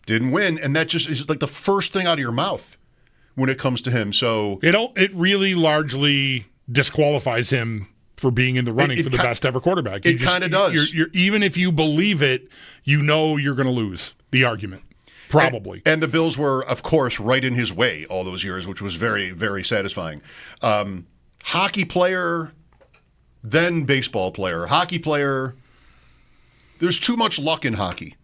C: Didn't win, and that just is like the first thing out of your mouth when it comes to him. So
D: it really largely disqualifies him for being in the running for the best ever quarterback.
C: It kind of does.
D: You're, even if you believe it, you're going to lose the argument. Probably.
C: And the Bills were, of course, right in his way all those years, which was very, very satisfying. Hockey player, then baseball player. Hockey player, there's too much luck in hockey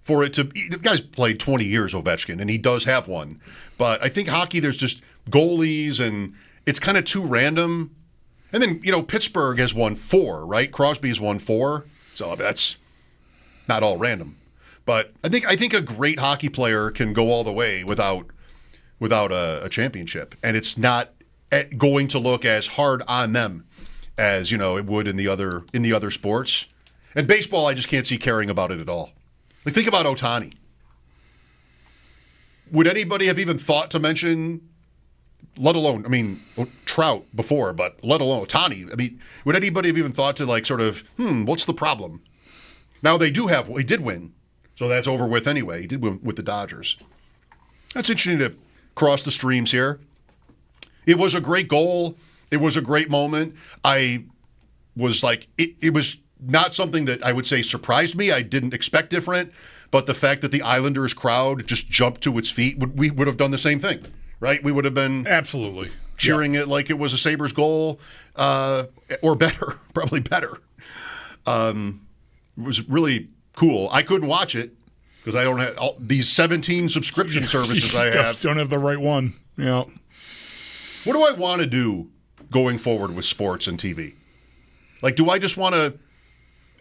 C: for it to. The guy's played 20 years, Ovechkin, and he does have one. But I think hockey, there's just goalies, and it's kind of too random. And then, Pittsburgh has won 4, right? Crosby has won 4. So that's not all random. But I think a great hockey player can go all the way without a championship. And it's not going to look as hard on them as, it would in the other sports. And baseball, I just can't see caring about it at all. Like, think about Ohtani. Would anybody have even thought to mention, let alone, Trout before, but let alone Ohtani? Would anybody have even thought to, like, sort of, what's the problem? Now he did win, so that's over with anyway. He did win with the Dodgers. That's interesting to cross the streams here. It was a great goal. It was a great moment. I was like, it was not something that I would say surprised me. I didn't expect different, but the fact that the Islanders crowd just jumped to its feet, we would have done the same thing, right? We would have been
D: absolutely
C: cheering it like it was a Sabres goal, or better, probably better. It was really cool. I couldn't watch it because I don't have these 17 subscription services I have.
D: Don't have the right one. Yeah.
C: What do I want to do going forward with sports and TV? Like, do I just want to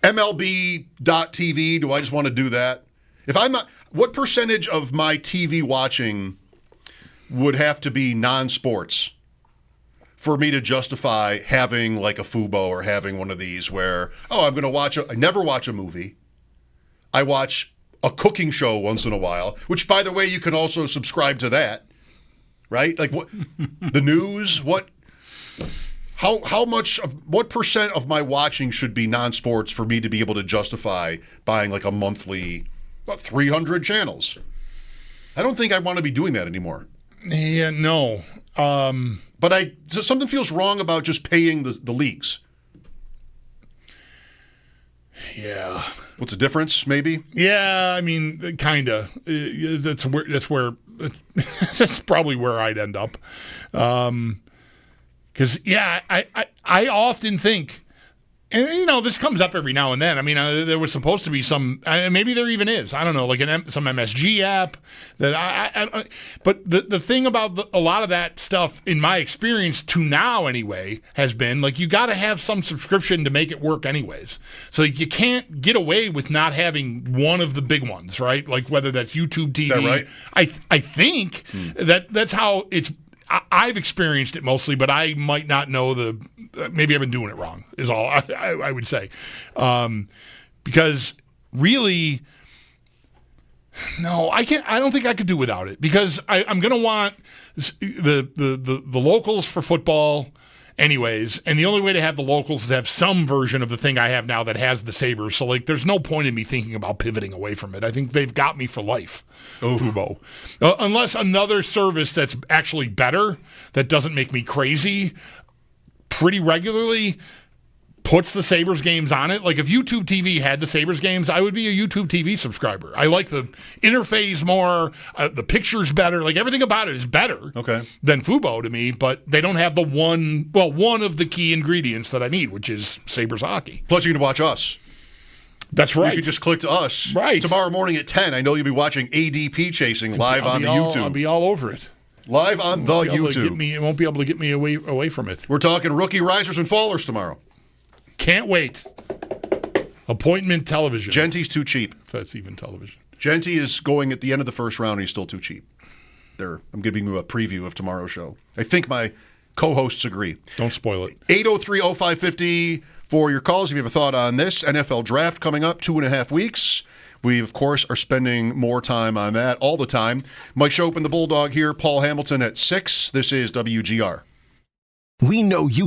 C: MLB.TV? Do I just want to do that? If I'm not, what percentage of my TV watching would have to be non-sports for me to justify having like a Fubo or having one of these where, I'm going to watch I never watch a movie. I watch a cooking show once in a while, which, by the way, you can also subscribe to that, right? Like what the news, what percent of my watching should be non-sports for me to be able to justify buying like a monthly 300 channels? I don't think I want to be doing that anymore.
D: Yeah, no.
C: But something feels wrong about just paying the leagues.
D: Yeah.
C: What's the difference, maybe?
D: Yeah, kind of. That's probably where I'd end up. Because, I often think, and, this comes up every now and then. There was supposed to be some, maybe there even is, I don't know, like some MSG app that but the thing about a lot of that stuff, in my experience to now anyway, has been, like, you got to have some subscription to make it work anyways. So you can't get away with not having one of the big ones, right? Like whether that's YouTube TV. Is
C: that right?
D: I think that's how it's, I've experienced it mostly, but I might not know maybe I've been doing it wrong, is all I would say. Because really, no, I can't. I don't think I could do without it, because I'm going to want the locals for football anyways, and the only way to have the locals is to have some version of the thing I have now that has the Sabres. So, like, there's no point in me thinking about pivoting away from it. I think they've got me for life, Fubo. Unless another service that's actually better, that doesn't make me crazy pretty regularly, puts the Sabres games on it. Like, if YouTube TV had the Sabres games, I would be a YouTube TV subscriber. I like the interface more. The picture's better. Like, everything about it is better than Fubo to me, but they don't have one of the key ingredients that I need, which is Sabres hockey.
C: Plus, you can watch us.
D: That's right.
C: You can just click to us.
D: Right.
C: Tomorrow morning at 10, I know you'll be watching ADP Chasing live on the YouTube.
D: I'll be all over it.
C: Live on the YouTube.
D: It won't be able to get me away from it.
C: We're talking rookie risers and fallers tomorrow.
D: Can't wait. Appointment television.
C: Genty's too cheap.
D: If that's even television.
C: Genty is going at the end of the first round, and he's still too cheap. I'm giving you a preview of tomorrow's show. I think my co-hosts agree.
D: Don't spoil it.
C: 803-0550 for your calls if you have a thought on this. NFL draft coming up, 2.5 weeks. We, of course, are spending more time on that all the time. Mike Schopp and the Bulldog here, Paul Hamilton at 6. This is WGR.
B: We know you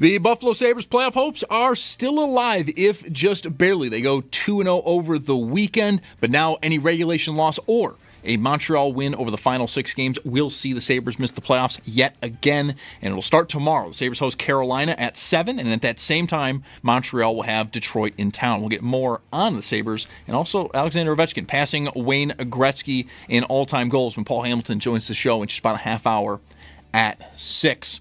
A: The Buffalo Sabres playoff hopes are still alive, if just barely. They go 2-0 over the weekend, but now any regulation loss or a Montreal win over the final 6 games will see the Sabres miss the playoffs yet again, and it will start tomorrow. The Sabres host Carolina at 7, and at that same time, Montreal will have Detroit in town. We'll get more on the Sabres, and also Alexander Ovechkin passing Wayne Gretzky in all-time goals when Paul Hamilton joins the show in just about a half hour at 6.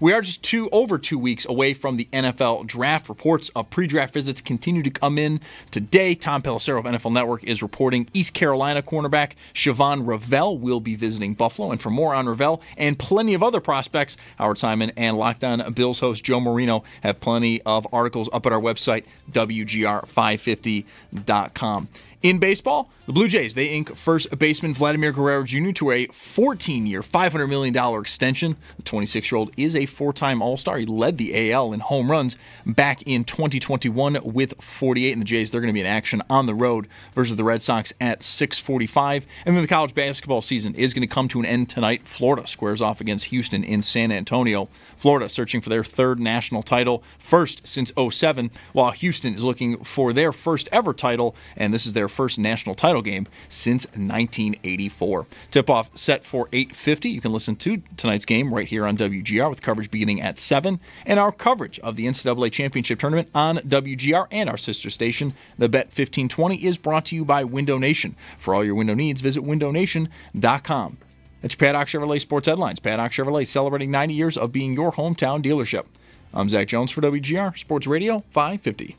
A: We are just over 2 weeks away from the NFL draft. Reports of pre-draft visits continue to come in today. Tom Pelissero of NFL Network is reporting East Carolina cornerback Siobhan Ravel will be visiting Buffalo. And for more on Ravel and plenty of other prospects, Howard Simon and Locked On Bills host Joe Marino have plenty of articles up at our website, WGR550.com. In baseball, the Blue Jays, they ink first baseman Vladimir Guerrero Jr. to a 14-year, $500 million extension. The 26-year-old is a 4-time All-Star. He led the AL in home runs back in 2021 with 48. And the Jays, they're going to be in action on the road versus the Red Sox at 6:45. And then the college basketball season is going to come to an end tonight. Florida squares off against Houston in San Antonio. Florida searching for their 3rd national title, first since 2007, while Houston is looking for their first ever title, and this is their first national title game since 1984. Tip-off set for 8:50. You can listen to tonight's game right here on WGR with coverage beginning at 7, and our coverage of the NCAA Championship Tournament on WGR and our sister station, the Bet 1520, is brought to you by Window Nation. For all your window needs, visit windownation.com. It's Paddock Chevrolet Sports Headlines. Paddock Chevrolet celebrating 90 years of being your hometown dealership. I'm Zach Jones for WGR Sports Radio 550.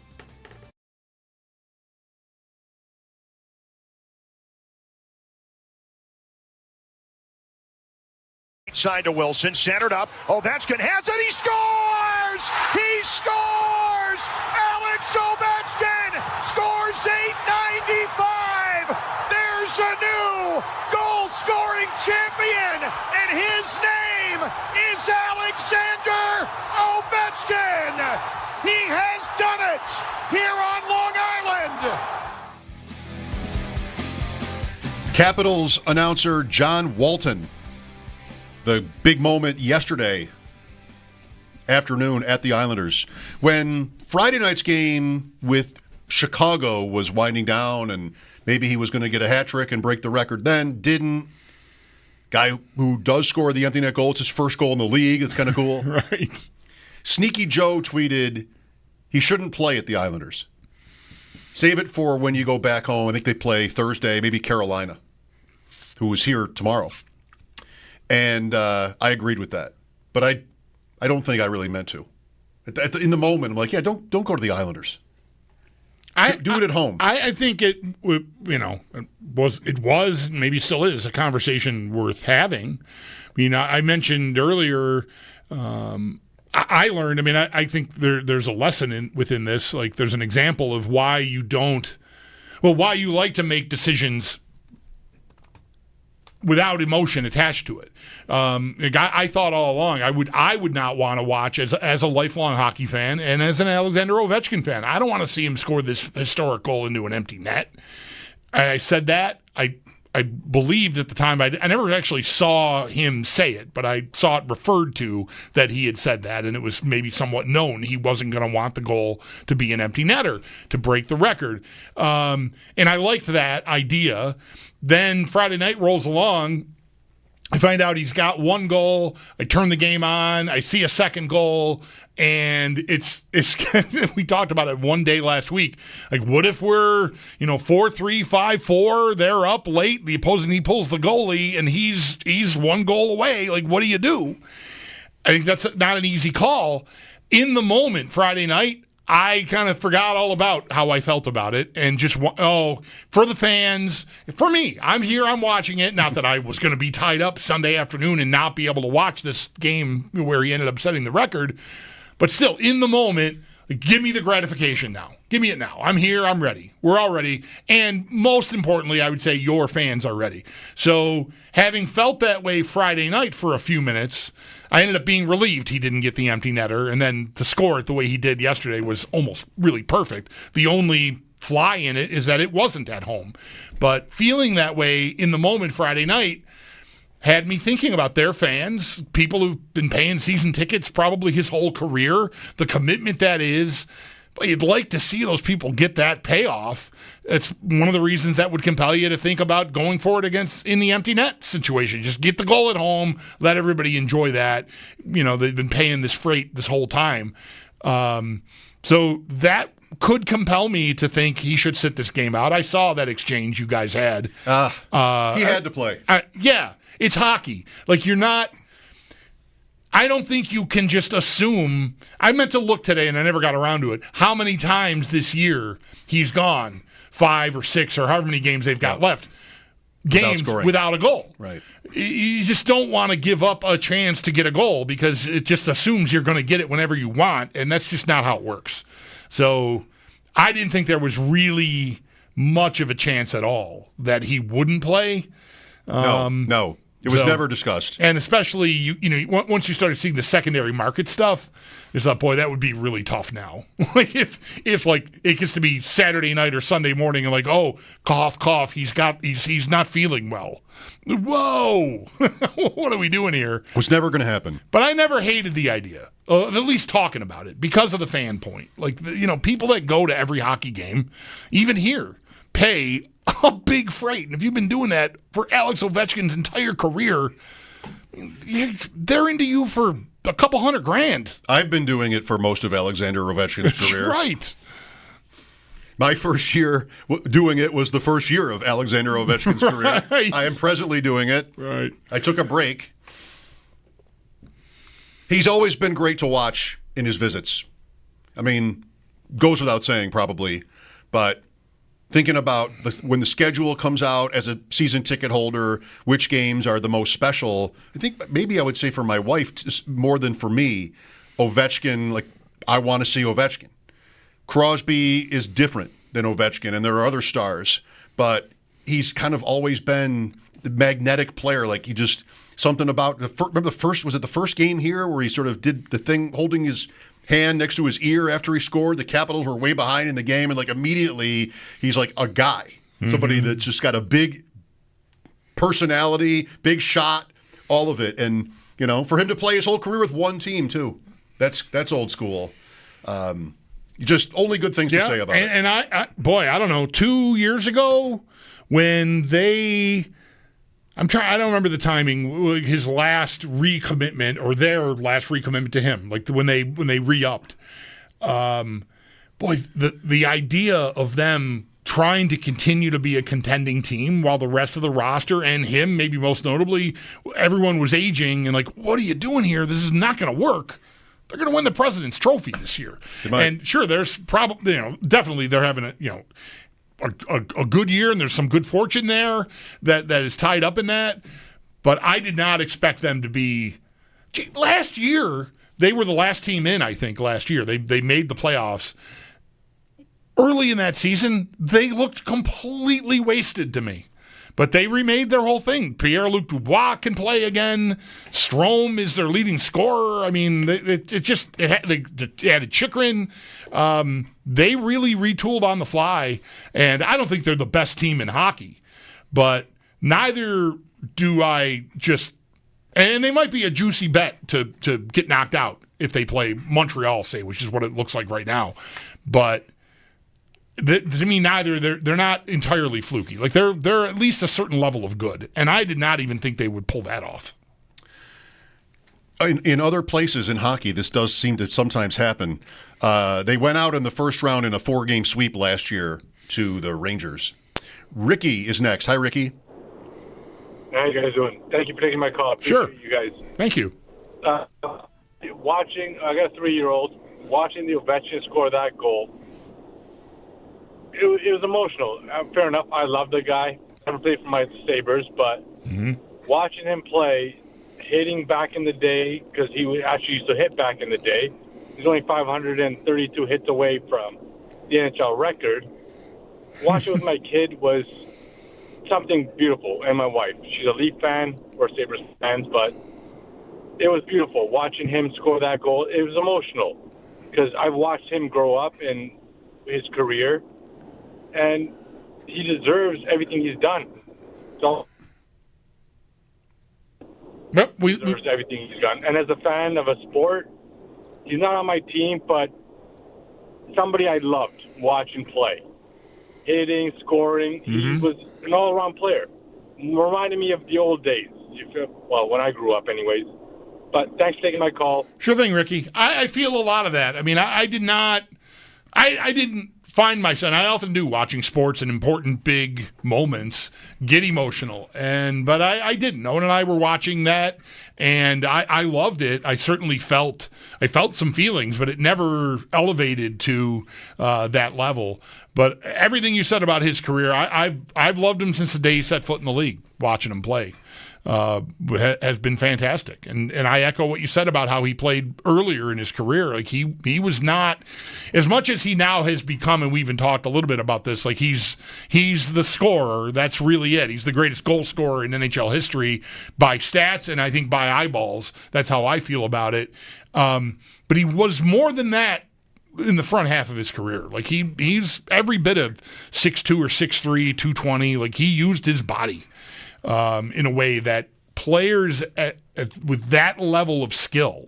J: Side to Wilson, centered up. Ovechkin has it. He scores! He scores! Alex Ovechkin scores 895. There's a new goal-scoring champion, and his name is Alexander Ovechkin. He has done it here on Long Island.
C: Capitals announcer John Walton. The big moment yesterday afternoon at the Islanders when Friday night's game with Chicago was winding down and maybe he was going to get a hat trick and break the record, then didn't. Guy who does score the empty net goal, it's his first goal in the league. It's kind of cool.
D: Right.
C: Sneaky Joe tweeted he shouldn't play at the Islanders. Save it for when you go back home. I think they play Thursday, maybe Carolina, who is here tomorrow. And I agreed with that. But I don't think I really meant to. In the moment, I'm like, yeah, don't go to the Islanders. Do it at home.
D: I think it was, maybe still is, a conversation worth having. I mentioned earlier, I learned, I think there's a lesson within this. Like, there's an example of why you like to make decisions without emotion attached to it. I thought all along I would not want to watch as a lifelong hockey fan and as an Alexander Ovechkin fan. I don't want to see him score this historic goal into an empty net. I said that. I believed at the time. I never actually saw him say it, but I saw it referred to that he had said that, and it was maybe somewhat known he wasn't going to want the goal to be an empty netter to break the record. And I liked that idea. Then Friday night rolls along. I find out he's got one goal. I turn the game on. I see a second goal, and it's we talked about it one day last week. Like, what if we're 4-3, 5-4? They're up late. The opposing he pulls the goalie, and he's one goal away. Like, what do you do? I think that's not an easy call. In the moment, Friday night, I kind of forgot all about how I felt about it and just, for the fans, for me, I'm here, I'm watching it. Not that I was going to be tied up Sunday afternoon and not be able to watch this game where he ended up setting the record. But still, in the moment, give me the gratification now. Give me it now. I'm here, I'm ready. We're all ready. And most importantly, I would say your fans are ready. So having felt that way Friday night for a few minutes, I ended up being relieved he didn't get the empty netter, and then to score it the way he did yesterday was almost really perfect. The only fly in it is that it wasn't at home. But feeling that way in the moment Friday night, had me thinking about their fans, people who've been paying season tickets probably his whole career, the commitment that is. But you'd like to see those people get that payoff. It's one of the reasons that would compel you to think about going forward in the empty net situation. Just get the goal at home, let everybody enjoy that. They've been paying this freight this whole time. So that could compel me to think he should sit this game out. I saw that exchange you guys had.
C: He had to play.
D: Yeah, it's hockey. Like, you're not... I don't think you can just assume. I meant to look today, and I never got around to it, how many times this year he's gone, 5 or 6 or however many games they've got left, games without a goal.
C: Right.
D: You just don't want to give up a chance to get a goal because it just assumes you're going to get it whenever you want, and that's just not how it works. So I didn't think there was really much of a chance at all that he wouldn't play.
C: No. It was never discussed.
D: And especially, once you started seeing the secondary market stuff, it's like, boy, that would be really tough now. Like if it gets to be Saturday night or Sunday morning and like, oh, cough, he's not feeling well. Whoa, what are we doing here?
C: It was never going to happen.
D: But I never hated the idea of at least talking about it because of the fan point. Like, people that go to every hockey game, even here, pay a big freight. And if you've been doing that for Alex Ovechkin's entire career, they're into you for a couple $100,000.
C: I've been doing it for most of Alexander Ovechkin's career.
D: Right.
C: My first year doing it was the first year of Alexander Ovechkin's career.
D: Right.
C: I am presently doing it.
D: Right.
C: I took a break. He's always been great to watch in his visits. I mean, goes without saying probably, but thinking about when the schedule comes out as a season ticket holder, which games are the most special, I think maybe I would say for my wife more than for me, Ovechkin, like I want to see Ovechkin. Crosby is different than Ovechkin, and there are other stars, but he's kind of always been the magnetic player. Like he just, something about, remember was it the first game here where he sort of did the thing holding his hand next to his ear after he scored? The Capitals were way behind in the game, and like immediately he's like a guy, somebody that's just got a big personality, big shot, all of it. And for him to play his whole career with one team too, that's old school. Just only good things to say about it.
D: And I don't know, 2 years ago when I don't remember the timing, his last recommitment or their last recommitment to him, like when they re-upped. The idea of them trying to continue to be a contending team while the rest of the roster and him, maybe most notably, everyone was aging and like, what are you doing here? This is not going to work. They're going to win the President's Trophy this year. And sure, there's probably, definitely they're having a good year, and there's some good fortune there that is tied up in that. But I did not expect them to be. Last year, they were the last team in, I think, last year. They made the playoffs. Early in that season, they looked completely wasted to me. But they remade their whole thing. Pierre-Luc Dubois can play again. Strome is their leading scorer. I mean, they added Chychrun. They really retooled on the fly. And I don't think they're the best team in hockey. But neither do I just... And they might be a juicy bet to get knocked out if they play Montreal, say, which is what it looks like right now. But... to me, neither they're not entirely fluky. Like they're at least a certain level of good, and I did not even think they would pull that off.
C: In other places in hockey, this does seem to sometimes happen. They went out in the first round in a 4-game sweep last year to the Rangers. Ricky is next. Hi, Ricky.
K: How you guys doing? Thank you for taking my call.
D: Sure,
K: you guys.
D: Thank you.
K: I got a 3-year-old watching the Ovechkin score that goal. It was emotional. Fair enough. I love the guy. Never played for my Sabres, but watching him play, hitting back in the day, because he actually used to hit back in the day. He's only 532 hits away from the NHL record. Watching with my kid was something beautiful, and my wife. She's a Leaf fan. We're Sabres fans, but it was beautiful. Watching him score that goal, it was emotional, because I've watched him grow up in his career, and he deserves everything he's done. So
D: Yep,
K: He deserves everything he's done. And as a fan of a sport, he's not on my team, but somebody I loved watching play. Hitting, scoring. He was an all-around player. Reminded me of the old days. Well, when I grew up anyways. But thanks for taking my call.
D: Sure thing, Ricky. I feel a lot of that. I mean, I didn't find myself, I often do, watching sports in important big moments, get emotional. But I didn't. Owen and I were watching that, and I loved it. I certainly felt some feelings, but it never elevated to that level. But everything you said about his career, I've loved him since the day he set foot in the league, watching him play. Has been fantastic. And I echo what you said about how he played earlier in his career. Like he was not, as much as he now has become, and we even talked a little bit about this, like he's the scorer. That's really it. He's the greatest goal scorer in NHL history by stats and I think by eyeballs. That's how I feel about it. But he was more than that in the front half of his career. Like he's every bit of 6'2" or 6'3", 220. Like he used his body in a way that players with that level of skill,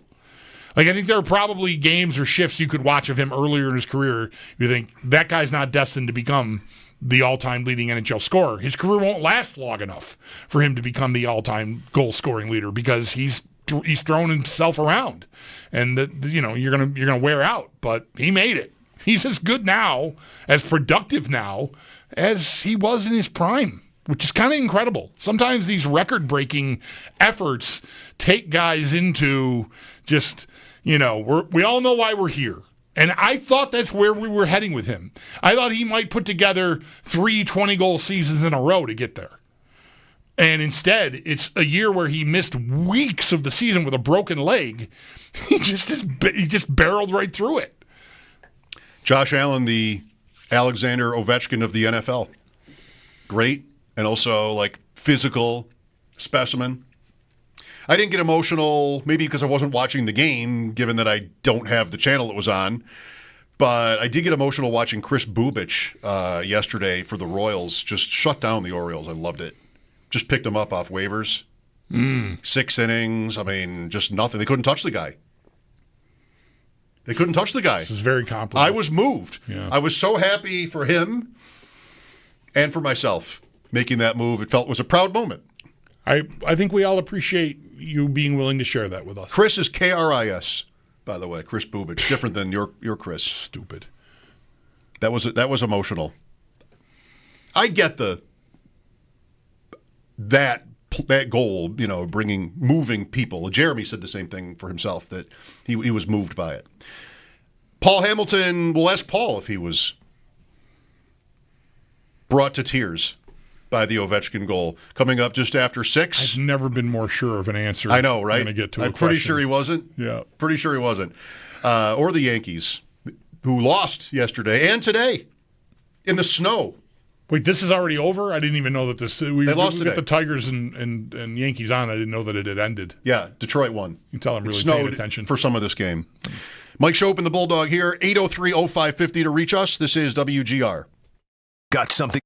D: like I think there are probably games or shifts you could watch of him earlier in his career. You think that guy's not destined to become the all-time leading NHL scorer. His career won't last long enough for him to become the all-time goal-scoring leader because he's thrown himself around, and you're gonna wear out. But he made it. He's as good now, as productive now, as he was in his prime, which is kind of incredible. Sometimes these record-breaking efforts take guys into just, we all know why we're here. And I thought that's where we were heading with him. I thought he might put together 3 20-goal seasons in a row to get there. And instead, it's a year where he missed weeks of the season with a broken leg. He just barreled right through it.
C: Josh Allen, the Alexander Ovechkin of the NFL. Great. And also, physical specimen. I didn't get emotional, maybe because I wasn't watching the game, given that I don't have the channel it was on. But I did get emotional watching Chris Bubich yesterday for the Royals. Just shut down the Orioles. I loved it. Just picked him up off waivers. 6 innings. I mean, just nothing. They couldn't touch the guy. This
D: is very complicated.
C: I was moved.
D: Yeah.
C: I was so happy for him and for myself making that move. It was a proud moment.
D: I think we all appreciate you being willing to share that with us.
C: Chris is K-R-I-S, by the way. Chris Bubich. Different than your Chris.
D: Stupid.
C: That was emotional. I get that goal, moving people. Jeremy said the same thing for himself, that he was moved by it. Paul Hamilton, we'll ask Paul if he was brought to tears by the Ovechkin goal. Coming up just after 6.
D: I've never been more sure of an answer.
C: I know, right?
D: I'm going to get to
C: I'm pretty sure he wasn't.
D: Yeah.
C: Pretty sure he wasn't. Or the Yankees, who lost yesterday and today in the snow.
D: Wait, this is already over? I didn't even know that this...
C: They lost today.
D: Got the Tigers and Yankees on. I didn't know that it had ended.
C: Yeah, Detroit won.
D: You can tell I'm really
C: snowed
D: paying attention.
C: For some of this game. Mike Schopp and the Bulldog here, 803-0550 to reach us. This is WGR.
B: Got something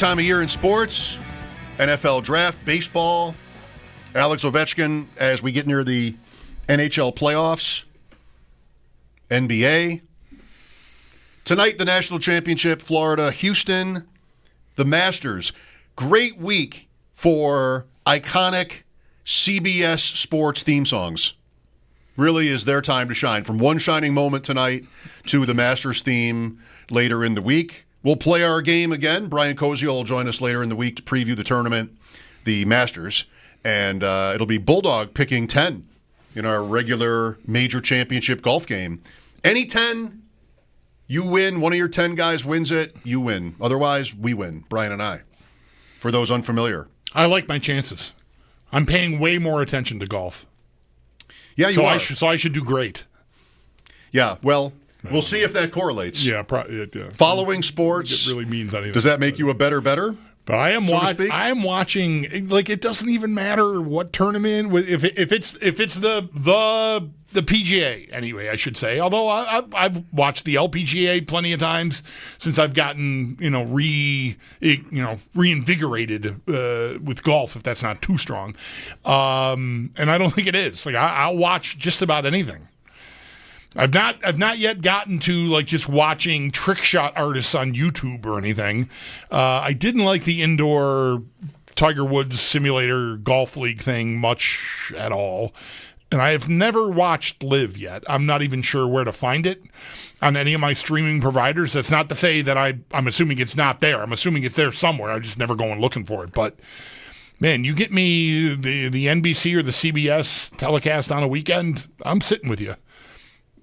C: time of year in sports, NFL draft, baseball, Alex Ovechkin as we get near the NHL playoffs, NBA. Tonight, the national championship, Florida, Houston, the Masters. Great week for iconic CBS sports theme songs. Really is their time to shine. From one shining moment tonight to the Masters theme later in the week. We'll play our game again. Brian Koziel will join us later in the week to preview the tournament, the Masters. And it'll be Bulldog picking 10 in our regular major championship golf game. Any 10, you win. One of your 10 guys wins it, you win. Otherwise, we win, Brian and I, for those unfamiliar.
D: I like my chances. I'm paying way more attention to golf.
C: Yeah, you are.
D: So I should do great.
C: Yeah, well, we'll see if that correlates.
D: Yeah,
C: Following sports.
D: It really means anything.
C: Does that make you a better?
D: But I am watching. Like, it doesn't even matter what tournament. If it's the PGA anyway, I should say. Although I've watched the LPGA plenty of times since I've gotten reinvigorated with golf. If that's not too strong, and I don't think it is. Like, I'll watch just about anything. I've not yet gotten to like just watching trick shot artists on YouTube or anything. I didn't like the indoor Tiger Woods simulator golf league thing much at all. And I have never watched Live yet. I'm not even sure where to find it on any of my streaming providers. That's not to say that I'm assuming it's not there. I'm assuming it's there somewhere. I just never go and looking for it. But man, you get me the NBC or the CBS telecast on a weekend, I'm sitting with you.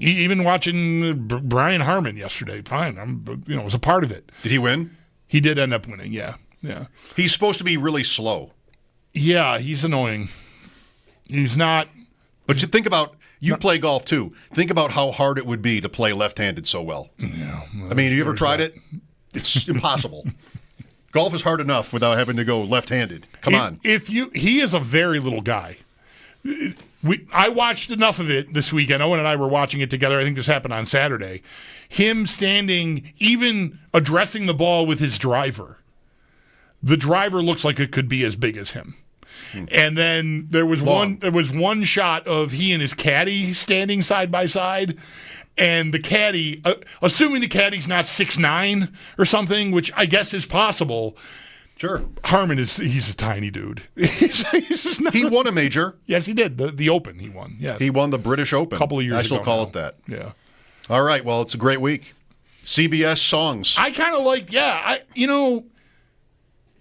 D: Even watching Brian Harmon yesterday, fine. I was a part of it.
C: Did he win?
D: He did end up winning. Yeah.
C: He's supposed to be really slow.
D: Yeah, he's annoying. He's not.
C: But you think about, you play golf too. Think about how hard it would be to play left-handed so well.
D: Yeah.
C: I mean, have you ever tried it? It's impossible. Golf is hard enough without having to go left-handed. Come on.
D: He is a very little guy. I watched enough of it this weekend. Owen and I were watching it together. I think this happened on Saturday. Him standing, even addressing the ball with his driver. The driver looks like it could be as big as him. And then there was one shot of he and his caddy standing side by side, and the caddy, assuming the caddy's not 6'9" or something, which I guess is possible.
C: Sure.
D: Harmon he's a tiny dude.
C: He won a major.
D: Yes, he did. The Open he won. Yes.
C: He won the British Open.
D: A couple of years ago.
C: I still call it that.
D: Yeah.
C: All right. Well, it's a great week. CBS songs.
D: I kind of like,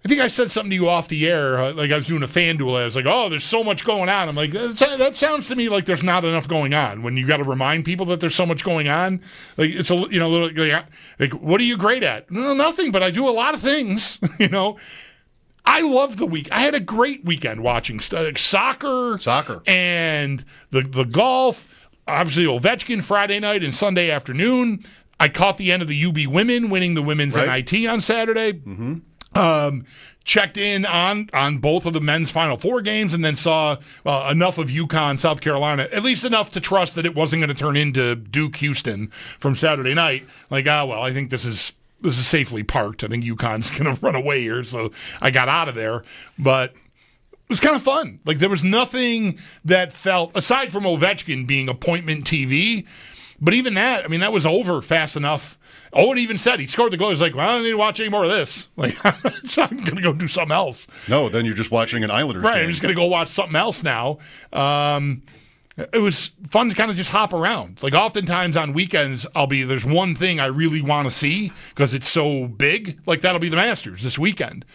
D: I think I said something to you off the air, like I was doing a FanDuel. I was like, oh, there's so much going on. I'm like, that sounds to me like there's not enough going on when you got to remind people that there's so much going on. Like, it's like, what are you great at? No, nothing, but I do a lot of things, I love the week. I had a great weekend watching soccer, and the golf. Obviously, Ovechkin Friday night and Sunday afternoon. I caught the end of the UB women winning the women's NIT on Saturday.
C: Mm-hmm.
D: Checked in on both of the men's Final Four games, and then saw enough of UConn, South Carolina, at least enough to trust that it wasn't going to turn into Duke Houston from Saturday night. Like, I think this is safely parked. I think UConn's going to run away here, so I got out of there. But it was kind of fun. Like, there was nothing that felt, aside from Ovechkin being appointment TV, but even that, that was over fast enough. Owen even said he scored the goal. He's like, well, I don't need to watch any more of this. Like, so I'm going to go do something else.
C: No, then you're just watching an Islanders game.
D: I'm just going to go watch something else now. It was fun to kind of just hop around. Like, oftentimes on weekends, there's one thing I really want to see because it's so big. Like, that'll be the Masters this weekend.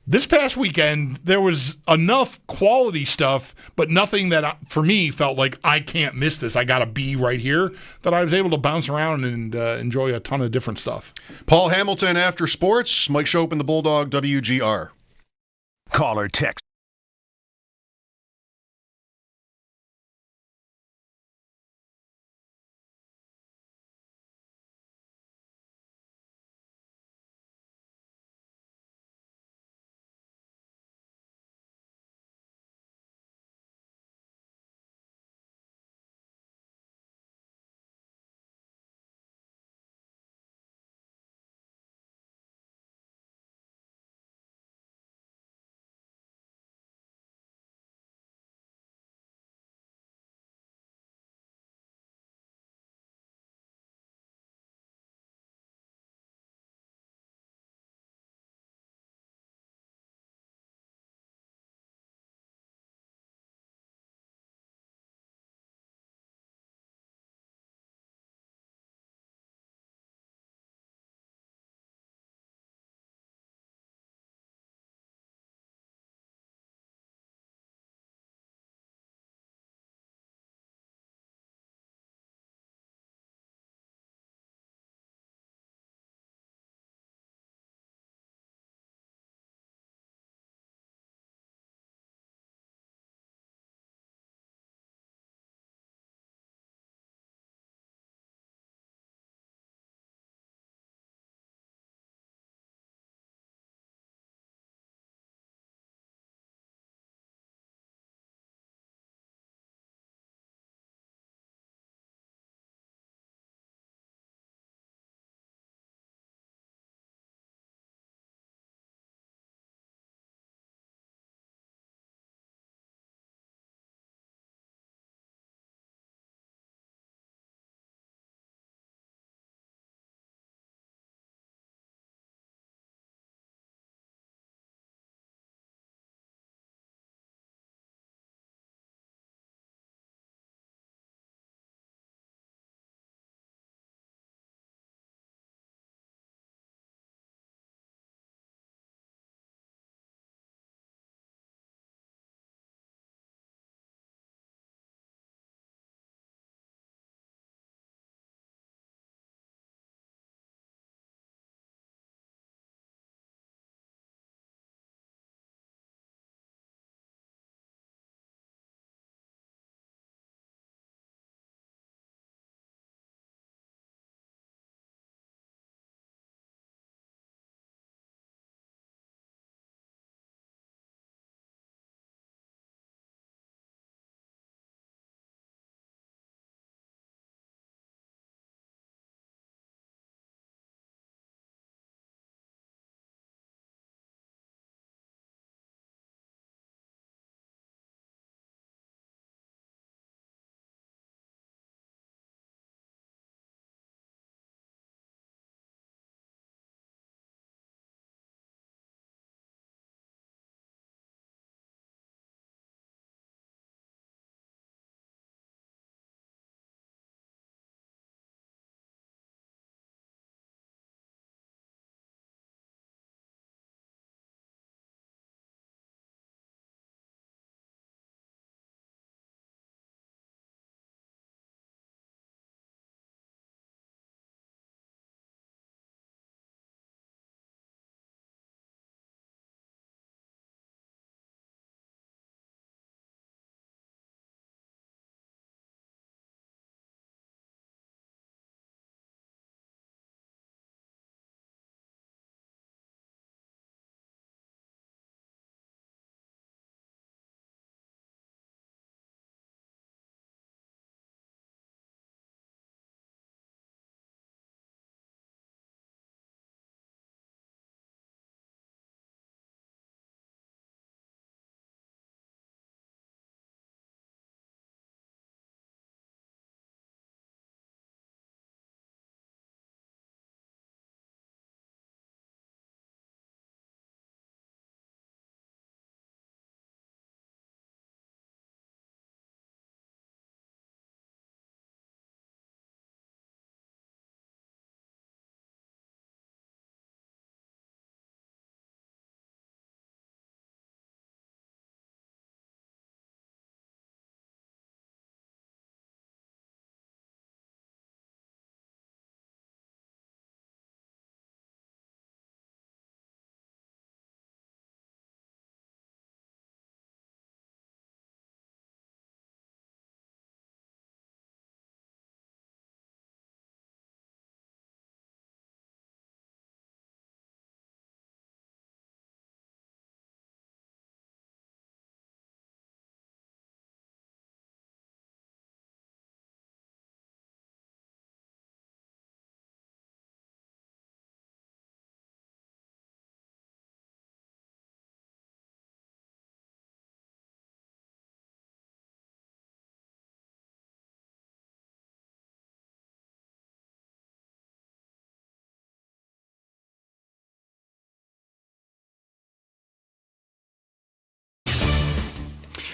D: This past weekend, there was enough quality stuff, but nothing that, for me, felt like I can't miss this. I got to be right here, that I was able to bounce around and enjoy a ton of different stuff.
C: Paul Hamilton after sports. Mike Schopp and the Bulldog, WGR.
B: Call or text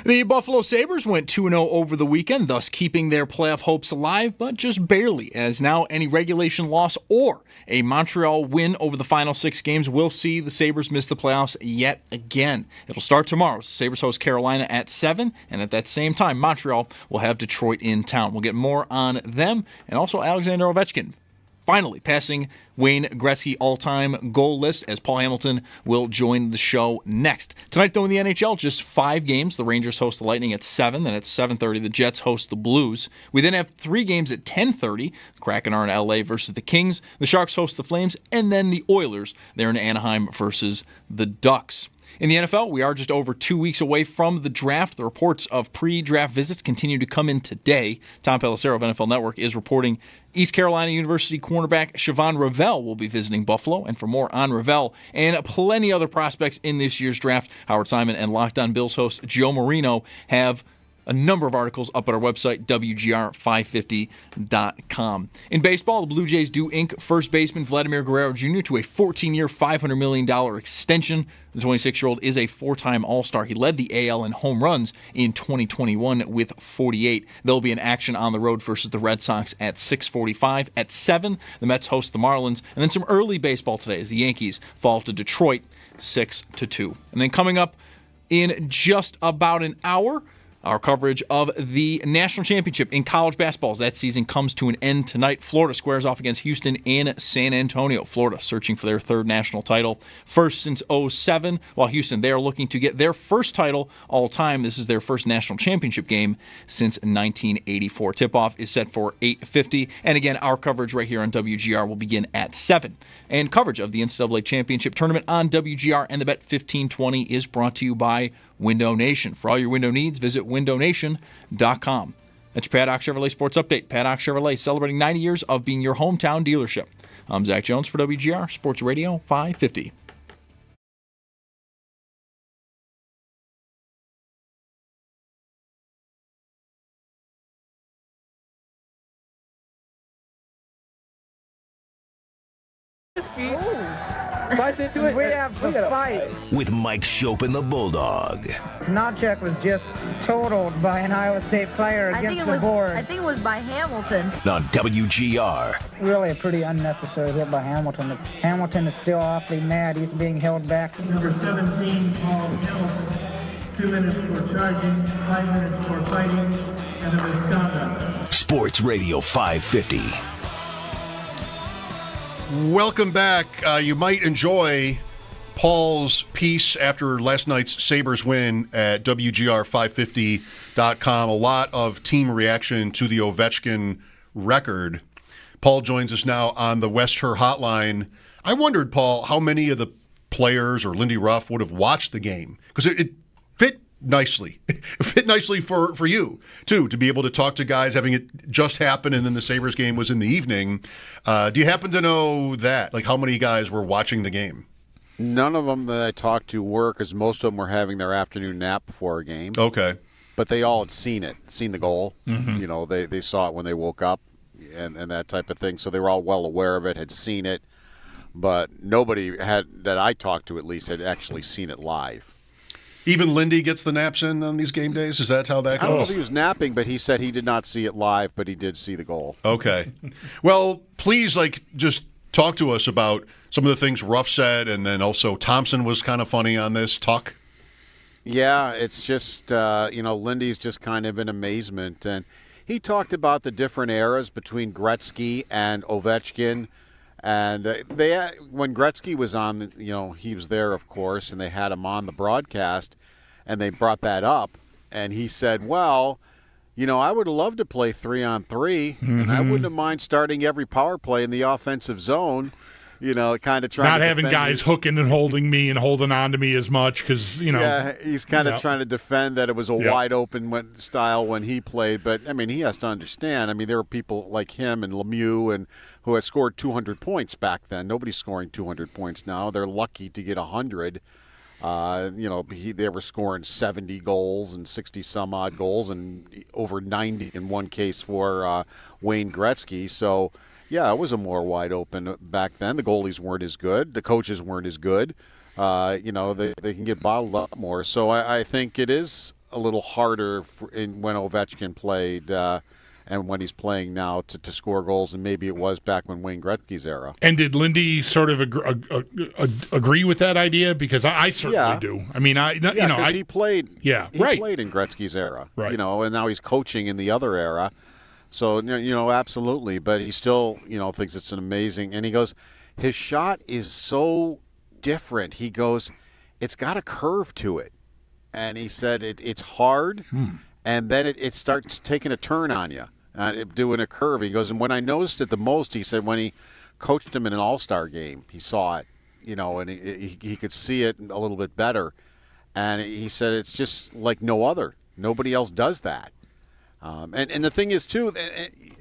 A: The Buffalo Sabres went 2-0 over the weekend, thus keeping their playoff hopes alive, but just barely, as now any regulation loss or a Montreal win over the final 6 games will see the Sabres miss the playoffs yet again. It'll start tomorrow. Sabres host Carolina at 7, and at that same time, Montreal will have Detroit in town. We'll get more on them, and also Alexander Ovechkin finally passing Wayne Gretzky all-time goal list, as Paul Hamilton will join the show next. Tonight, though, in the NHL, just 5 games. The Rangers host the Lightning at 7, then at 7:30, the Jets host the Blues. We then have 3 games at 10:30. Kraken are in LA versus the Kings. The Sharks host the Flames, and then the Oilers, they're in Anaheim versus the Ducks. In the NFL, we are just over 2 weeks away from the draft. The reports of pre-draft visits continue to come in today. Tom Pelissero of NFL Network is reporting East Carolina University cornerback Siobhan Ravel will be visiting Buffalo. And for more on Ravel and plenty other prospects in this year's draft, Howard Simon and Locked On Bills host Joe Marino have a number of articles up at our website, WGR550.com. In baseball, the Blue Jays do ink first baseman Vladimir Guerrero Jr. to a 14-year, $500 million extension. The 26-year-old is a 4-time All-Star. He led the AL in home runs in 2021 with 48. There'll be an action on the road versus the Red Sox at 6:45. At 7, the Mets host the Marlins. And then some early baseball today as the Yankees fall to Detroit 6-2. And then coming up in just about an hour, our coverage of the national championship in college basketball as that season comes to an end tonight. Florida squares off against Houston in San Antonio. Florida searching for their 3rd national title, first since 2007, while Houston, they are looking to get their first title all time. This is their first national championship game since 1984. Tip-off is set for 8:50. And again, our coverage right here on WGR will begin at 7. And coverage of the NCAA Championship Tournament on WGR and the Bet 1520 is brought to you by Window Nation. For all your window needs, visit windownation.com. That's your Paddock Chevrolet Sports Update. Paddock Chevrolet celebrating 90 years of being your hometown dealership. I'm Zach Jones for WGR Sports Radio 550.
L: We have a fight.
B: With Mike Schopp and the Bulldog.
L: Snodcheck was just totaled by an Iowa State player against the board.
M: I think it was by Hamilton.
B: On WGR.
L: Really a pretty unnecessary hit by Hamilton. Hamilton is still awfully mad. He's being held back.
N: Number 17, Paul Hill. 2 minutes for charging, 5 minutes for fighting, and a misconduct.
B: Sports Radio 550.
C: Welcome back. You might enjoy Paul's piece after last night's Sabres win at WGR550.com. A lot of team reaction to the Ovechkin record. Paul joins us now on the West Her hotline. I wondered, Paul, how many of the players or Lindy Ruff would have watched the game, because it fit nicely. It fit nicely for you, too, to be able to talk to guys having it just happen, and then the Sabres game was in the evening. Do you happen to know that? Like, how many guys were watching the game?
O: None of them that I talked to were, because most of them were having their afternoon nap before a game.
C: Okay.
O: But they all had seen the goal.
C: Mm-hmm.
O: You know, they saw it when they woke up and that type of thing. So they were all well aware of it, had seen it. But nobody had, that I talked to at least, had actually seen it live.
C: Even Lindy gets the naps in on these game days? Is that how that goes?
O: I don't know if he was napping, but he said he did not see it live, but he did see the goal.
C: Okay. Well, please, just talk to us about some of the things Ruff said, and then also Thompson was kind of funny on this. Talk.
O: Yeah, it's just, Lindy's just kind of in amazement. And he talked about the different eras between Gretzky and Ovechkin. And when Gretzky was on, he was there, of course, and they had him on the broadcast, and they brought that up. And he said, well, I would have loved to play 3-on-3, and I wouldn't have mind starting every power play in the offensive zone, kind of trying
D: not
O: to
D: having guys hooking and holding me and holding on to me as much because,
O: Yeah, he's kind of trying to defend that it was a wide-open style when he played. But, he has to understand. There are people like him and Lemieux and who had scored 200 points back then. Nobody's scoring 200 points now. They're lucky to get 100. They were scoring 70 goals and 60-some-odd goals and over 90 in one case for Wayne Gretzky. So, yeah, it was a more wide open back then. The goalies weren't as good. The coaches weren't as good. They can get bottled up more. So I think it is a little harder when Ovechkin played and when he's playing now to score goals, and maybe it was back when Wayne Gretzky's era.
D: And did Lindy sort of agree with that idea? Because I certainly do. I mean,
O: he played.
D: Yeah,
O: he played in Gretzky's era,
D: right?
O: And now he's coaching in the other era. So absolutely. But he still, thinks it's an amazing. And he goes, his shot is so different. He goes, it's got a curve to it, and he said it's hard, and then it starts taking a turn on you. Doing a curve. He goes, and when I noticed it the most, he said when he coached him in an All-Star game, he saw it, and he could see it a little bit better. And he said it's just like no other. Nobody else does that. And the thing is, too,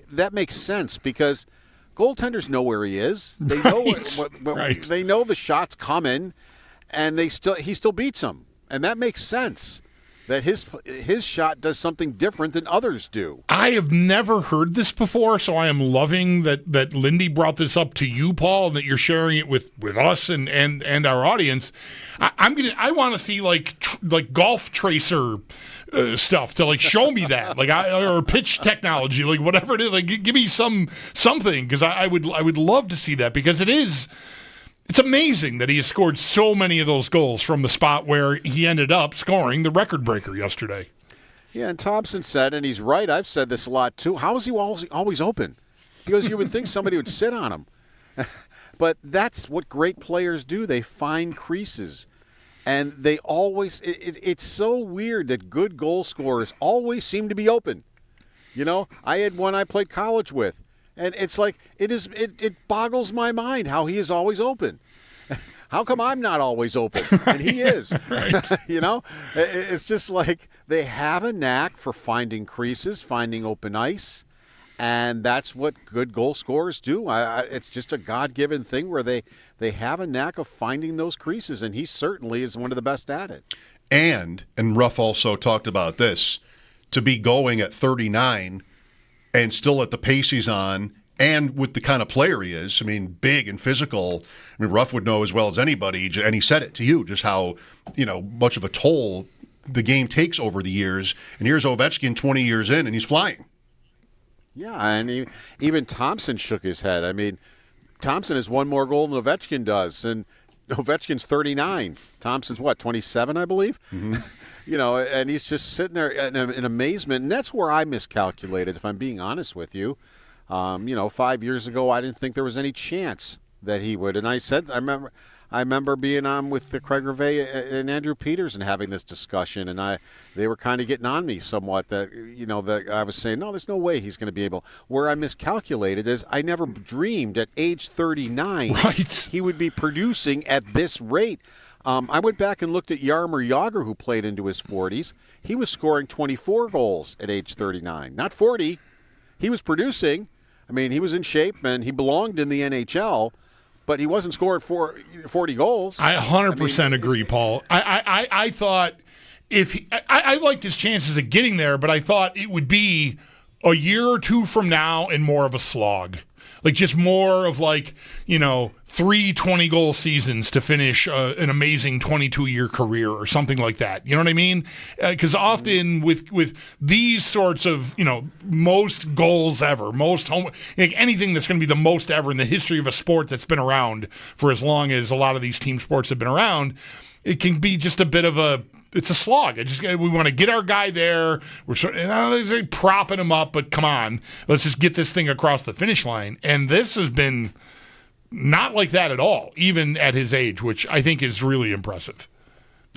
O: that makes sense because goaltenders know where he is. They know they know the shot's coming, and he still beats them. And that makes sense. That his shot does something different than others do.
D: I have never heard this before, so I am loving that Lindy brought this up to you, Paul, and that you're sharing it with us and our audience. I want to see like golf tracer stuff to show me that, or pitch technology, whatever it is. Give me something because I would love to see that because it's amazing that he has scored so many of those goals from the spot where he ended up scoring the record breaker yesterday.
O: Yeah, and Thompson said, and he's right, I've said this a lot too, how is he always open? Because you would think somebody would sit on him. But that's what great players do. They find creases. And they always, it's so weird that good goal scorers always seem to be open. I had one I played college with. And it's like it boggles my mind how he is always open. How come I'm not always open? And he is.
D: Right.
O: It's just like they have a knack for finding creases, finding open ice, and that's what good goal scorers do. It's just a God-given thing where they have a knack of finding those creases, and he certainly is one of the best at it.
C: And Ruff also talked about this, to be going at 39 and still at the pace he's on, and with the kind of player he is, big and physical. Ruff would know as well as anybody, and he said it to you, just how, much of a toll the game takes over the years. And here's Ovechkin 20 years in, and he's flying.
O: Yeah, and even Thompson shook his head. Thompson has one more goal than Ovechkin does, and Ovechkin's 39. Thompson's, 27, I believe?
C: Mm-hmm.
O: And he's just sitting there in amazement. And that's where I miscalculated, if I'm being honest with you. 5 years ago, I didn't think there was any chance that he would. And I remember being on with Craig Rivet and Andrew Peters and having this discussion. And they were kind of getting on me somewhat that I was saying, no, there's no way he's going to be able. Where I miscalculated is I never dreamed at age 39 he would be producing at this rate. I went back and looked at Jaromir Jagr, who played into his 40s. He was scoring 24 goals at age 39, not 40. He was producing. He was in shape, and he belonged in the NHL, but he wasn't scoring 40 goals.
D: I 100% agree, Paul. I thought I liked his chances of getting there, but I thought it would be a year or two from now and more of a slog. Just more of 3 20-goal seasons to finish an amazing 22-year career or something like that. You know what I mean? Because often with these sorts of, most goals ever, anything that's going to be the most ever in the history of a sport that's been around for as long as a lot of these team sports have been around, it can be just a bit of it's a slog. We want to get our guy there. We're propping him up, but come on, let's just get this thing across the finish line. And this has been not like that at all, even at his age, which I think is really impressive.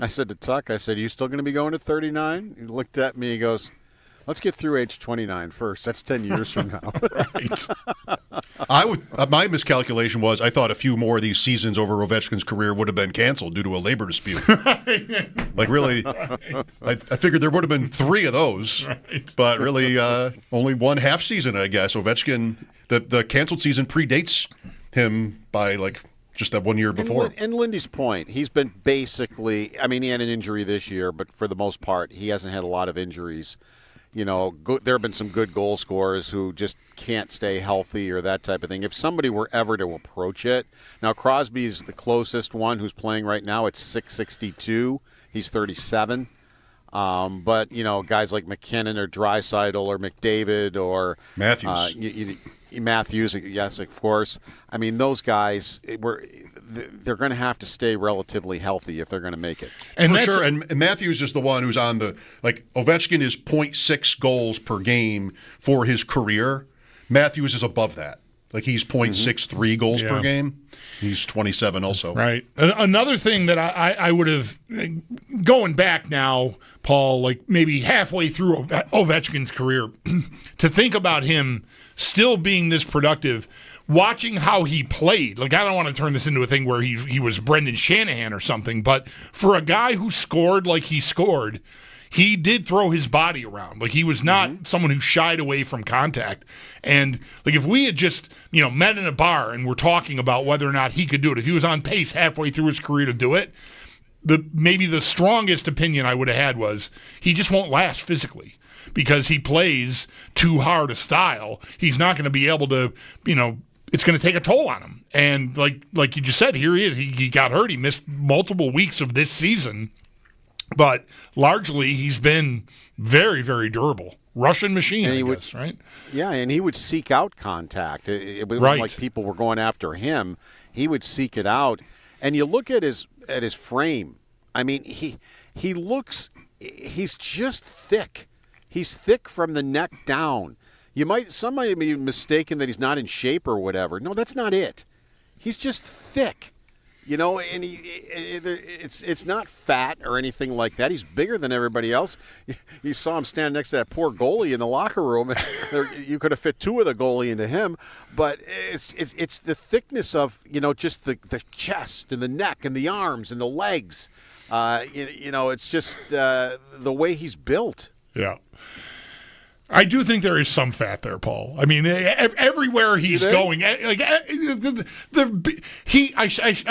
O: I said to Tuck, are you still going to be going to 39? He looked at me, he goes, let's get through age 29 first. That's 10 years from now.
C: Right. My miscalculation was I thought a few more of these seasons over Ovechkin's career would have been canceled due to a labor dispute. Really, I figured there would have been 3 of those, but really only one half season, I guess. Ovechkin, the canceled season predates him by just that 1 year before.
O: And Lindy's point, he's been basically, he had an injury this year, but for the most part, he hasn't had a lot of injuries. There have been some good goal scorers who just can't stay healthy or that type of thing. If somebody were ever to approach it, now Crosby's the closest one who's playing right now at 662. He's 37. But, guys like McKinnon or Draisaitl or McDavid or
C: Matthews.
O: Matthews, yes, of course. I mean, those guys, they're going to have to stay relatively healthy if they're going to make it.
C: And for sure. And Matthews is the one who's on Ovechkin is 0.6 goals per game for his career. Matthews is above that. He's 0.63 goals per game. He's 27 also.
D: Right. Another thing that I would have, going back now, Paul, maybe halfway through Ovechkin's career, to think about him still being this productive, watching how he played. I don't want to turn this into a thing where he was Brendan Shanahan or something, but for a guy who scored like he scored, he did throw his body around. He was not someone who shied away from contact. And if we had just, met in a bar and we're talking about whether or not he could do it, if he was on pace halfway through his career to do it, maybe the strongest opinion I would have had was he just won't last physically because he plays too hard a style. He's not going to be able to, it's going to take a toll on him. And like you just said, here he is. He got hurt. He missed multiple weeks of this season. But largely, he's been very, very durable. Russian machine, I guess, right?
O: Yeah, and he would seek out contact. It wasn't like people were going after him. He would seek it out. And you look at his frame. I mean, he's just thick. He's thick from the neck down. Somebody may be mistaken that he's not in shape or whatever. No, that's not it. He's just thick. And it's not fat or anything like that. He's bigger than everybody else. You saw him stand next to that poor goalie in the locker room. You could have fit two of the goalie into him. But it's the thickness of, just the chest and the neck and the arms and the legs. It's just the way he's built.
D: Yeah. I do think there is some fat there, Paul. I mean, everywhere he's going, I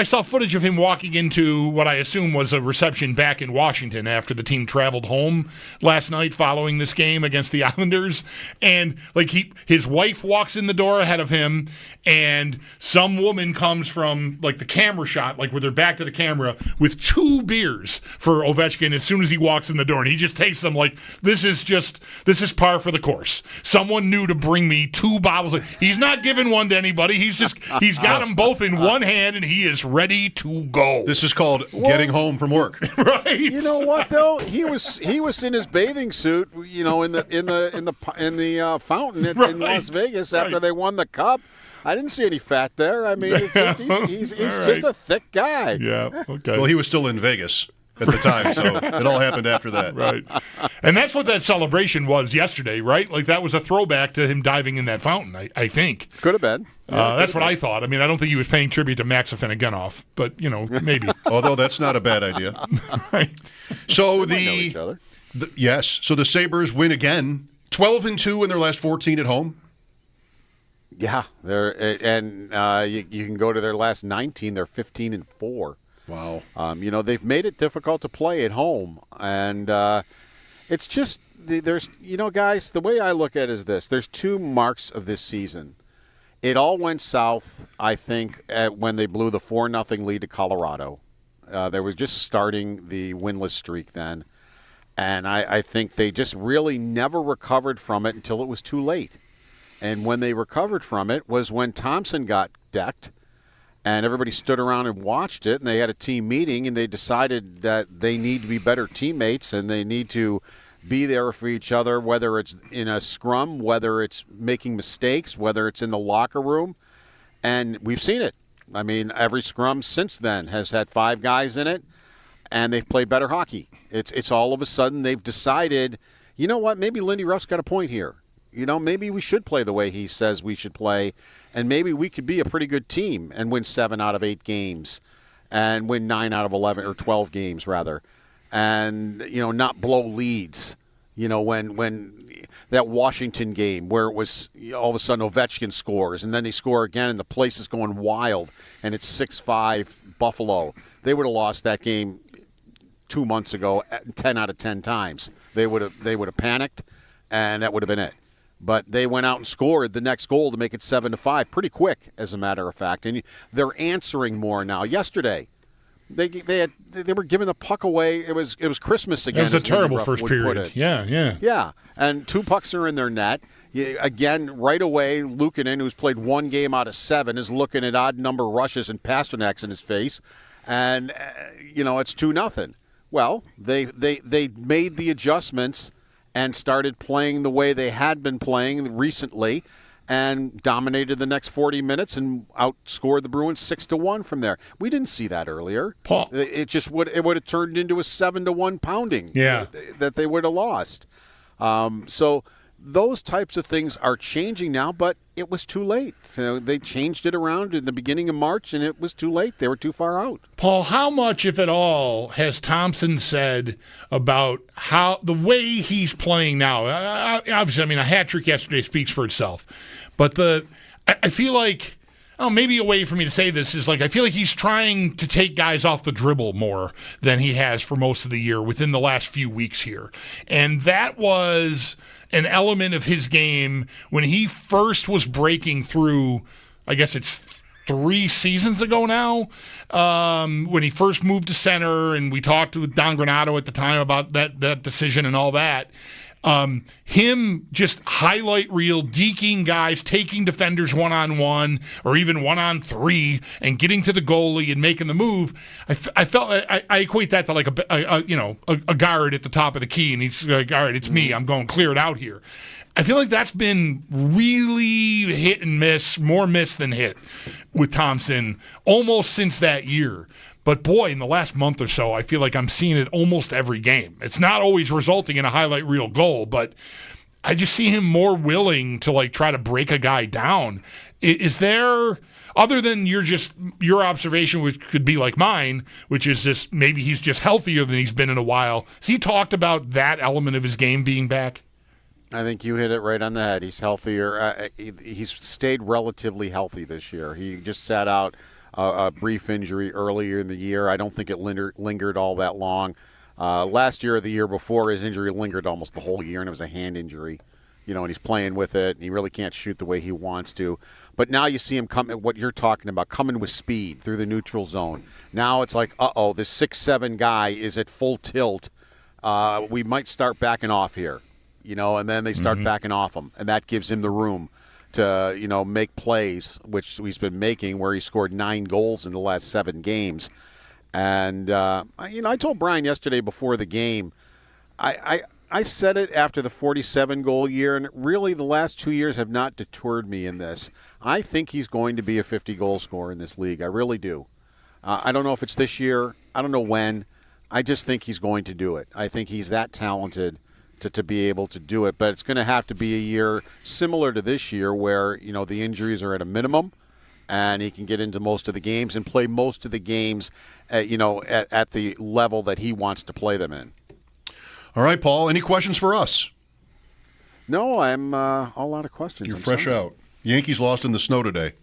D: saw footage of him walking into what I assume was a reception back in Washington after the team traveled home last night following this game against the Islanders, and his wife walks in the door ahead of him, and some woman comes from the camera shot, with her back to the camera, with 2 beers for Ovechkin as soon as he walks in the door, and he just takes them this is par for the course. Someone knew to bring me 2 bottles. He's not giving one to anybody. He's got them both in one hand, and he is ready to go.
C: This is called getting home from work.
D: Right.
O: You know what though? He was in his bathing suit, in the fountain in Las Vegas after they won the cup. I didn't see any fat there. I mean, he's just a thick guy.
D: Yeah. Okay.
C: Well, he was still in Vegas at the time, so it all happened after that.
D: Right. And that's what that celebration was yesterday, right? That was a throwback to him diving in that fountain, I think.
O: Could have been.
D: That's what I thought. I mean, I don't think he was paying tribute to Max Afinogenov, but, maybe.
C: Although that's not a bad idea.
D: Right.
C: So
O: yes.
C: So the Sabres win again, 12-2 in their last 14 at home.
O: Yeah, you can go to their last 19. They're 15-4.
C: Wow.
O: They've made it difficult to play at home, and it's just there's guys. The way I look at it is this: there's 2 marks of this season. It all went south, I think, when they blew the 4-0 lead to Colorado. They were just starting the winless streak then, and I think they just really never recovered from it until it was too late. And when they recovered from it was when Thompson got decked. And everybody stood around and watched it, and they had a team meeting, and they decided that they need to be better teammates, and they need to be there for each other, whether it's in a scrum, whether it's making mistakes, whether it's in the locker room. And we've seen it. I mean, every scrum since then has had 5 guys in it, and they've played better hockey. It's all of a sudden they've decided, you know what, maybe Lindy Ruff's got a point here. Maybe we should play the way he says we should play, and maybe we could be a pretty good team and win 7 out of 8 games and win 9 out of 11 or 12 games, rather, and, not blow leads. When that Washington game where it was all of a sudden Ovechkin scores, and then they score again, and the place is going wild, and it's 6-5 Buffalo. They would have lost that game 2 months ago 10 out of 10 times. They would have panicked, and that would have been it. But they went out and scored the next goal to make it 7-5 pretty quick, as a matter of fact. And they're answering more now. Yesterday, They were giving the puck away. It was Christmas again.
D: It was a terrible first period. Yeah.
O: And 2 pucks are in their net. Again, right away, Luukkonen, who's played 1 game out of 7, is looking at odd number rushes and Pasternak's in his face, and it's 2-0. Well, they made the adjustments and started playing the way they had been playing recently, and dominated the next 40 minutes and outscored the Bruins 6-1 from there. We didn't see that earlier.
D: Paul,
O: it would have turned into a 7-1 pounding.
D: Yeah.
O: That they would have lost. So those types of things are changing now, but it was too late. They changed it around in the beginning of March, and it was too late. They were too far out.
D: Paul, how much, if at all, has Thompson said about how the way he's playing now? Obviously, a hat trick yesterday speaks for itself. But I feel like, maybe a way for me to say this is I feel like he's trying to take guys off the dribble more than he has for most of the year within the last few weeks here. And that was an element of his game when he first was breaking through, I guess it's 3 seasons ago now, when he first moved to center, and we talked with Don Granato at the time about that decision and all that. Him just highlight reel, deking guys, taking defenders 1-on-1 or even 1-on-3 and getting to the goalie and making the move. I felt I equate that to a guard at the top of the key, and he's like, all right, it's me. I'm going to clear it out here. I feel like that's been really hit and miss, more miss than hit with Thompson almost since that year. But, boy, in the last month or so, I feel like I'm seeing it almost every game. It's not always resulting in a highlight reel goal, but I just see him more willing to, try to break a guy down. Is there, other than your observation, which could be like mine, which is just maybe he's just healthier than he's been in a while, has he talked about that element of his game being back?
O: I think you hit it right on the head. He's healthier. He's stayed relatively healthy this year. He just sat out a brief injury earlier in the year. I don't think it lingered all that long. Last year or the year before, his injury lingered almost the whole year, and it was a hand injury. And he's playing with it, and he really can't shoot the way he wants to. But now you see him come at what you're talking about, coming with speed through the neutral zone. Now it's like, this 6'7" guy is at full tilt. We might start backing off here, and then they start backing off him, and that gives him the room to make plays, which he's been making, where he scored 9 goals in the last 7 games. And I told Brian yesterday before the game, I said it after the 47-goal year, and really the last 2 years have not deterred me in this. I think he's going to be a 50-goal scorer in this league. I really do. I don't know if it's this year. I don't know when. I just think he's going to do it. I think he's that talented to be able to do it, but it's going to have to be a year similar to this year where the injuries are at a minimum and he can get into most of the games and play most of the games at the level that he wants to play them in.
C: All right, Paul, any questions for us?
O: No, I'm all out of questions.
C: You're fresh out. Yankees lost in the snow today.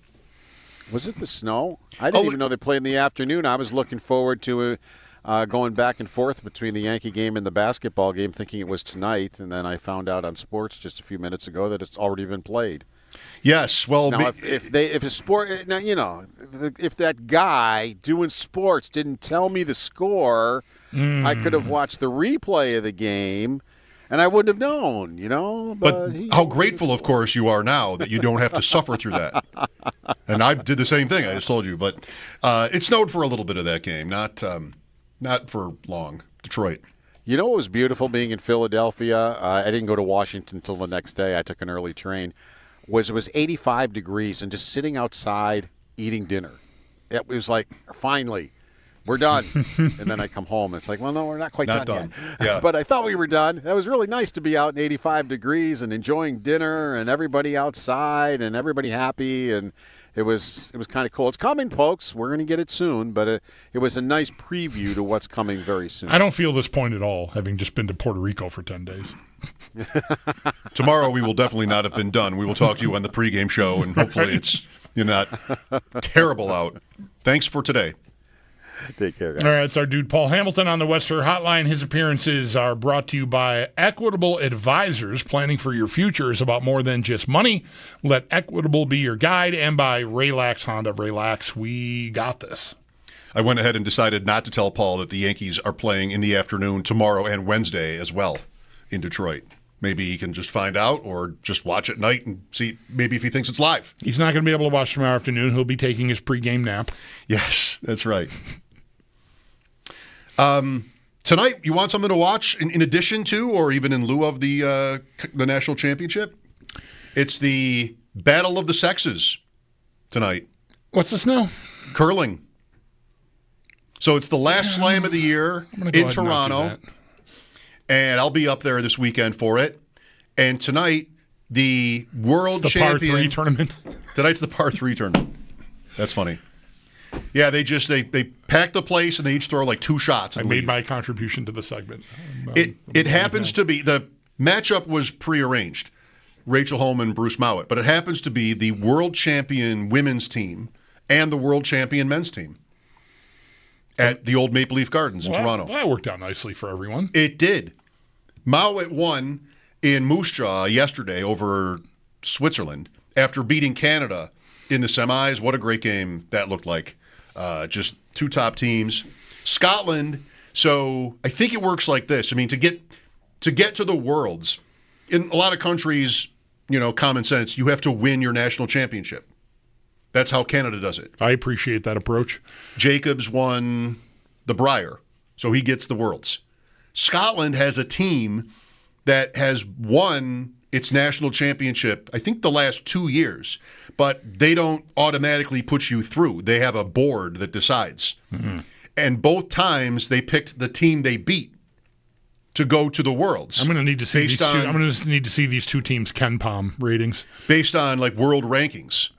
O: Was it the snow? I didn't even know they played in the afternoon. I was looking forward to going back and forth between the Yankee game and the basketball game, thinking it was tonight, and then I found out on sports just a few minutes ago that it's already been played.
C: Yes, well,
O: now if that guy doing sports didn't tell me the score, I could have watched the replay of the game, and I wouldn't have known.
C: But how grateful, of course, you are now that you don't have to suffer through that. And I did the same thing. I just told you, but it snowed for a little bit of that game, not for long. Detroit.
O: What was beautiful being in Philadelphia? I didn't go to Washington until the next day. I took an early train. It was 85 degrees and just sitting outside eating dinner. It was like, finally, we're done. And then I come home. It's like, well, no, we're not quite done yet.
C: Yeah.
O: But I thought we were done. That was really nice to be out in 85 degrees and enjoying dinner and everybody outside and everybody happy. And it was kind of cool. It's coming, folks. We're going to get it soon, but it was a nice preview to what's coming very soon.
D: I don't feel this point at all, having just been to Puerto Rico for 10 days.
C: Tomorrow we will definitely not have been done. We will talk to you on the pregame show, and hopefully you're not terrible out. Thanks for today.
O: Take care, guys.
D: All right, it's our dude Paul Hamilton on the Western Hotline. His appearances are brought to you by Equitable Advisors. Planning for your future is about more than just money. Let Equitable be your guide, and by Relax Honda. Relax, we got this.
C: I went ahead and decided not to tell Paul that the Yankees are playing in the afternoon tomorrow and Wednesday as well in Detroit. Maybe he can just find out or just watch at night and see maybe if he thinks it's live.
D: He's not going to be able to watch tomorrow afternoon. He'll be taking his pregame nap.
C: Yes, that's right. Tonight, you want something to watch in addition to or even in lieu of the national championship? It's the Battle of the Sexes tonight.
D: What's this now?
C: Curling. So it's the last slam of the year in Toronto. And I'll be up there this weekend for it. And tonight, the world champion.
D: Par 3 tournament.
C: Tonight's the par 3 tournament. That's funny. Yeah, they pack the place and they each throw like 2 shots.
D: I made my contribution to the segment.
C: It happens to be the matchup was prearranged. Rachel Holman, Bruce Mowat, but it happens to be the world champion women's team and the world champion men's team at the old Maple Leaf Gardens in Toronto.
D: That worked out nicely for everyone.
C: It did. Mowat won in Moose Jaw yesterday over Switzerland after beating Canada in the semis. What a great game that looked like. Just 2 top teams. Scotland, so I think it works like this. I mean, to get to the Worlds, in a lot of countries, common sense, you have to win your national championship. That's how Canada does it.
D: I appreciate that approach.
C: Jacobs won the Brier, so he gets the Worlds. Scotland has a team that has won its national championship, I think the last 2 years, but they don't automatically put you through. They have a board that decides. Mm-hmm. And both times they picked the team they beat to go to the Worlds.
D: I'm going to need to see these two. I'm going to need to see these 2 teams' KenPom ratings
C: based on like world rankings.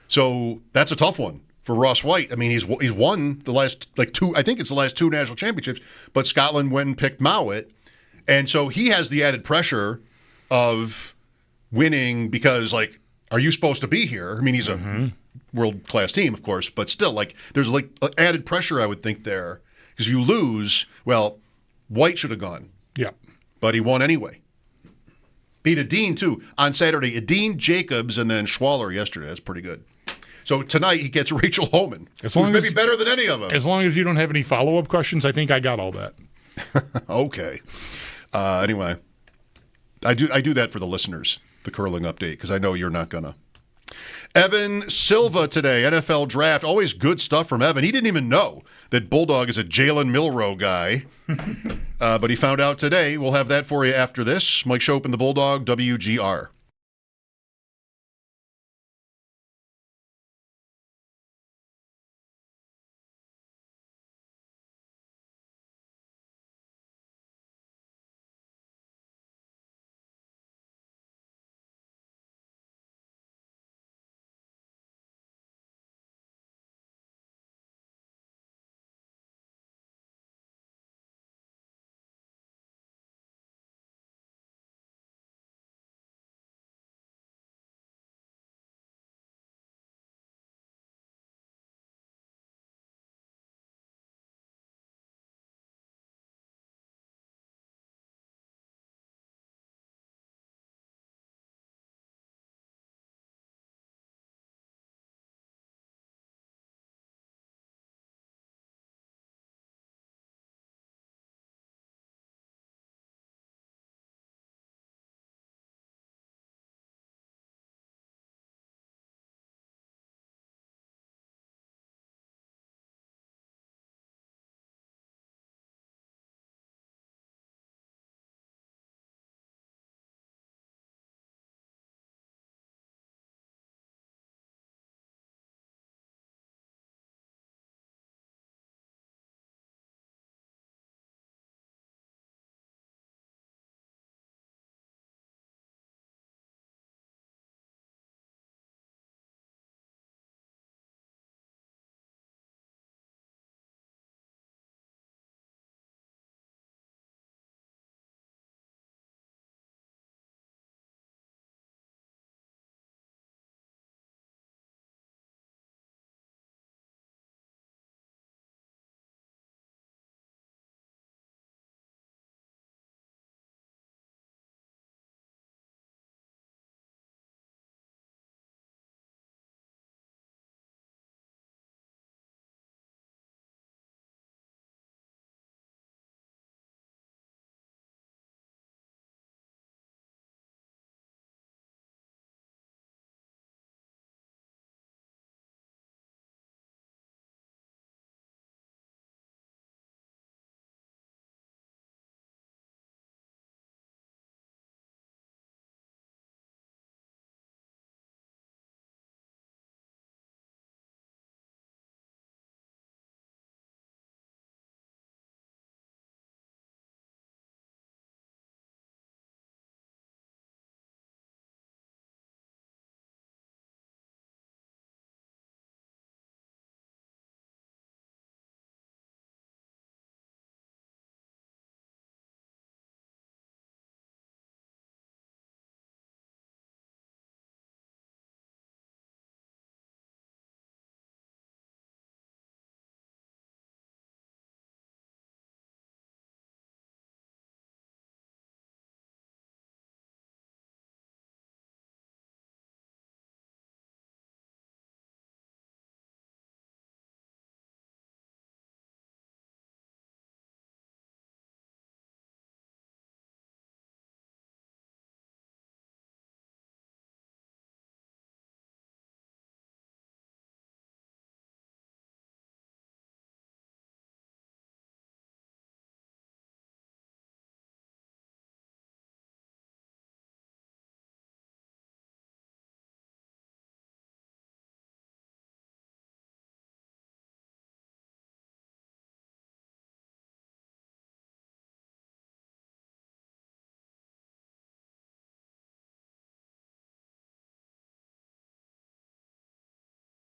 C: So that's a tough one for Ross White. I mean, he's won the last 2. I think it's the last 2 national championships. But Scotland went and picked Mowat, and so he has the added pressure of winning because, like, are you supposed to be here? I mean, he's a world-class team, of course, but still, like, there's like added pressure, I would think, there. Because if you lose, well, White should have gone.
D: Yeah.
C: But he won anyway. Beat Edin, too, on Saturday. Edin, Jacobs, and then Schwaller yesterday. That's pretty good. So tonight he gets Rachel Holman, who's maybe better than any of them.
D: As long as you don't have any follow-up questions, I think I got all that.
C: Okay. Anyway, I do that for the listeners, the curling update, because I know you're not going to. Evan Silva today, NFL draft. Always good stuff from Evan. He didn't even know that Bulldog is a Jalen Milroe guy, but he found out today. We'll have that for you after this. Mike Schopp and the Bulldog, WGR.